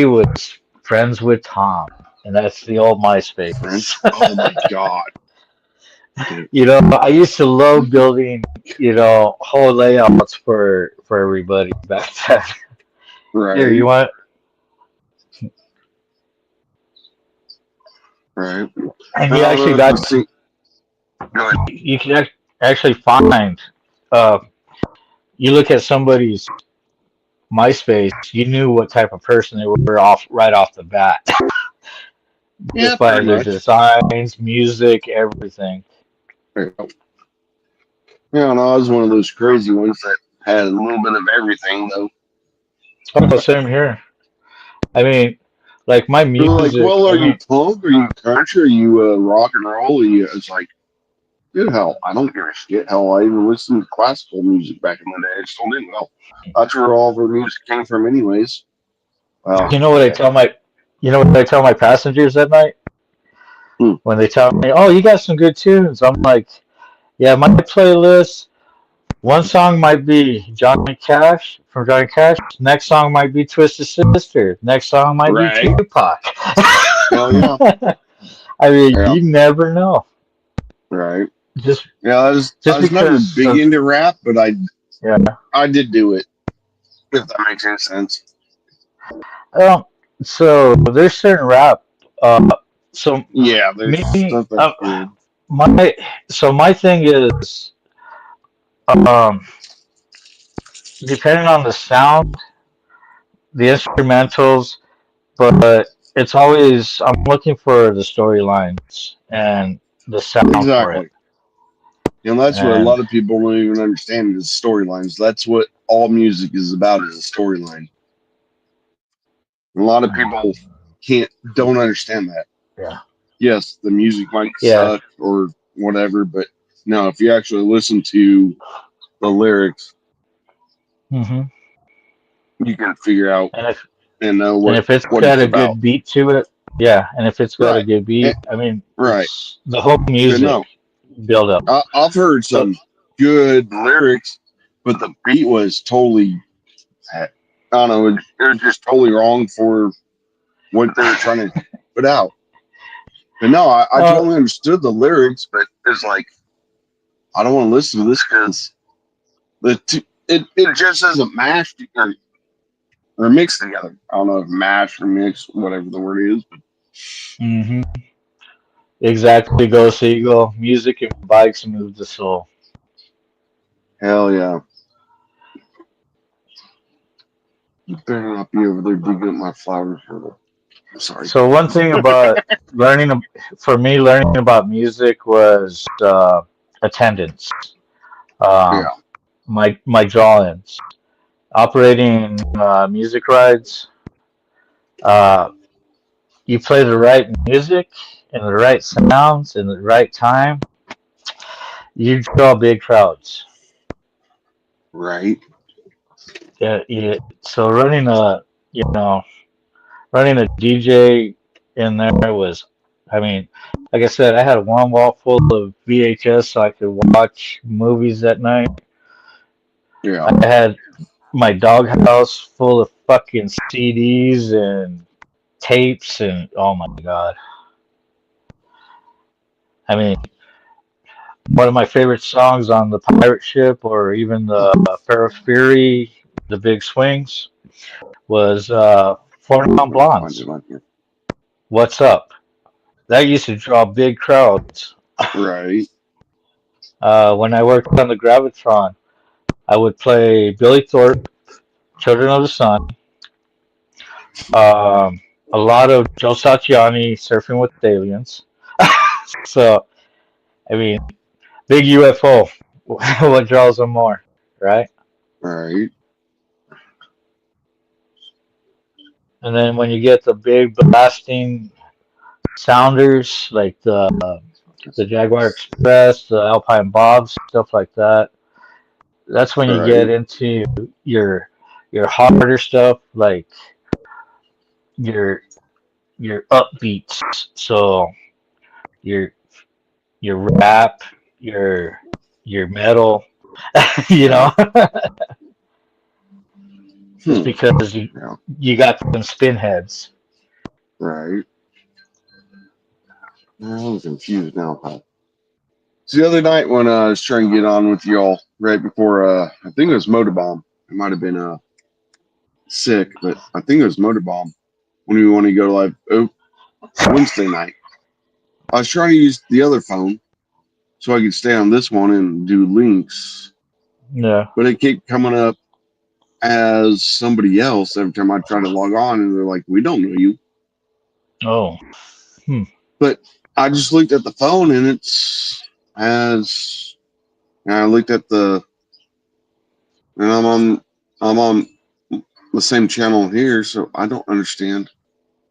was friends with Tom, and that's the old MySpace. Oh my god. I used to love building, whole layouts for everybody back then. Right. Here, you want? Right. And you actually got to. You can actually find. You look at somebody's MySpace, you knew what type of person they were right off the bat. Yeah, just by their designs, music, everything. Yeah, no, I was one of those crazy ones that had a little bit of everything, though. Oh, same here. I mean, like my music. Like, well, are you punk? Are you country? Are you rock and roll? It's like, dude, hell, I don't give a shit. Hell, I even listened to classical music back in the day. I still didn't. Well, that's where all the music came from, anyways. Well, you know what I tell my passengers at night when they tell me, "Oh, you got some good tunes." I'm like, "Yeah, my playlist. One song might be Johnny Cash from Johnny Cash. Next song might be Twisted Sister. Next song might be Tupac." Hell yeah. I mean, you never know. Right. Just I was never big into rap, but I did do it. If that makes any sense. So there's certain rap. So yeah, there's stuff that's good. My thing is, depending on the sound, the instrumentals, but it's always I'm looking for the storylines and the sound for it. And that's what a lot of people don't even understand is storylines. That's what all music is about, is a storyline. A lot of people don't understand that. Yeah. Yes, the music might suck or whatever, but no, if you actually listen to the lyrics, you can figure out and know what. And if it's got a good beat to it, and if it's got a good beat, I mean, the whole music build up. I've heard some good lyrics, but the beat was totally, I don't know, it was just totally wrong for what they were trying to put out. But no, I totally understood the lyrics, but it's like, I don't want to listen to this because it just doesn't mash or mix together. I don't know if mash or mix, whatever the word is. But. Exactly, Go Seagull. Music and bikes move the soul. Hell yeah. You better not be over there digging up my flowers. I'm sorry. So one thing about learning about music was attendance. My draw-ins, operating music rides. You play the right music and the right sounds in the right time, you draw big crowds. Right. Yeah. So running a DJ in there was, I mean, like I said, I had one wall full of VHS so I could watch movies at night. Yeah. I had my doghouse full of fucking CDs and tapes and oh my god. I mean, one of my favorite songs on the pirate ship or even the Pharaoh Fury, the big swings, was Four Non Blondes. What's Up? That used to draw big crowds. Right. When I worked on the Gravitron, I would play Billy Thorpe, Children of the Sun, a lot of Joe Satriani, Surfing with Aliens. So, I mean, big UFO. What draws them more, right? Right. And then when you get the big blasting sounders like the Jaguar Express, the Alpine Bobs, stuff like that, that's when you get into your harder stuff like your upbeats. So your rap, your metal, you know, just because you got them spin heads. Right. I'm confused now, Pat. So the other night when I was trying to get on with y'all right before I think it was Motorbomb. It might have been sick, but I think it was Motorbomb when we wanted to go live Wednesday night. I was trying to use the other phone so I could stay on this one and do links. Yeah. But it kept coming up as somebody else every time I try to log on, and they're like, "We don't know you." Oh. But I just looked at the phone, and it's as and I looked at and I'm on the same channel here, so I don't understand.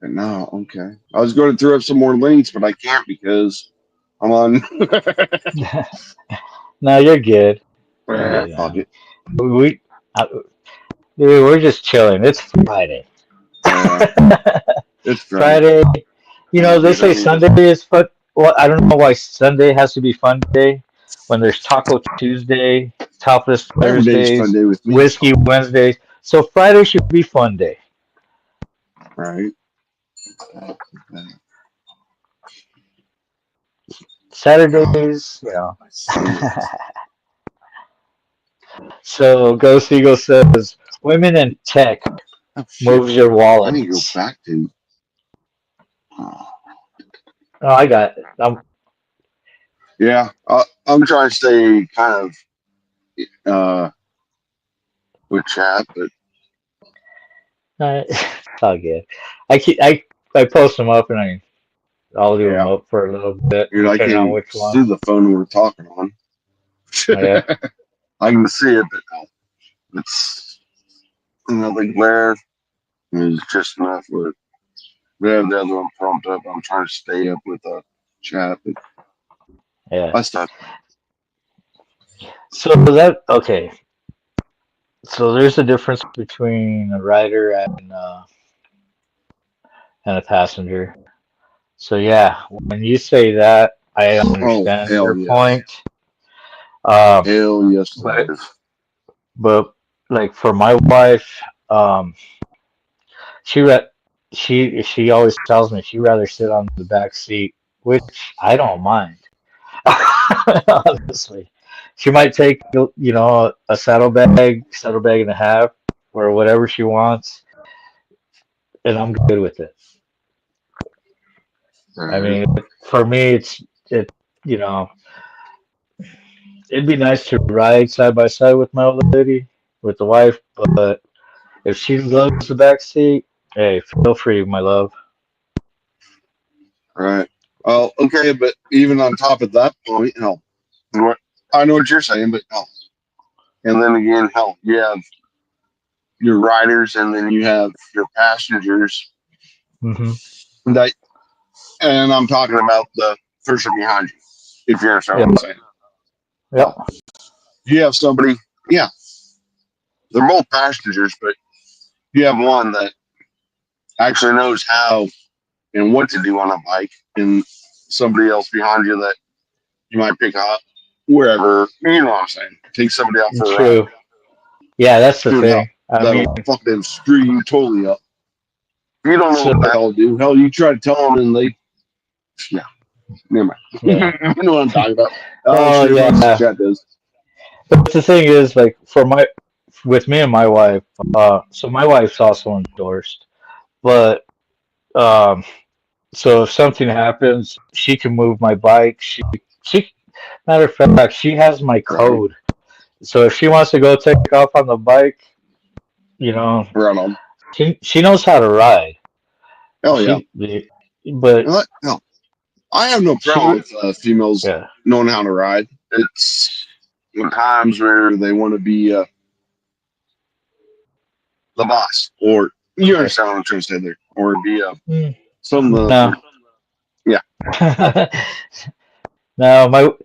And now, okay, I was going to throw up some more links, but I can't because I'm on. No, you're good. Fuck it. Dude, we're just chilling. It's Friday. It's Friday. You know, they say Sunday is fun. Well, I don't know why Sunday has to be fun day when there's Taco Tuesday, Topless Thursdays, fun day with me. Whiskey Wednesdays. So Friday should be fun day. Right. Saturdays, you know. So Ghost Eagle says, women in tech moves your wallet. I need to go back to. Oh, I got it. Yeah, I'm trying to stay kind of with chat, but it's all good. I post them up and I'll leave them up for a little bit, dude, I depending on can't which see one. the phone we're talking on. Oh, yeah. I can see it, but it's nothing glare. It's just enough with. We have the other one pumped up. I'm trying to stay up with chat, but Yeah. I stopped. So okay. So there's a difference between a rider and a passenger. So yeah, when you say that, I understand your point. Hell yes, but like for my wife, she always tells me she'd rather sit on the back seat, which I don't mind. Honestly, she might take a saddlebag and a half, or whatever she wants, and I'm good with it. I mean, for me, it you know, it'd be nice to ride side by side with my old lady, with the wife, but if she loves the back seat, hey, feel free, my love. Right. Well, okay, but even on top of that point, hell, I know what you're saying, but hell, and then again, hell, you have your riders, and then you have your passengers. Mm-hmm. And I'm talking about the person behind you, if you understand what I'm saying. Yep. You have somebody, yeah, they're both passengers, but you have one that actually knows how and what to do on a bike, and somebody else behind you that you might pick up wherever. You know what I'm saying? Take somebody out for a True. ride. Yeah, that's the Dude, thing. I mean, that'll fuck them screw you totally up. You don't know so, what the hell to do. Hell, you try to tell them and they, yeah, never mind. yeah. You know what I'm talking about. Oh, Sure, yeah. most of the chat does. But the thing is, like, with me and my wife, so my wife's also endorsed, but, so if something happens, she can move my bike. Matter of fact, she has my code. So if she wants to go take off on the bike, you know, Right on. she knows how to ride. Hell yeah. But hell, I have no problem with females knowing how to ride. It's times where they want to be the boss, or you understand what I'm trying to say there, or be some of the yeah. No,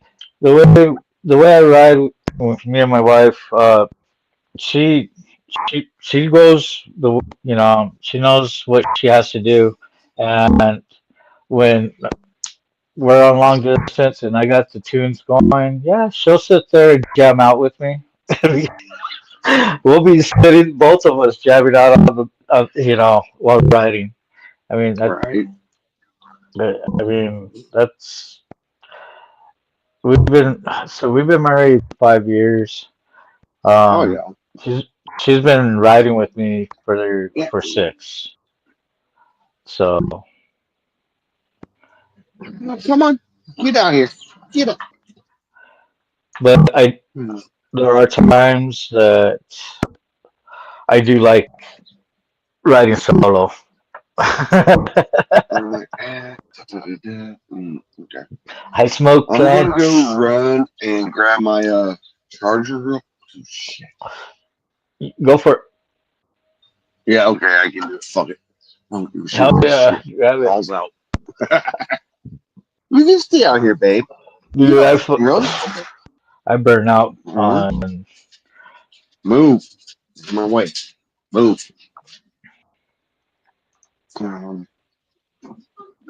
the way I ride with me and my wife, she she goes she knows what she has to do, and when we're on long distance and I got the tunes going, yeah, she'll sit there and jam out with me. We'll be sitting, both of us jamming out on while riding. I mean, that's we've been married 5 years. She's been riding with me for 6. So Come on, get out here, get up. but there are times that I do like riding solo. Okay. I smoke I'm plants. gonna go run and grab my charger real quick. Shit. Go for it. Yeah, okay, I can do it. Fuck it. Hell yeah, grab it. Balls out. You can stay out here, babe. Dude, Yeah, I burn out on. Move. My way. Move.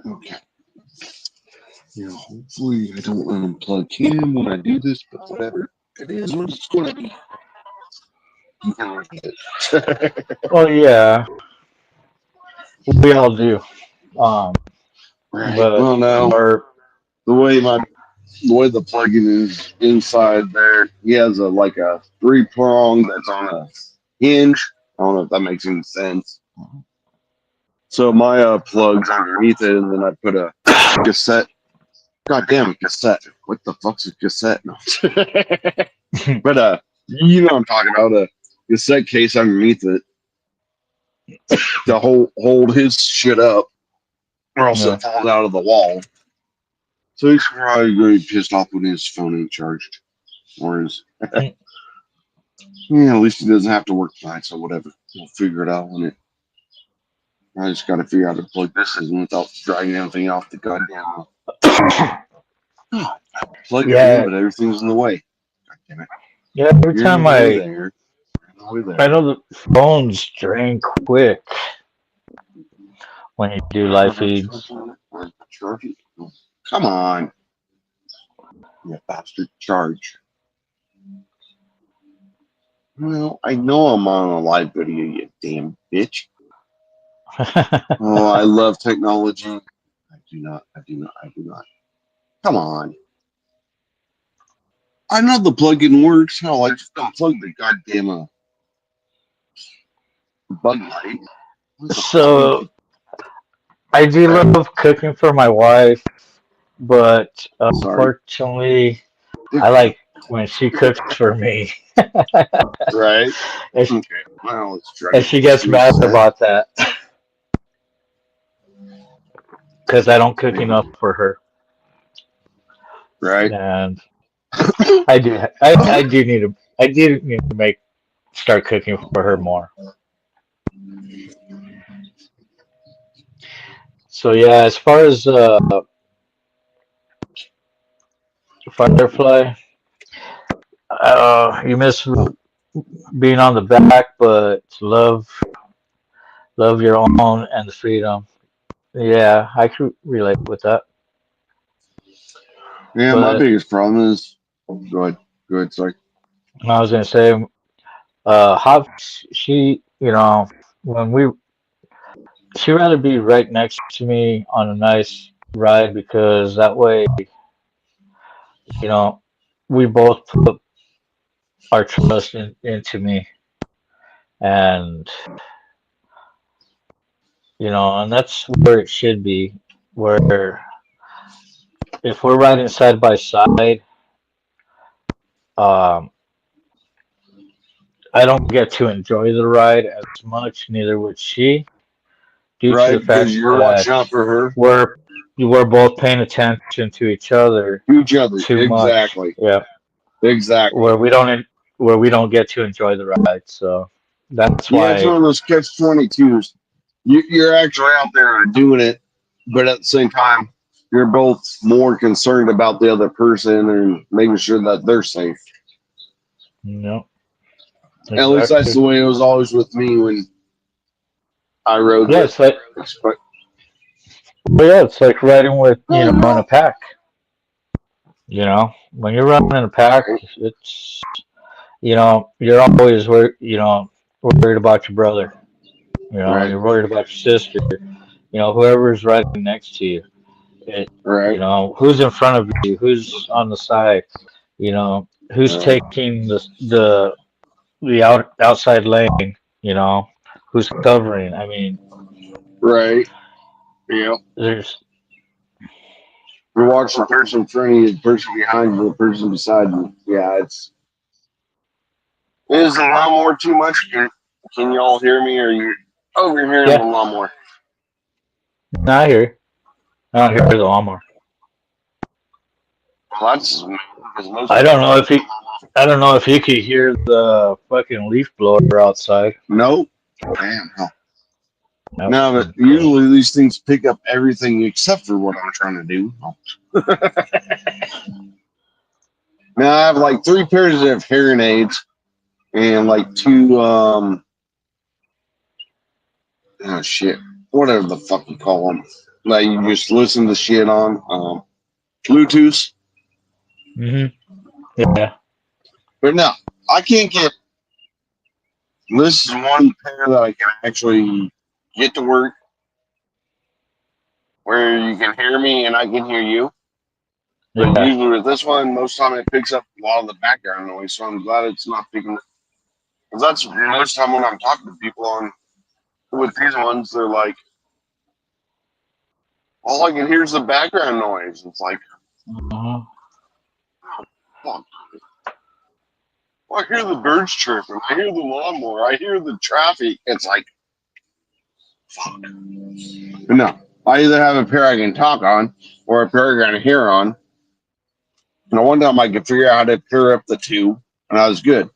Okay. Yeah, hopefully I don't unplug him when I do this, but whatever. It is what it's going to be. You can read it. Oh yeah, we all do. Right. But Well, now the way the plug-in is inside there, he has a 3-prong that's on a hinge. I don't know if that makes any sense. So my plug's underneath it, and then I put a cassette. God damn it, cassette! What the fuck's a cassette? No. But you know what I'm talking about, a cassette case underneath it to hold his shit up, or else it falls out of the wall. So he's probably going to be pissed off when his phone ain't charged, or his. Yeah, at least he doesn't have to work tonight, so whatever. We'll figure it out when it. I just got to figure out how to plug this in without dragging everything off the goddamn. Plug it in, but everything's in the way. God damn it. Yeah, every time I know the phones drain quick when you do live feeds. Come on, you bastard! Charge. Well, I know I'm on a live video, you damn bitch. Oh, I love technology. I do not. Come on. I know the plug-in works. Hell, I just unplugged the goddamn Bud Light. So I do love cooking for my wife, but unfortunately, I like when she cooks for me. Right? And she gets mad about that because I don't cook enough for her. Right? And I do need to start cooking for her more. So yeah, as far as Firefly, you missed being on the back, but love your own and the freedom. Yeah, I could relate with that. Yeah, my biggest problem is. Go ahead. Sorry. I was gonna say, Hops, she, when she'd rather be right next to me on a nice ride because that way, we both put our trust into me, and and that's where it should be. Where if we're riding side by side, um, I don't get to enjoy the ride as much. Neither would she, due to Right, the fact because you're that watching out for her. we're both paying attention to each other too much. Exactly. Yeah. Exactly. Where we don't get to enjoy the ride. So that's Yeah, it's why. one of those catch-22s. You're actually out there doing it, but at the same time, you're both more concerned about the other person and making sure that they're safe. No. Exactly. At least that's the way it was always with me when I rode. Yeah, it's like. But yeah, it's like riding with in a pack. When you're running in a pack, it's you're always worried about your brother. Right. You're worried about your sister. Whoever's riding next to you. Right. Who's in front of you, who's on the side, who's taking the outside lane, who's covering. I mean, right. Yeah. You're watching the person in front of you, the person behind you, the person beside you. Yeah, it is the lawnmower too much? Can you all hear me, or are you over here in the lawnmower? Not here. I don't hear the lawnmower. Well, that's. I don't know if you could hear the fucking leaf blower outside. Nope. Damn. Nope. No, but usually these things pick up everything except for what I'm trying to do. Now I have like 3 pairs of hearing aids and like 2 whatever the fuck you call them. Like you just listen to shit on Bluetooth. Yeah. But no, I can't get. This is one pair that I can actually get to work where you can hear me and I can hear you. But usually with this one, most of the time it picks up a lot of the background noise, so I'm glad it's not picking. Because that's most of the time when I'm talking to people with these ones, they're like, all I can hear is the background noise. It's like, oh, fuck. Well, I hear the birds chirping. I hear the lawnmower. I hear the traffic. It's like, fuck. But no, I either have a pair I can talk on or a pair I can hear on. And one time I could figure out how to pair up the 2, and I was good.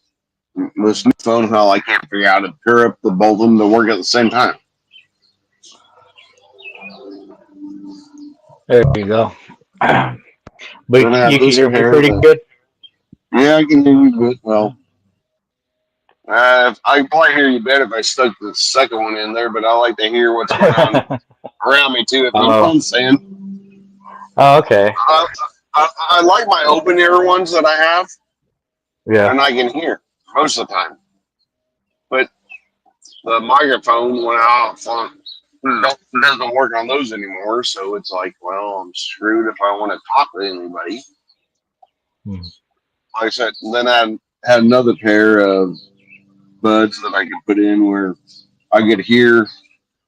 This new phone, I can't figure out how to pair up the both of them to work at the same time. There you go. But you can hear me pretty good? Yeah, I can hear you good. Well, I can probably hear you better if I stuck the second one in there, but I like to hear what's going on around me too, if you know what I'm saying. Oh, okay. I like my open ear ones that I have. Yeah. And I can hear most of the time. But the microphone went off doesn't work on those anymore, so it's like, well, I'm screwed if I want to talk to anybody. Like I said, then I had another pair of buds that I could put in where I could hear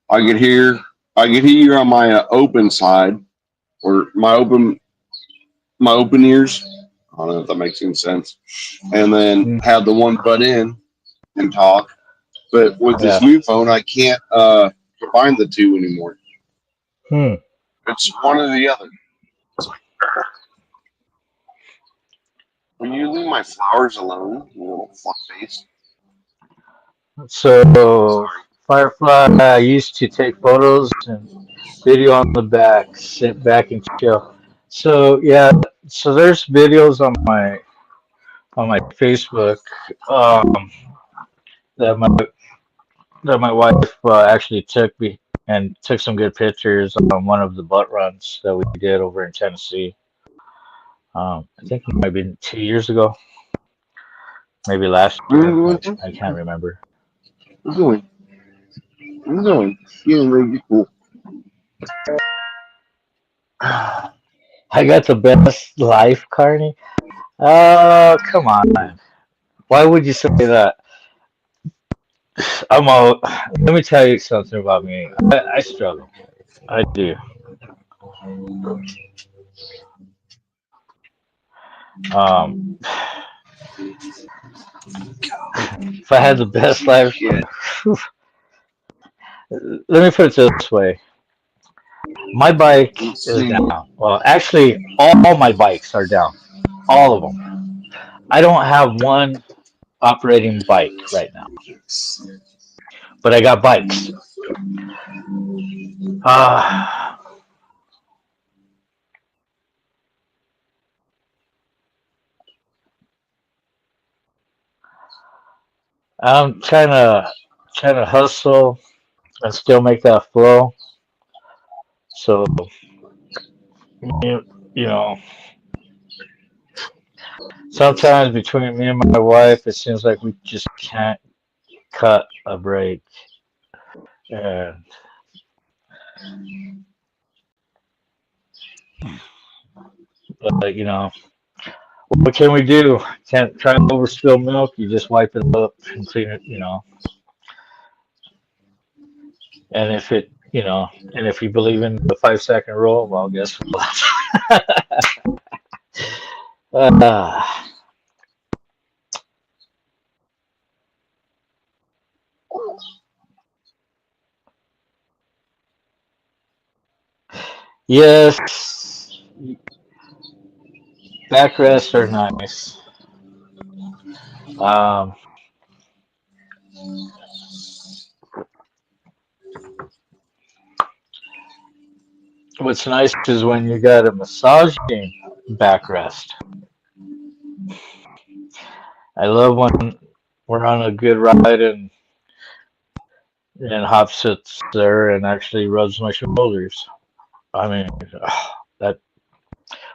you on my open side or my open ears. I don't know if that makes any sense. And then have the one butt in and talk. But with this new phone, I can't combine the 2 anymore. It's one or the other. It's like, will you leave my flowers alone, you little fuckface? So, Firefly used to take photos and video on the back, sit back and chill. So yeah, so there's videos on on my Facebook that my wife actually took me and took some good pictures on one of the butt runs that we did over in Tennessee. I think it might have been 2 years ago, maybe last year. I can't remember. I'm going. Yeah, really cool. I got the best life, Carney. Oh, come on. Why would you say that? Let me tell you something about me. I struggle. I do. Um, if I had the best life, let me put it this way. My bike is down. Well, actually, all my bikes are down. All of them. I don't have one operating bike right now, but I got bikes. Uh, I'm trying to hustle and still make that flow. So you know, sometimes between me and my wife, it seems like we just can't cut a break. And but what can we do? Can't try to overspill milk. You just wipe it up and clean it. And if you believe in the 5 second rule, well, guess what? uh, yes, backrests are nice. Um, what's nice is when you got a massaging backrest. I love when we're on a good ride and Hop sits there and actually rubs my shoulders. I mean, that.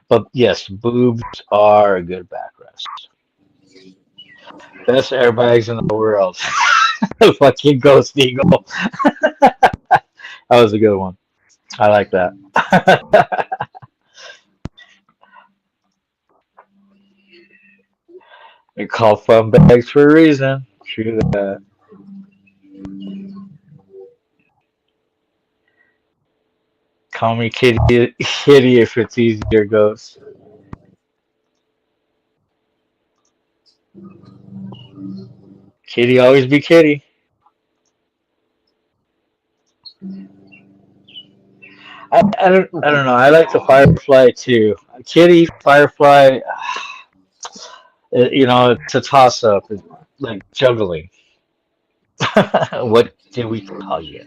But yes, boobs are a good backrest. Best airbags in the world. Fucking Ghost Eagle. That was a good one. I like that. They're called fun bags for a reason. True that. Call me kitty, kitty if it's easier, Ghost. Kitty always be kitty. I don't know. I like the Firefly too. Kitty, Firefly, it's a toss up. It's like juggling. What did we call you?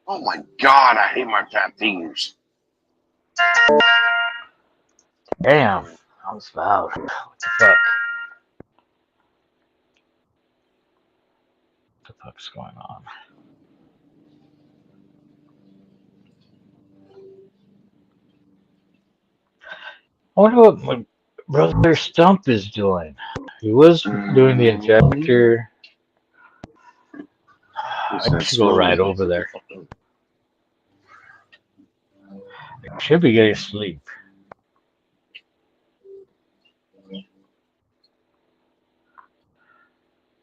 Oh my God, I hate my fat fingers. Damn, that was loud. What the fuck? What the fuck's going on? I wonder what my brother Stump is doing. He was doing the injector. I should go right over there. I should be getting sleep.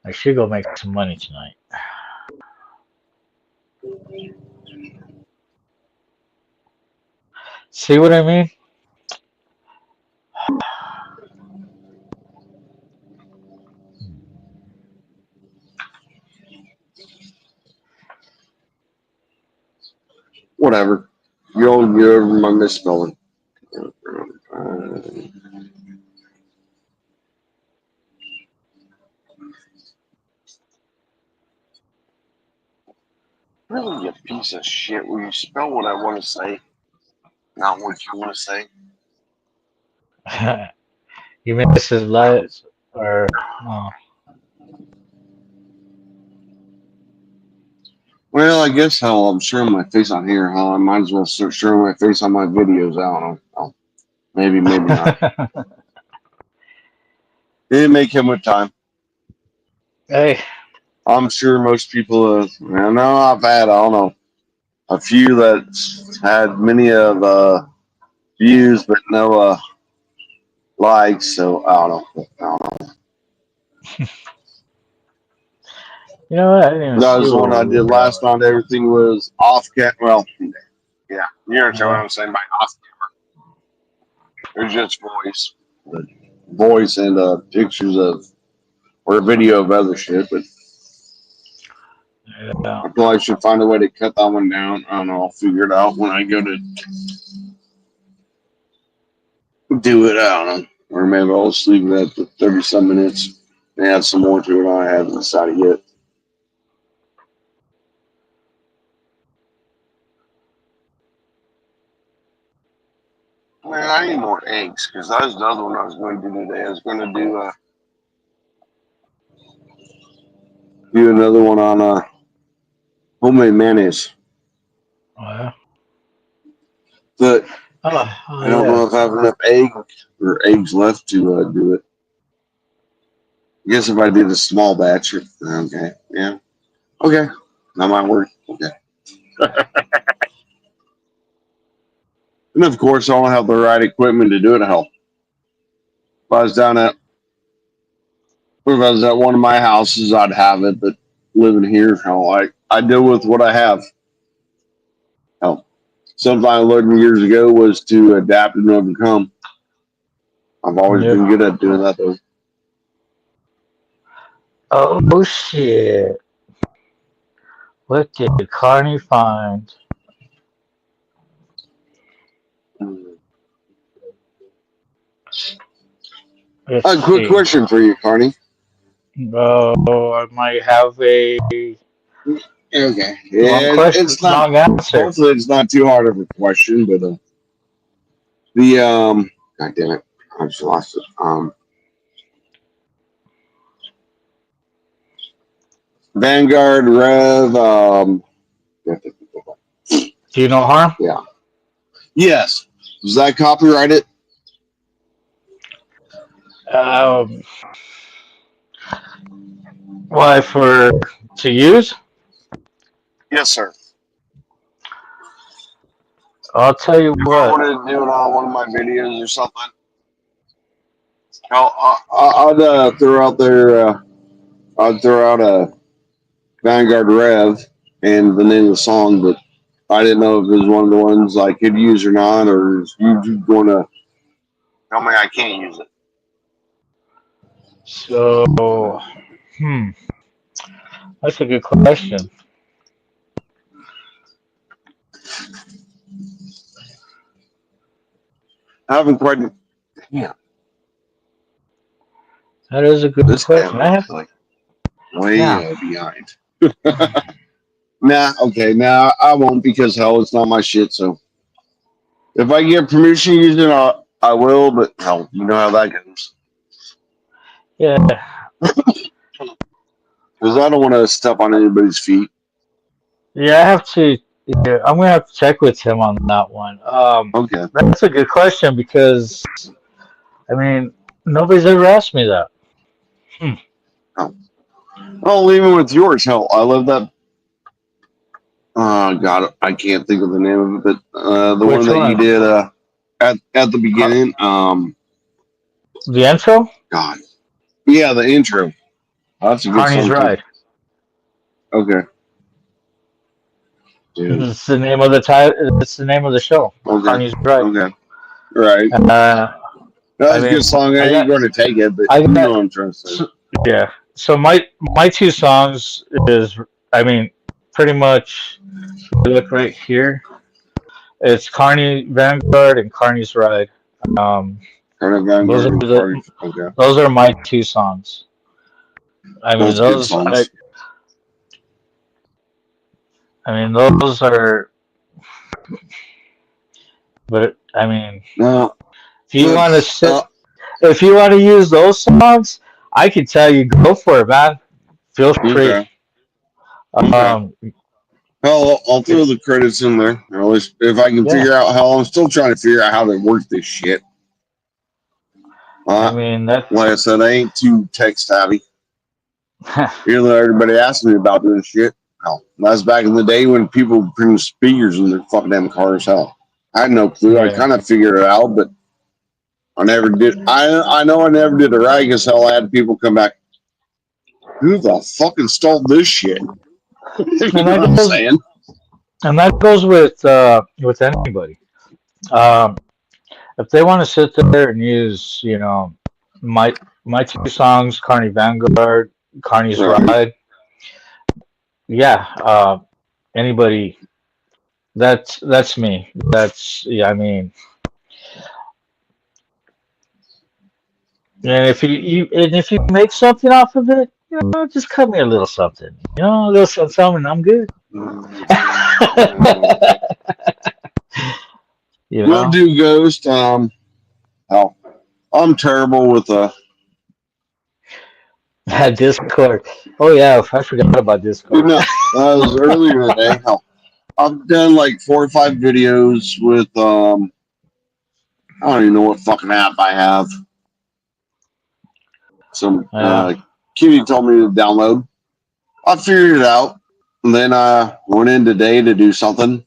I should go make some money tonight. See what I mean? Whatever. You're my misspelling. Really, you piece of shit. Will you spell what I want to say, not what you want to say? You miss his lights, or oh. Well, I guess how I'm showing my face on here, huh? I might as well start showing my face on my videos. I don't know. Oh, maybe not. It may come with time. Hey, I'm sure most people have. I know I've had, I don't know, a few that had many of views, but no likes. So I don't know. you know what? I didn't even That see was the one I what we did were last night. Everything was off camera. Well, yeah, you understand what Yeah. I'm saying by off camera. There's just voice and pictures of or a video of other shit. But Yeah. I feel like I should find a way to cut that one down. I don't know. I'll figure it out when I go to do it. I don't know. Or maybe I'll just leave it at 30-some minutes and add some more to it. I haven't decided yet. Man, I need more eggs because that was the other one I was going to do today. I was going to do another one on homemade mayonnaise. Oh, yeah. But I don't know if I have enough eggs left to do it. I guess if I did a small batch, okay, yeah, okay, that might work. Okay. And of course, I don't have the right equipment to do it. Hell, if I was at one of my houses, I'd have it. But living here, hell, I deal with what I have. Hell, something I learned years ago was to adapt and overcome. I've always been good at doing that, though. Oh shit! What did Carney find? A quick question for you, Carney. Oh, I might have a Okay. long question, It's not. long answer. Hopefully, it's not too hard of a question, but God damn it, I just lost it. Vanguard Rev. Do you know harm? Yeah. Yes. Does that copyright it? Why to use? Yes, sir. I'll tell you If what. I wanted to do it on one of my videos or something, I'd throw out there. I'd throw out a Vanguard Rev and the name of the song, but I didn't know if it was one of the ones I could use or not, or is you going to tell me I can't use it? So, that's a good question. I haven't quite. Yeah. That is a good question. I have way behind. Nah, I won't because hell, it's not my shit. So if I get permission to use it, I will. But hell, you know how that goes. Yeah. Because I don't want to step on anybody's feet. Yeah, I have to. Yeah, I'm gonna have to check with him on that one. Okay. That's a good question because, I mean, nobody's ever asked me that. Oh, even with yours, hell, I love that. God, I can't think of the name of it, but the one that you did at the beginning. The intro? God. Yeah, the intro. Oh, that's a good CARNY''s song. Ride. Okay. Dude. It's the name of the title. It's the name of the show. Okay. CARNY''s Ride. Okay. Right. That's a good song. I ain't going to take it, but you know what I'm trying to say. Yeah. So my two songs is, I mean, pretty much. Look right here. It's Carney Vanguard and Carney's Ride. Those are my two songs. I mean, those. I mean, those are. But I mean, No. if you want to if you want to use those songs, I can tell you, go for it, man. Feel free. Okay. Okay. Hell, I'll throw the credits in there. If I can figure out how, I'm still trying to figure out how to work this shit. I mean, like I said, I ain't too tech savvy. Even though everybody asked me about doing shit. Hell, that's back in the day when people put speakers in their fucking damn cars. Hell, I had no clue. I kind of figured it out, but I never did. I know I never did it right because hell, I had people come back. Who the fuck installed this shit? You know what I'm saying? And that goes with anybody. If they want to sit there and use, my two songs, Carney Vanguard, Carney's Ride, anybody. That's me. I mean, and if you make something off of it, just cut me a little something. A little something, I'm good. Will do, Ghost. I'm terrible with Discord. Oh yeah, I forgot about Discord. No, that was earlier today. I've done like 4 or 5 videos with I don't even know what fucking app I have. Some Kitty told me to download. I figured it out, and then I went in today to do something.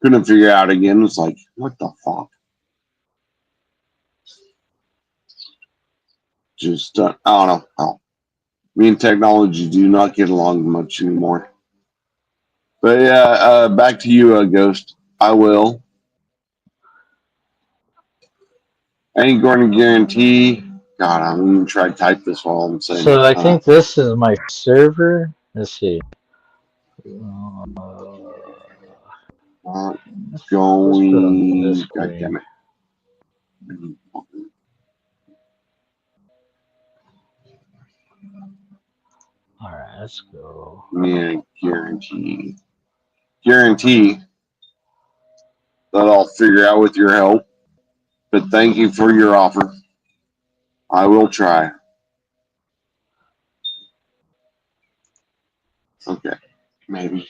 Couldn't figure it out again. It's like, what the fuck? Just I don't know. Me and technology do not get along much anymore. But yeah, back to you, Ghost. I will. I ain't going to guarantee. God, I'm going to try to type this while I'm saying So I think this is my server. Let's see. Going. God damn it. All right, let's go. Yeah, guarantee that I'll figure out with your help. But thank you for your offer. I will try. Okay, maybe.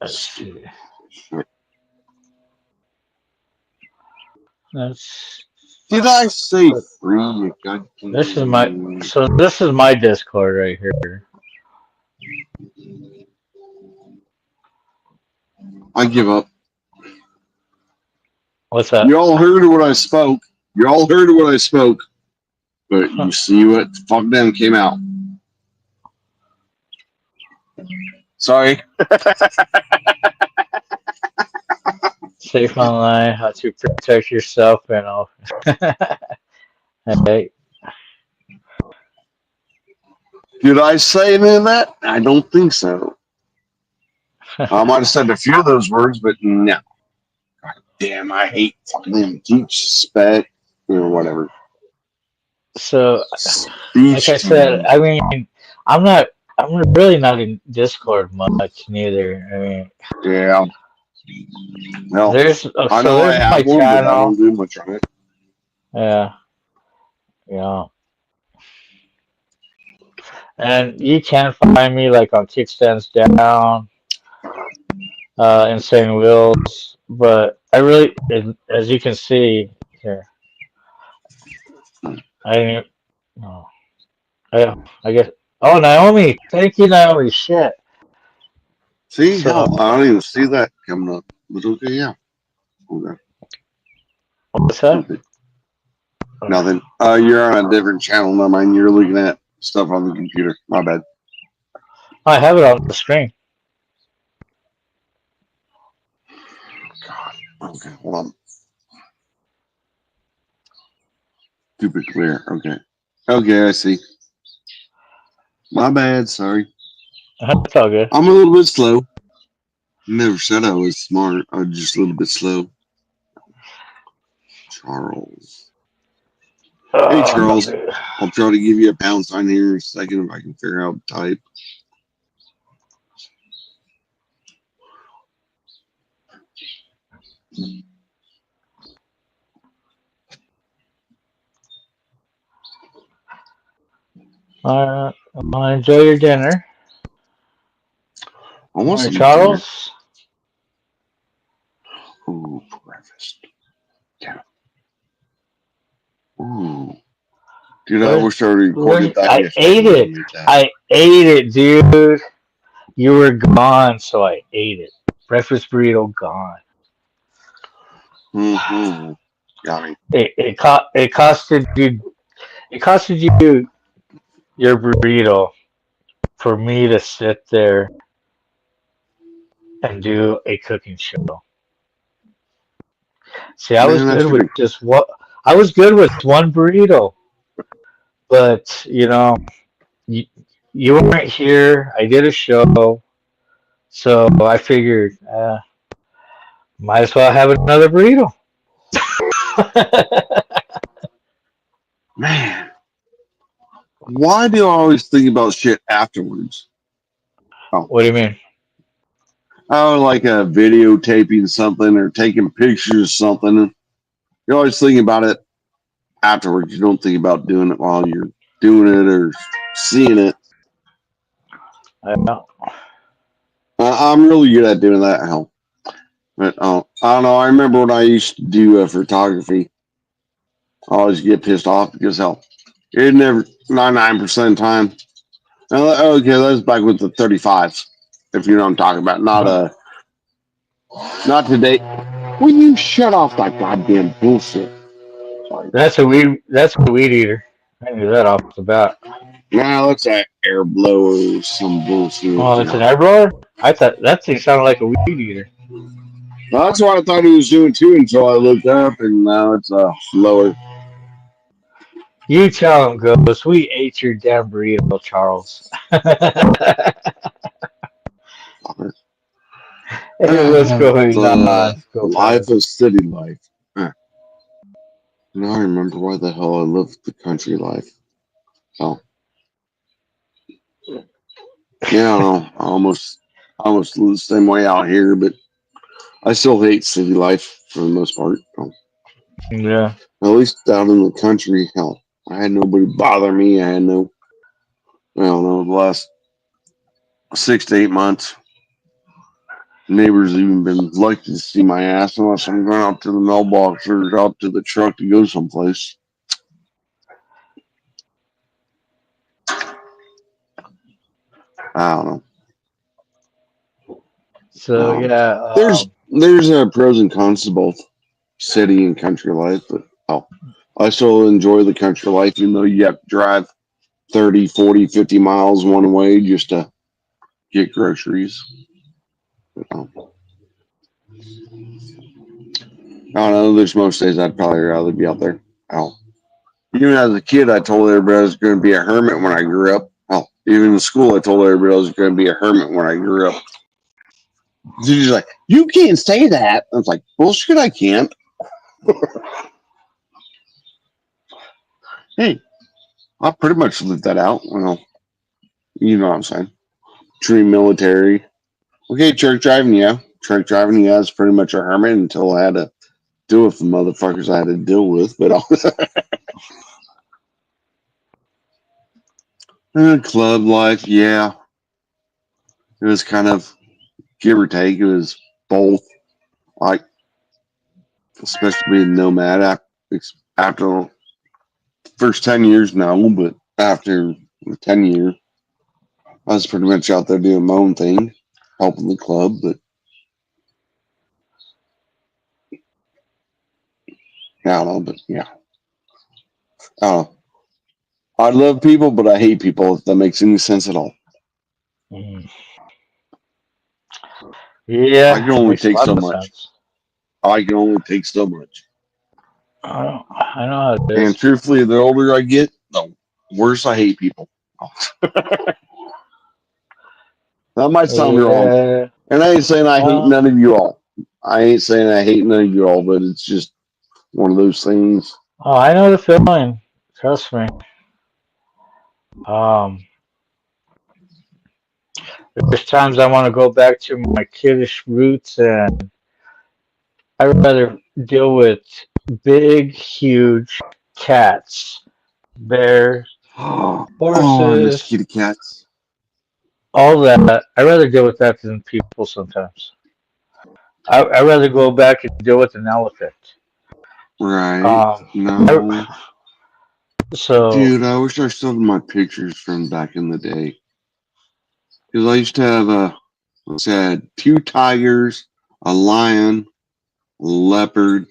Let's see. Did I say free? This is my Discord right here. I give up. What's that? You all heard what I spoke. But you see what the fuck them came out. Sorry. Safe online, how to protect yourself and all. Hey. Did I say any of that? I don't think so. I might have said a few of those words, but no. God damn, I hate fucking them. Teach, spec, whatever. So, like I said, I mean, I'm really not in Discord much neither. I mean, yeah. No, there's I know I have one, but I don't do much on it. Yeah. And you can find me like on Kickstands Down, Insane Wheels, but I really, as you can see here, I guess. Oh, Naomi! Thank you, Naomi. Shit. See, I don't even see that coming up. But okay, yeah. Okay. What's that? Nothing. You're on a different channel. No, mind. You're looking at stuff on the computer. My bad. I have it on the screen. God. Okay, hold on. Stupid clear. Okay. Okay, I see. My bad. Sorry. That's all good. I'm a little bit slow. Never said I was smart. I'm just a little bit slow. Charles. Hey, Charles. I'll try to give you a pound sign here in a second if I can figure out type. Well, enjoy your dinner. I want some Charles. Dinner. Ooh, breakfast. Yeah. Ooh. Dude, I wish I recorded that. I ate it. I ate it, dude. You were gone, so I ate it. Breakfast burrito gone. Mm-hmm. Yummy. It costed you your burrito for me to sit there and do a cooking show. See, I was Man, good with just what I was good with one burrito, but you, you weren't here. I did a show, so I figured might as well have another burrito. Man, why do I always think about shit afterwards? Oh. What do you mean? Oh, like videotaping something or taking pictures of something. You're always thinking about it afterwards. You don't think about doing it while you're doing it or seeing it. I know. I'm really good at doing that. Hell, but I don't know. I remember when I used to do photography. I always get pissed off because hell, it never 99% of the time. Okay, that's back with the 35s. If you know what I'm talking about, not today. Will you shut off that goddamn bullshit? Sorry. That's a weed eater. I knew that off the bat. Nah, that's an air blower or some bullshit. Oh, it's an air blower? I thought that thing sounded like a weed eater. Well, that's what I thought he was doing too until I looked up, and now it's a blower. You tell him, Ghost. We ate your damn burrito, Charles. Hey, what's going on? Life of city life. Now I remember why the hell I lived the country life. Oh. Yeah, I don't know. I almost live the same way out here, but I still hate city life for the most part. Oh. Yeah. At least out in the country, hell, I had nobody bother me. I had no, I don't know, the last 6 to 8 months. Neighbors even been lucky to see my ass unless I'm going out to the mailbox or out to the truck to go someplace. I don't know. So yeah, there's pros and cons to both city and country life, but I still enjoy the country life, even though you have to drive 30, 40, 50 miles one way just to get groceries. I don't know. There's most days I'd probably rather be out there. Even as a kid, I told everybody I was going to be a hermit when I grew up. Even in school, I told everybody I was going to be a hermit when I grew up. She's like, you can't say that. I was like, bullshit, I can't. Hey, I pretty much lived that out. Well, you know what I'm saying. Dream military. Okay, truck driving, yeah. Truck driving, yeah, is pretty much a hermit until I had to deal with the motherfuckers I had to deal with. But club life, yeah. It was kind of give or take. It was both. Like, especially being nomad after the first 10 years, no, but after 10 years, I was pretty much out there doing my own thing, helping the club, but I don't know, but yeah. I don't know. I love people, but I hate people, if that makes any sense at all. Yeah, I can only makes a take lot so of much. sense. I can only take so much. I know how it is. And truthfully, the older I get, the worse I hate people. That might sound wrong. And I ain't saying I hate none of you all. I ain't saying I hate none of you all, but it's just one of those things. Oh, I know the feeling. Trust me. There's times I want to go back to my kiddish roots and I'd rather deal with big, huge cats, bears, Oh, I miss horses, kitty cats. all that. I'd rather deal with that than people sometimes. I'd rather go back and deal with an elephant. Right. Um, No. so, Dude, I wish I still had my pictures from back in the day. Because I used to have let's say I had 2 tigers, a lion, a leopard.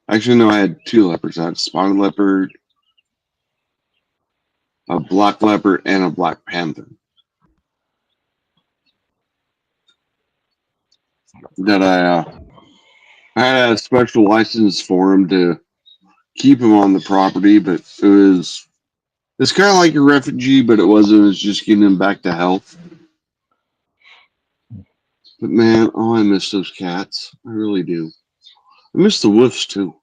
Actually, no, I had 2 leopards. I had a spotted leopard, a black leopard, and a black panther. That I had a special license for them to keep them on the property, but it's kind of like a refugee, but it wasn't. It's just getting them back to health. But man, oh, I miss those cats. I really do. I miss the wolves too.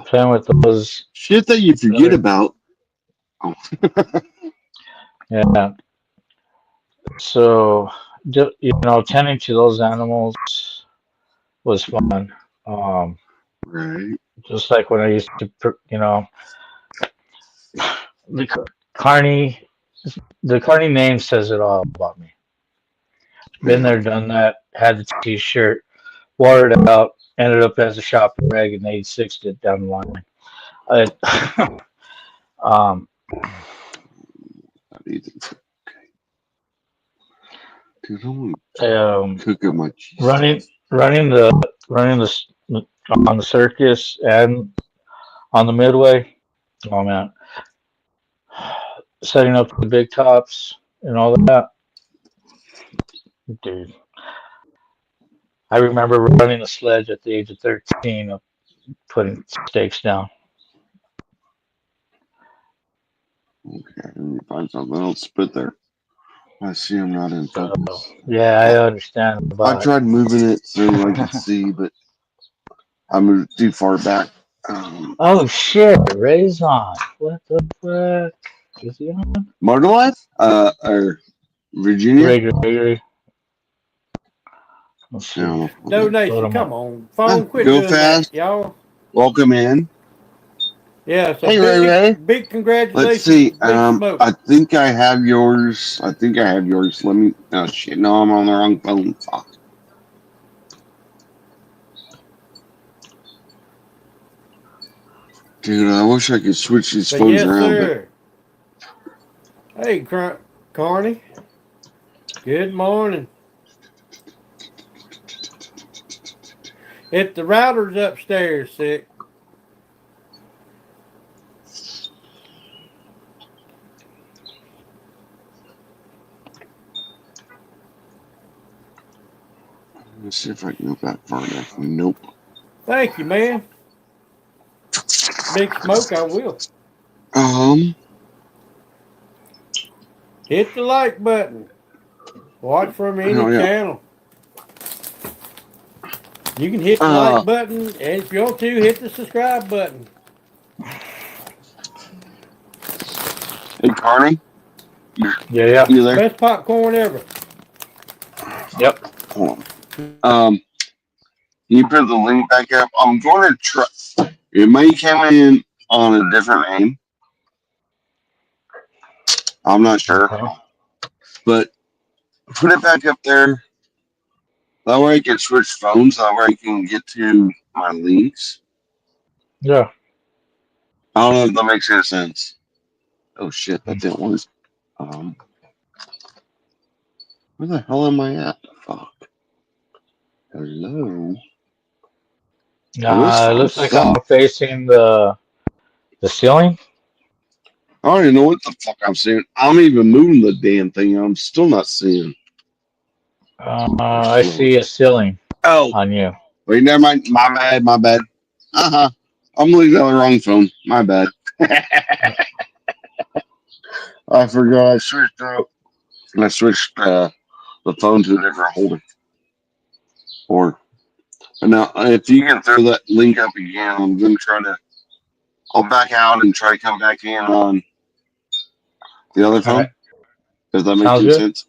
playing with those. Shit that you forget about. Oh. Yeah. So, tending to those animals was fun. Right. Just like when I used to, the Carney, the Carney name says it all about me. Been there, done that. Had the T-shirt, wore it out. Ended up as a shopper rag and 86'd it down the line. Dude, I want to cook up my cheese. running the on the circus and on the midway. Oh man, setting up the big tops and all that, dude. I remember running the sledge at the age of 13, of putting stakes down. Okay, let me find something else to put there. I see I'm not in focus. Yeah, I understand. I tried moving it so I could see, but I moved too far back. Oh shit, Ray's on. What the fuck? Is he on? Motor Life? Or Virginia? Ray Gregory. No. Donation, come on. Phone, quit Go doing fast. that, y'all. Welcome in. Yeah, so Hey, Ray. big congratulations. Let's see. Big smoke. I think I have yours. Let me. Oh shit! No, I'm on the wrong phone. Fuck. Dude, I wish I could switch these phones yes, around. Sir. Hey, Carney. Good morning. If the router's upstairs, sick. Let's see if I can go back far enough. Nope. Thank you, man. Big smoke, I will. Hit the like button. Watch from any channel. You can hit the like button, and if you want to, hit the subscribe button. Hey, Carney. Yeah. You there? Best popcorn ever. Yep. Hold on. Can you put the link back up? I'm going to try. It may come in on a different name. I'm not sure. But put it back up there. That way I can switch phones. That way I can get to my links. Yeah. I don't know if that makes any sense. Oh shit, that didn't work. Where the hell am I at? Fuck. Hello. It looks like I'm facing the ceiling. I don't even know what the fuck I'm seeing. I'm even moving the damn thing. I'm still not seeing. I see a ceiling. On you. Wait, never mind. My bad. I'm looking at the wrong phone. My bad. I forgot. I switched out. I switched the phone to a different holder. Now, if you can throw that link up again, I'm going to try to. I'll back out and try to come back in on the other phone. Right. Does that make any sense?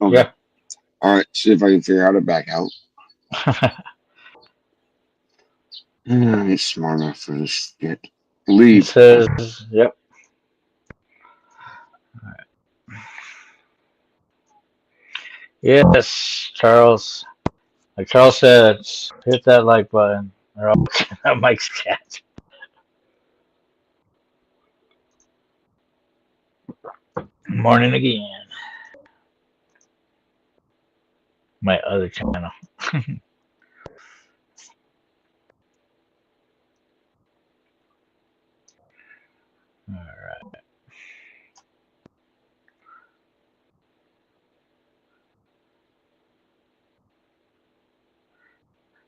Okay. Yeah. All right, see if I can figure out how to back out. I ain't smart enough for this shit. It Leave. says, yep. Yes, Charles. Like Charles said, hit that like button. Or else Mike's cat. Morning again. My other channel. Alright.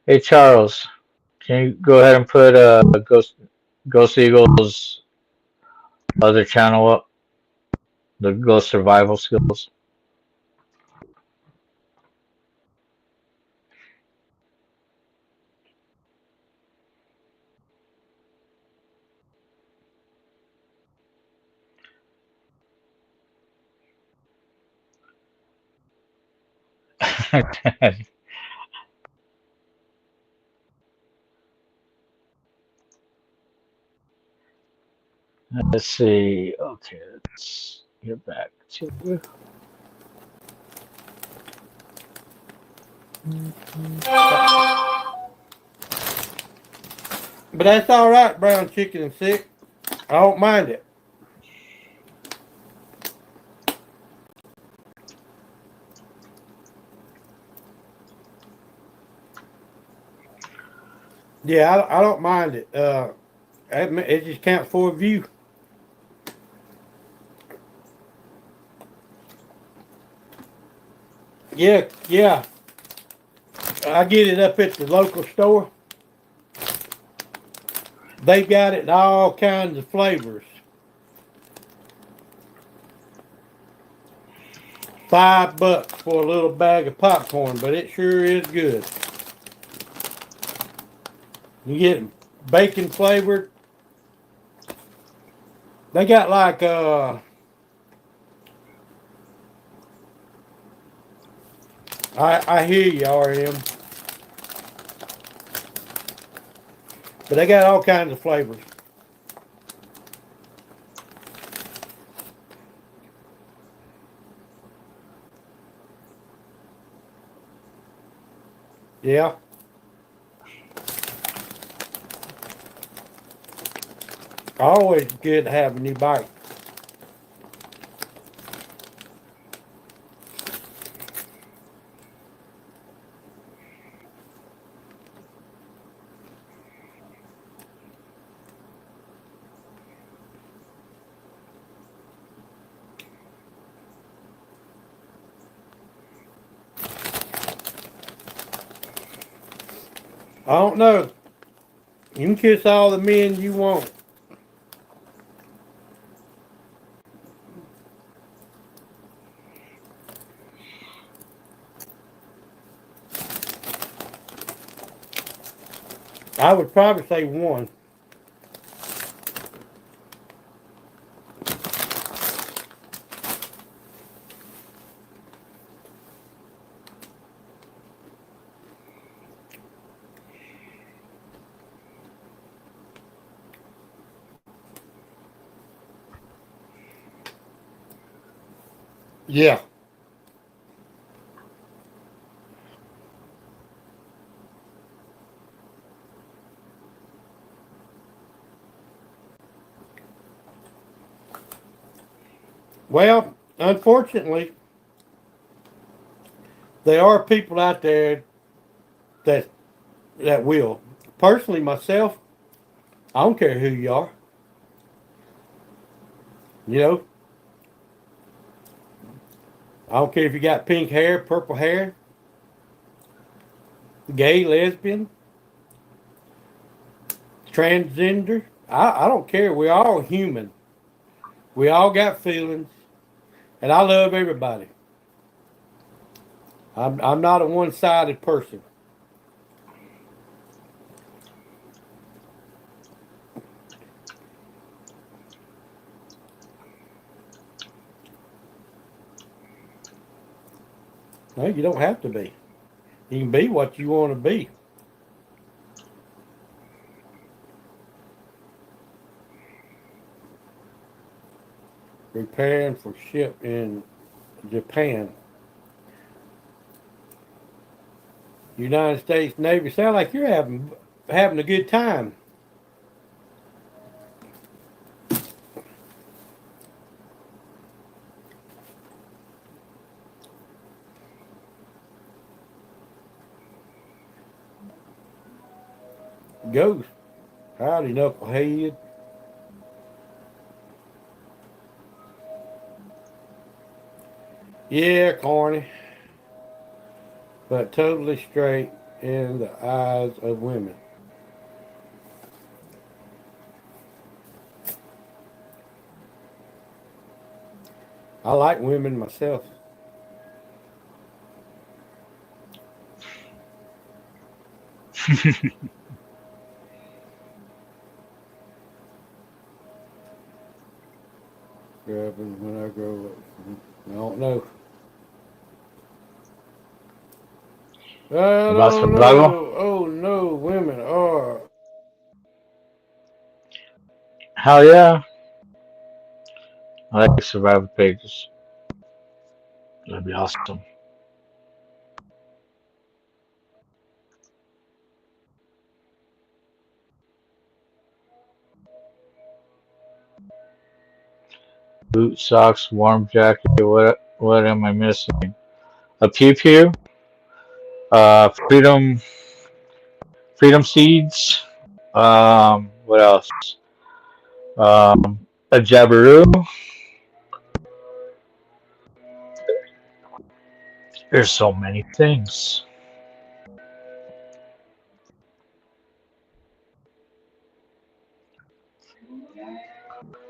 Hey Charles, can you go ahead and put Ghost Eagle's other channel up? The Ghost Survival Skills. Let's see. Okay, let's get back to. But that's all right, brown chicken and sick. I don't mind it. Yeah, I don't mind it. It just counts for a view. Yeah, yeah. I get it up at the local store. They got it in all kinds of flavors. $5 for a little bag of popcorn, but it sure is good. You get bacon flavored. They got like I hear you, RM. But they got all kinds of flavors. Yeah. Always good to have a new bike. I don't know. You can kiss all the men you want. I would probably say one. Yeah. Well, unfortunately, there are people out there that will. Personally, myself, I don't care who you are. You know, I don't care if you got pink hair, purple hair, gay, lesbian, transgender. I don't care. We're all human. We all got feelings, and I love everybody. I'm not a one-sided person. No, you don't have to be. You can be what you want to be. Preparing for ship in Japan. United States Navy. Sound like you're having a good time. Ghost. Howdy, knucklehead. Yeah, corny. But totally straight in the eyes of women. I like women myself. Grabbing when I grow up. I don't know. I don't know. Oh no, women are. Hell yeah. I like survival pages. That'd be awesome. Boot socks, warm jacket. What am I missing? A pew pew. Freedom seeds. What else? A jabberoo. There's so many things.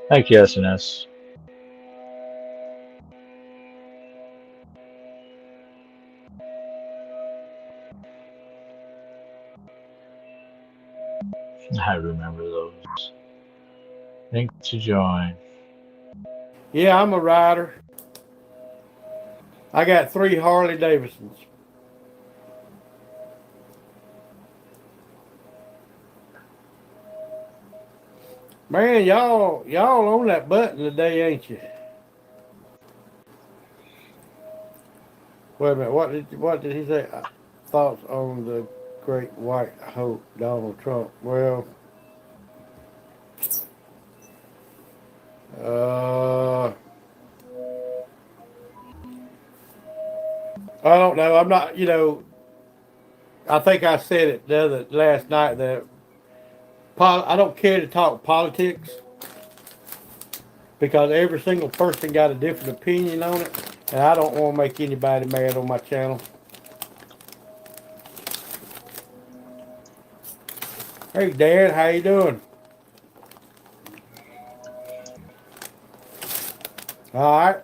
Thank you, SNS. I remember those. Link to join. Yeah, I'm a rider. I got 3 Harley Davidsons. Man, y'all on that button today, ain't you? Wait a minute, what did he say? Thoughts on the great white hope, Donald Trump? Well, I don't know. I'm not, I think I said it last night that I don't care to talk politics because every single person got a different opinion on it, and I don't want to make anybody mad on my channel. Hey, Dad, how you doing? All right.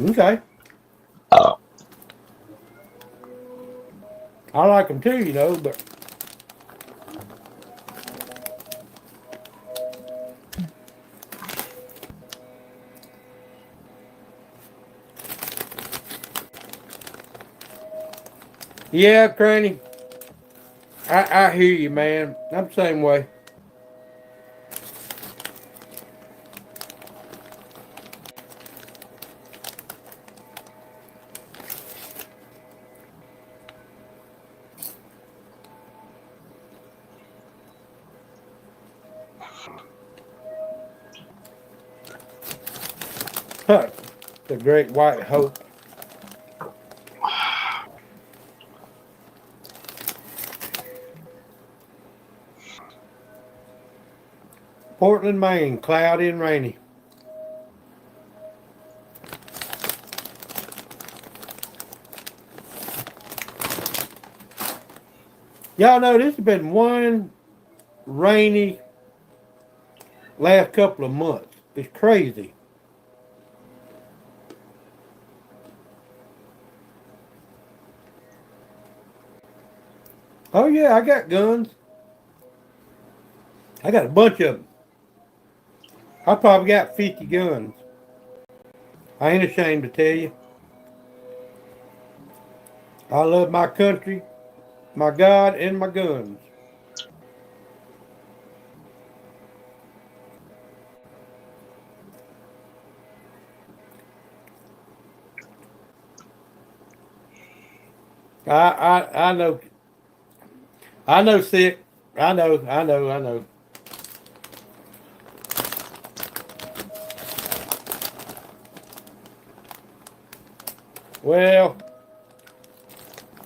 Okay. I like them too, but yeah, Cranny, I hear you, man. I'm the same way. Huh. The great white hope. Portland, Maine, cloudy and rainy. Y'all know this has been one rainy last couple of months. It's crazy. Oh yeah, I got guns. I got a bunch of them. I probably got 50 guns. I ain't ashamed to tell you. I love my country, my God, and my guns. I know. I know, sick. I know. Well,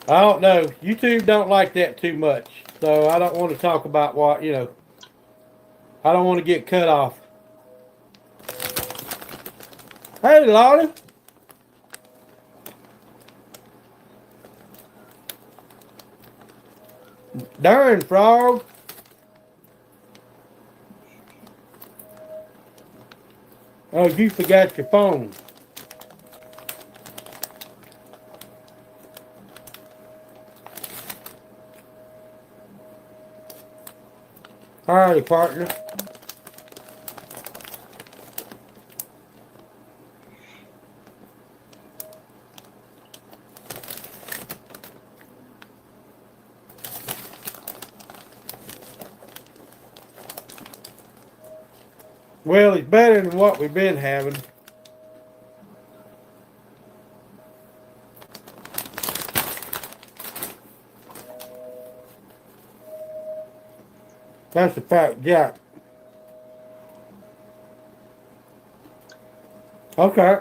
I don't know. YouTube don't like that too much. So I don't want to talk about what, I don't want to get cut off. Hey, Lottie. Darn, frog. Oh, you forgot your phone. Alrighty, partner. Well, it's better than what we've been having. That's a fact, Jack. Okay.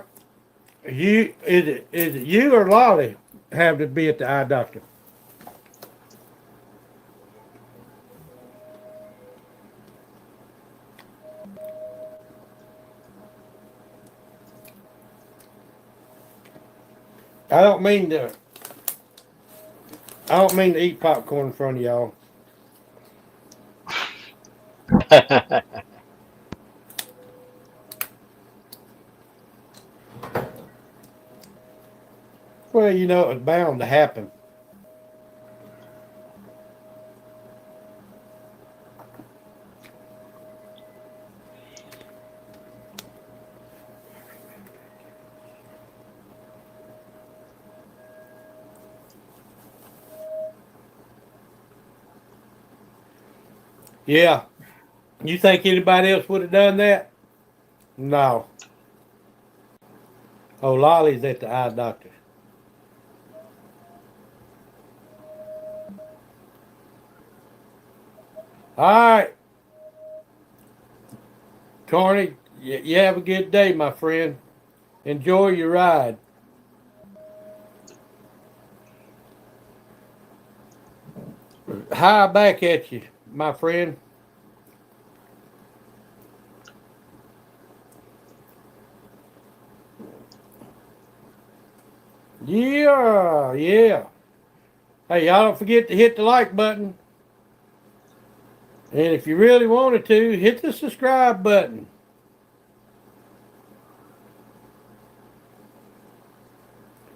Is it you or Lolly have to be at the eye doctor? I don't mean to eat popcorn in front of y'all. Well, it was bound to happen. Yeah. You think anybody else would have done that? No. Oh, Lolly's at the eye doctor. All right. Carney, you have a good day, my friend. Enjoy your ride. Hi back at you, my friend. Yeah. Hey, y'all don't forget to hit the like button. And if you really wanted to, hit the subscribe button.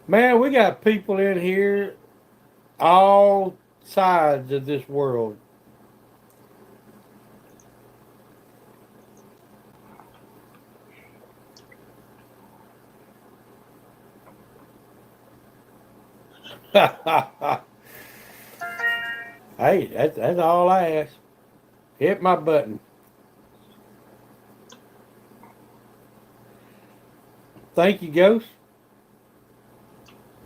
Man, we got people in here all sides of this world. Hey, that's all I ask. Hit my button. Thank you, Ghost.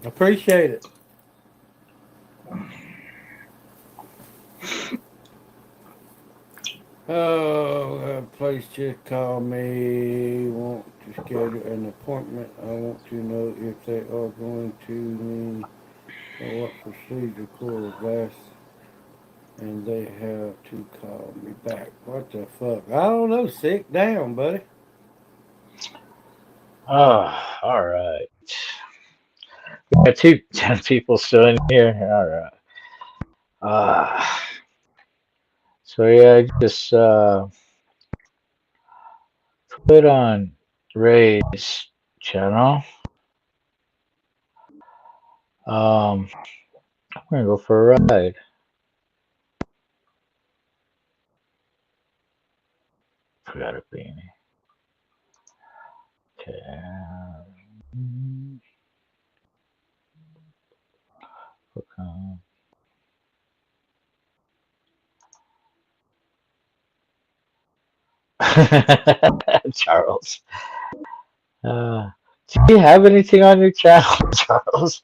Appreciate it. Oh, a place just called me. Want to schedule an appointment. I want to know if they are going to me or what procedure could last. And they have to call me back. What the fuck? I don't know. Sick down, buddy. Oh, all right. We got 10 people still in here. All right. So yeah, just put on Ray's channel. I'm gonna go for a ride. Forgot a beanie. Okay. Charles. Do you have anything on your channel, Charles?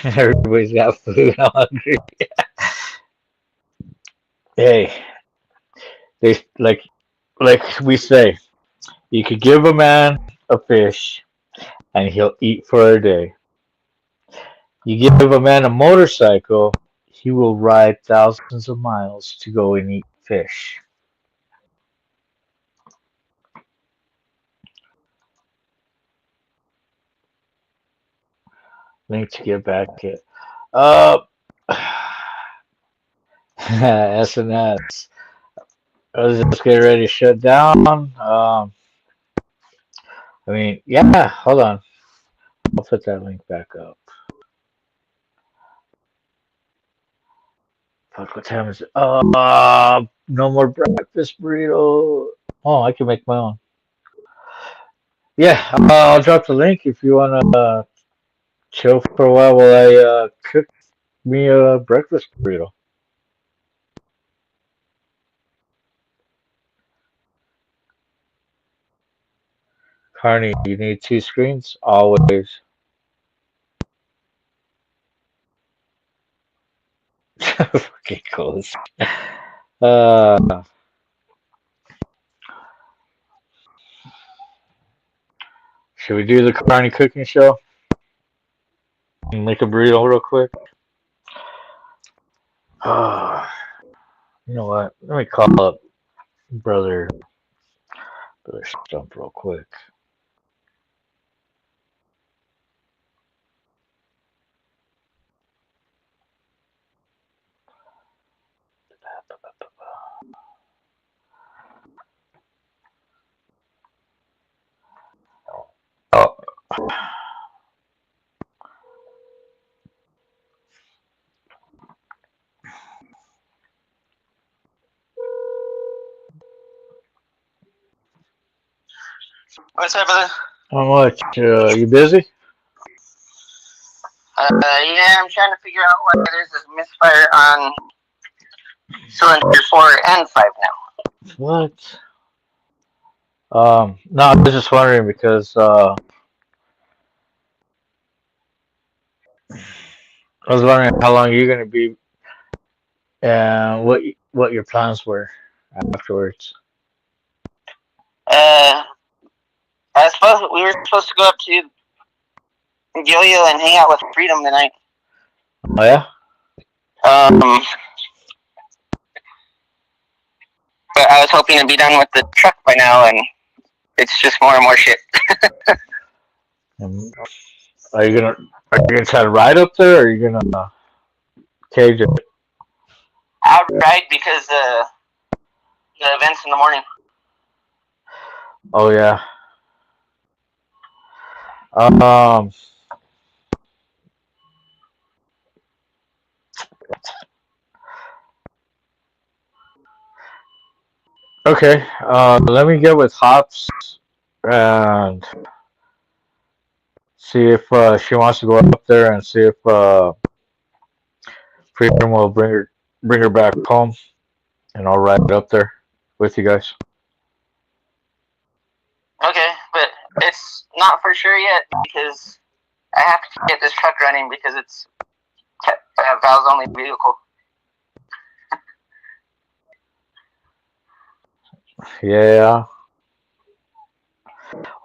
Everybody's got food. I'm hungry. Hey, they like we say, you could give a man a fish and he'll eat for a day. You give a man a motorcycle, he will ride thousands of miles to go and eat fish. Link to get back it. SNS. I was just getting ready to shut down. I mean, yeah, hold on. I'll put that link back up. Fuck, what time is it? No more breakfast burrito. Oh, I can make my own. Yeah, I'll drop the link if you want to chill for a while I cook me a breakfast burrito. Carney, you need 2 screens? Always. Fucking close. Should we do the Carney cooking show? Make a burrito real quick. You know what? Let me call up brother Stump real quick. Oh. What's up, brother? How much? You busy? Yeah, I'm trying to figure out why there's this misfire on cylinder 4 and 5 now. What? No, I was just wondering because I was wondering how long you're gonna be and what your plans were afterwards. We were supposed to go up to Yo-Yo and hang out with Freedom tonight. Oh yeah? But I was hoping to be done with the truck by now, and it's just more and more shit. Are you gonna try to ride up there, or are you gonna cage it? I'll ride because the event's in the morning. Oh yeah. Okay. Let me get with Hops and see if she wants to go up there and see if Freedom will bring her back home, and I'll ride up there with you guys. Okay, but it's not for sure yet because I have to get this truck running because it's a Val's only vehicle. Yeah.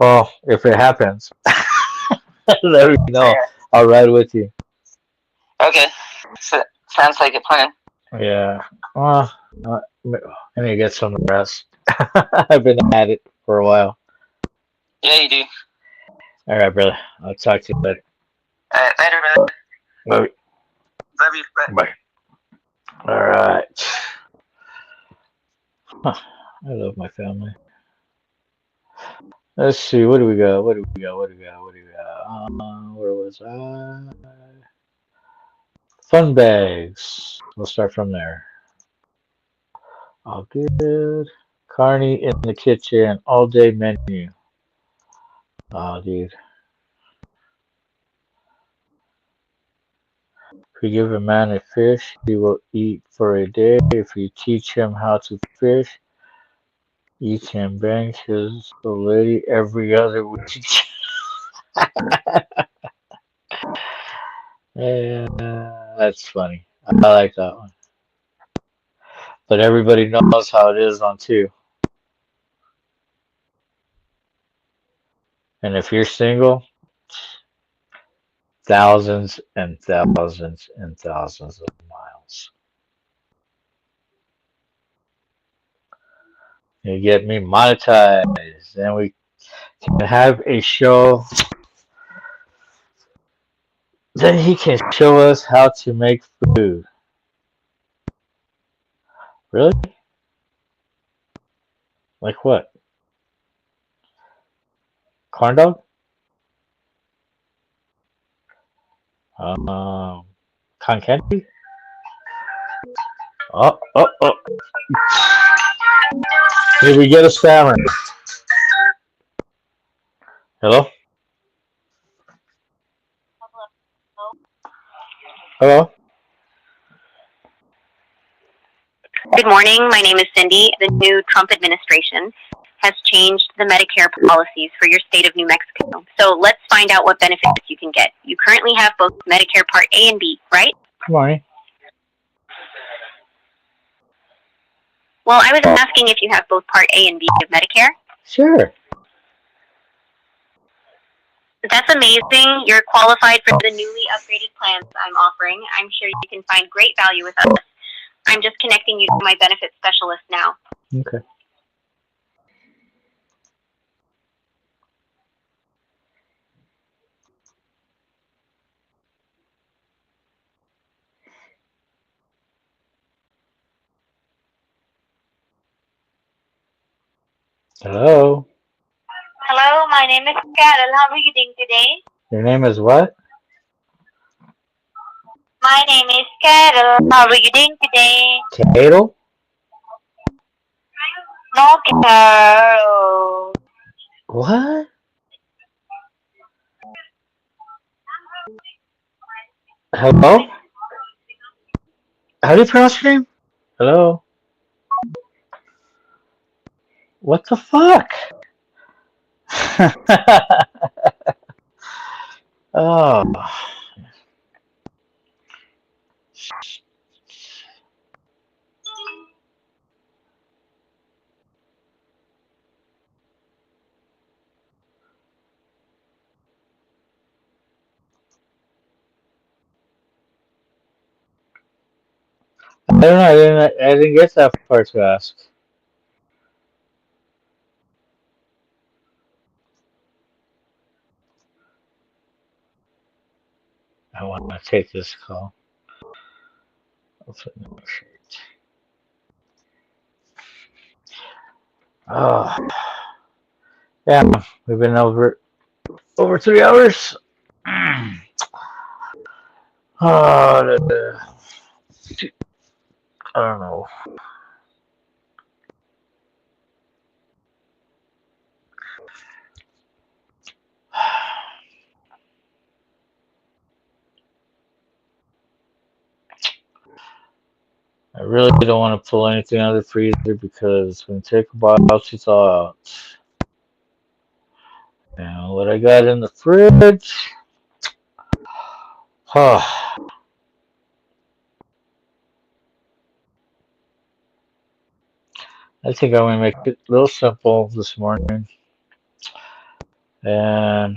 Well, if it happens, let me know. Yeah. I'll ride with you. Okay, so, sounds like a plan. Yeah. Well, I need to get some rest. I've been at it for a while. Yeah, you do. All right, brother. I'll talk to you later. Later, brother. Love you. Love you. Bye. Bye. All right. Huh. I love my family. Let's see. What do we got? Where was I? Fun bags. We'll start from there. All good. Carney in the kitchen, all day menu. Oh, dude. If you give a man a fish, he will eat for a day. If you teach him how to fish, you can bang his lady every other week. Yeah, that's funny. I like that one. But everybody knows how it is on 2. And if you're single, thousands and thousands and thousands of miles. You get me monetized, and we can have a show. Then he can show us how to make food. Really? Like what? Corn dog? Cotton candy? Oh, oh, oh. Did we get a spammer? Hello? Hello? Good morning. My name is Cindy. The new Trump administration has changed the Medicare policies for your state of New Mexico. So let's find out what benefits you can get. You currently have both Medicare Part A and B, right? Good morning. Well, I was asking if you have both Part A and B of Medicare. Sure. That's amazing. You're qualified for the newly upgraded plans I'm offering. I'm sure you can find great value with us. I'm just connecting you to my benefits specialist now. Okay. Hello? Hello, my name is Carol. How are you doing today? Your name is what? My name is Carol. How are you doing today? Carol? No, Carol. What? Hello? How do you pronounce your name? Hello? What the fuck? Oh. I don't know. I didn't get that far to ask. I want to take this call. Oh, yeah. We've been over 3 hours. Oh, I don't know. I really don't want to pull anything out of the freezer because it's going to take a while to thaw out. Now, what I got in the fridge? Oh. I think I'm going to make it a little simple this morning. And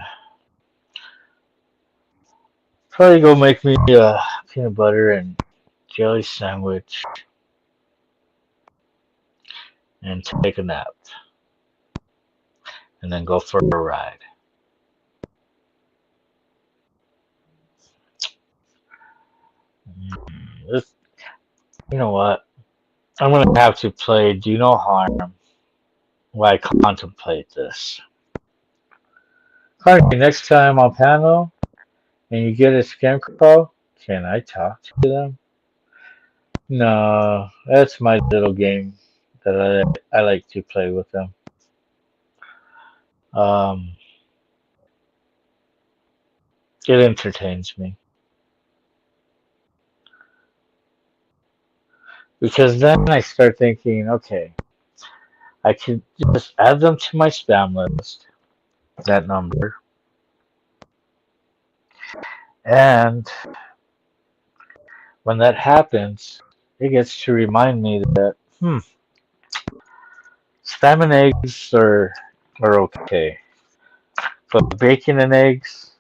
probably go make me a peanut butter and jelly sandwich and take a nap. And then go for a ride. You know what? I'm going to have to play Do No Harm while I contemplate this. Carney, next time on panel and you get a scam call, can I talk to them? No, that's my little game. that I like to play with them. It entertains me. Because then I start thinking, okay, I could just add them to my spam list, that number, and when that happens, it gets to remind me that, spam and eggs are okay, but bacon and eggs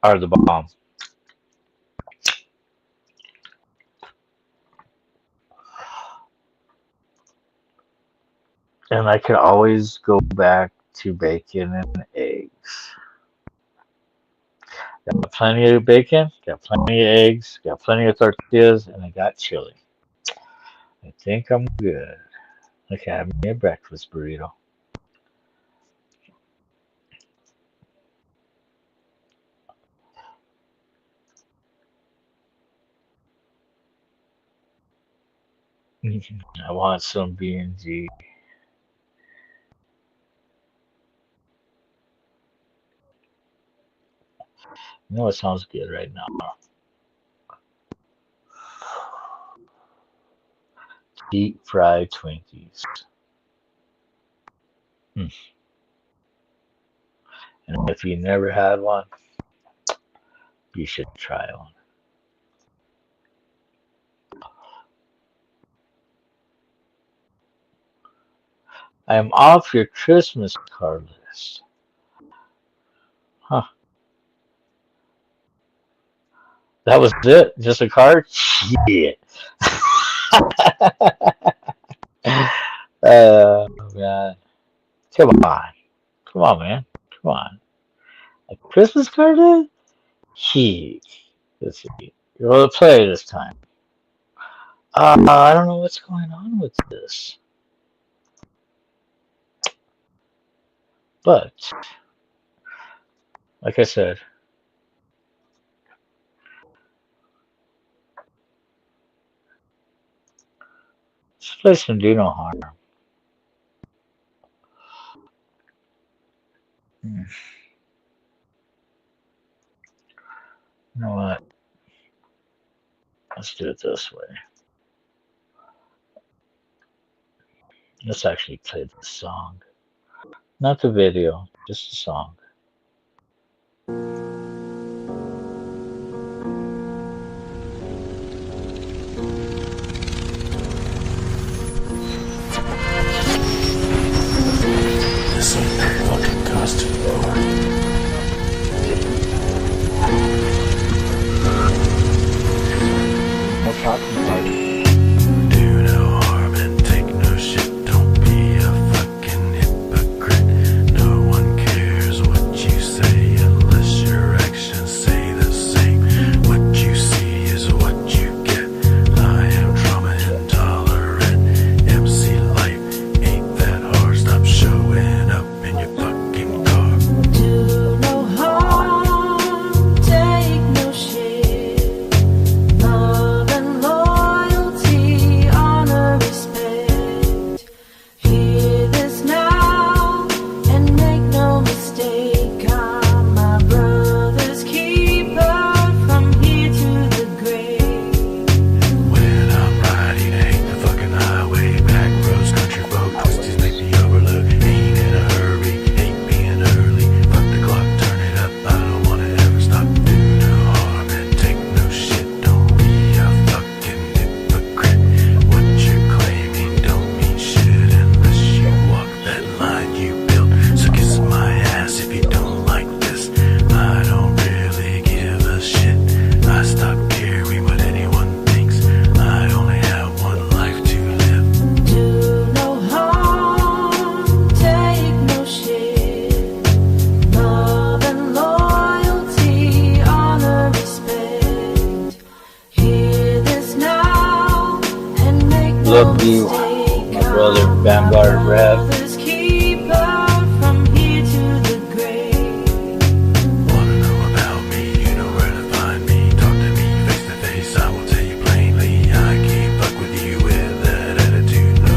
are the bomb. And I could always go back to bacon and eggs. Got plenty of bacon, got plenty of eggs, got plenty of tortillas, and I got chili. I think I'm good. Okay, have me a breakfast burrito. I want some B&G. You know what sounds good right now? Deep fried Twinkies. And if you never had one, you should try one. I am off your Christmas card list. Huh. That was it? Just a card? Shit. Oh, man. Come on. Come on, man. Come on. A Christmas card is? Shit. Let's see. You're going to play this time. I don't know what's going on with this. But, like I said, this place can do no harm. You know what? Let's do it this way. Let's actually play the song. Not the video, just the song. This ain't no fucking costume party. No costume party. Do no harm and take no shit. Don't be a fucking hypocrite. No one cares what you say unless your actions say the same. What you see is what you get. I am trauma intolerant. MC life ain't that hard. Stop showing up in your fucking car. Do no harm, take no shit. Love and loyalty, honor, respect. Hear this now and make no mistake. I'm my brother's keeper from here to the grave. When I'm riding, I hate the fucking highway. Back roads, country folk, twisties make me overlook. Ain't in a hurry, hate being early. Fuck the clock, turn it up, I don't wanna ever stop. Do no harm and take no shit. Don't be a fucking hypocrite. What you're claiming don't mean shit unless you walk that line you built. So kiss my ass if you don't like this. I don't really give a shit. I stopped caring what anyone thinks. I only have one life to live. Do no harm, take no shit. Love and loyalty, honor, respect. Hear this now and make no Love you, mistake. my brother Vanguard Rev. Brother's keeper from here to the grave. Wanna know about me? You know where to find me. Talk to me face to face, I will tell you plainly. I can't fuck with you with that attitude. No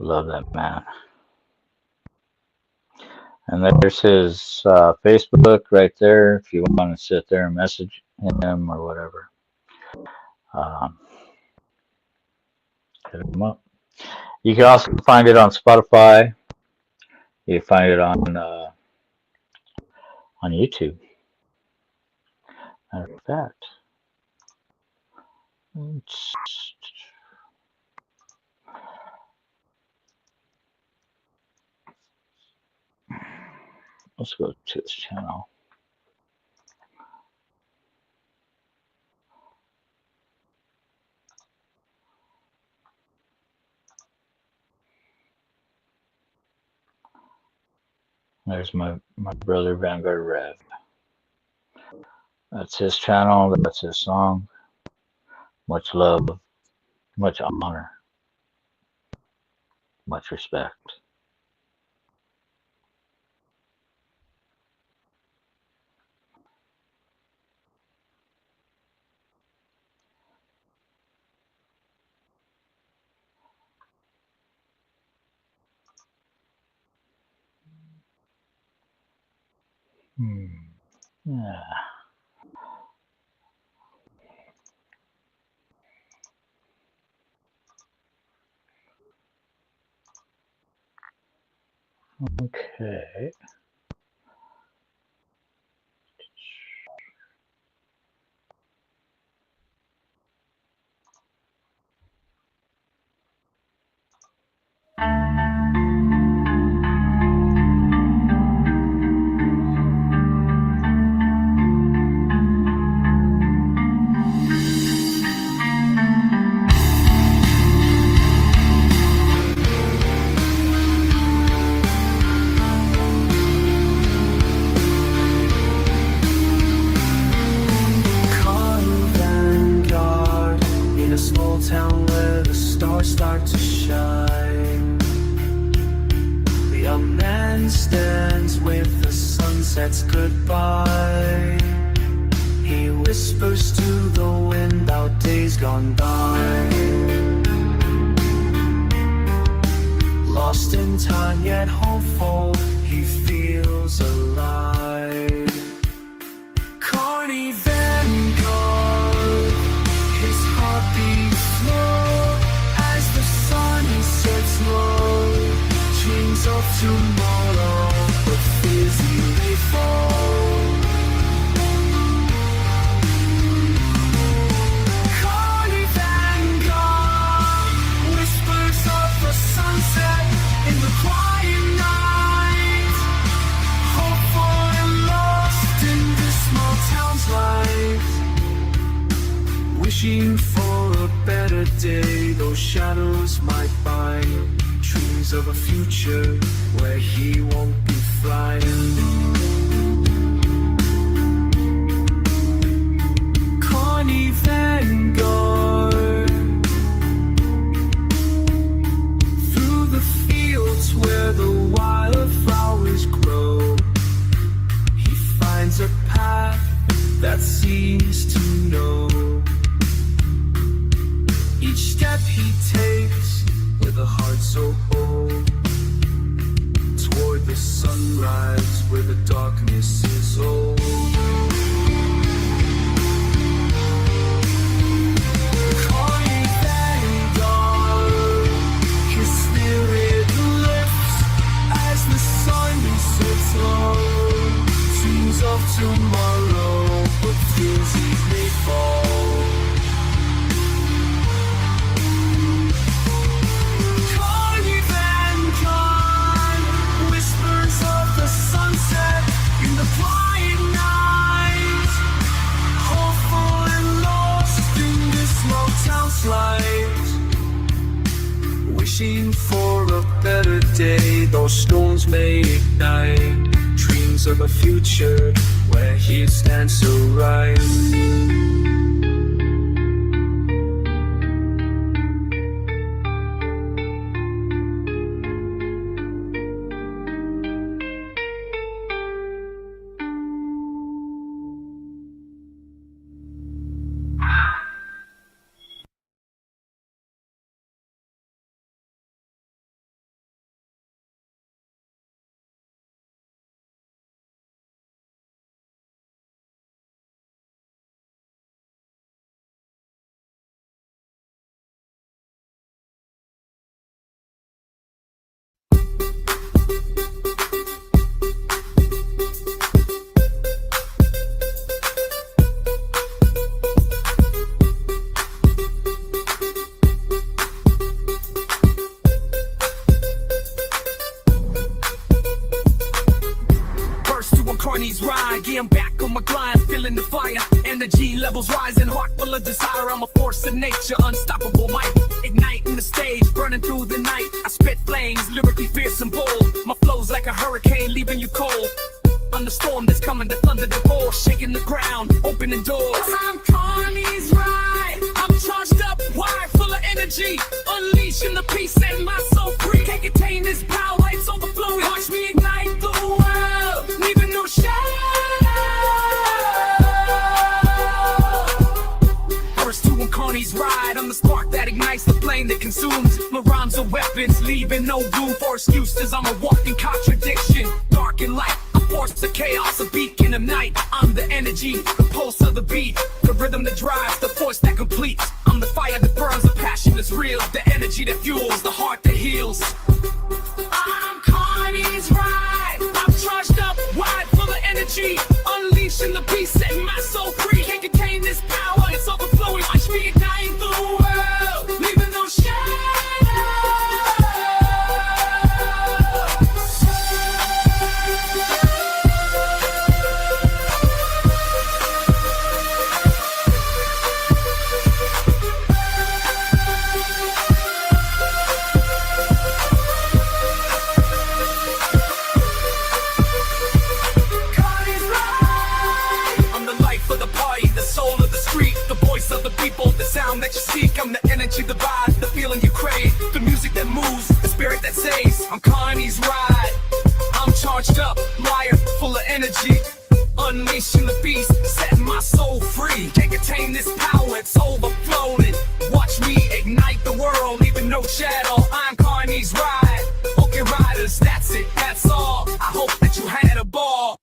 Love that man. And there's his Facebook right there if you want to sit there and message him or whatever. Hit him up. You can also find it on Spotify. You can find it on YouTube. Matter of fact, let's go to his channel. There's my brother Vanguard Rev. That's his channel. That's his song. Much love, much honor, much respect. Yeah. Okay. Vanguard in a small town where the stars start to shine. The young man stands with the sunset's goodbye. He whispers to the wind about days gone by. Lost in time yet hopeful, he feels alive. Carney Vanguard, his heart beats slow as the sun sets low. Dreams of tomorrow, but fears he may fall. Carney Vanguard, whispers of the sunset in the quiet night. Hopeful and lost in this small town's life. Wishing for a better day, those shadows might bind. Dreams of a future where he won't be flying. Carney Vanguard, through the fields where the wildflowers grow, he finds a path that seems to know. Each step he takes with a heart so bold, toward the sunrise where the darkness is old. Carney Vanguard, his spirit lifts as the sun sets low. Dreams of tomorrow, but fears he may fall. Carney Vanguard, whispers of the sunset in the quiet night. Hopeful and lost in this small town's light. Wishing for a better day, those storms may ignite. Dreams of a future where he stands so right. Carney's ride. Yeah, I'm back on my grind, feeling the fire. Energy levels rising, heart full of desire. I'm a force of nature, unstoppable might. Igniting the stage, burning through the night. I spit flames, lyrically fierce and bold. My flow's like a hurricane, leaving you cold. On the storm that's coming, the thunder that pours, shaking the ground, opening doors. I'm Carney's ride. I'm charged up, wide, full of energy. Unleashing the peace, setting my soul free. Can't contain this power, it's overflowing. Watch me ignite the world, leaving no shadow. First two on Carney's ride. I'm the spark that ignites the flame that consumes. My rhymes are weapons, leaving no room for excuses. I'm a walking contradiction, dark and light. Force of chaos, a beacon of night. I'm the energy, the pulse of the beat, the rhythm that drives, the force that completes. I'm the fire that burns, the passion that's real, the energy that fuels, the heart that heals. I'm Carney's ride. I'm charged up, wide, full of energy. Unleashing the beast, setting my soul free. Can't contain this power, it's overflowing. Watch me ignite the world, leaving no shadow. Of the people, the sound that you seek. I'm the energy, the vibe, the feeling you crave, the music that moves, the spirit that saves. I'm Carney's ride. I'm charged up, wired, full of energy. Unleashing the beast, setting my soul free. Can't contain this power, it's overflowing. Watch me ignite the world, leaving no shadow. I'm Carney's ride. Okay, riders, that's it, that's all. I hope that you had a ball.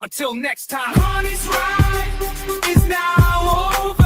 Until next time, Carney's ride is now over.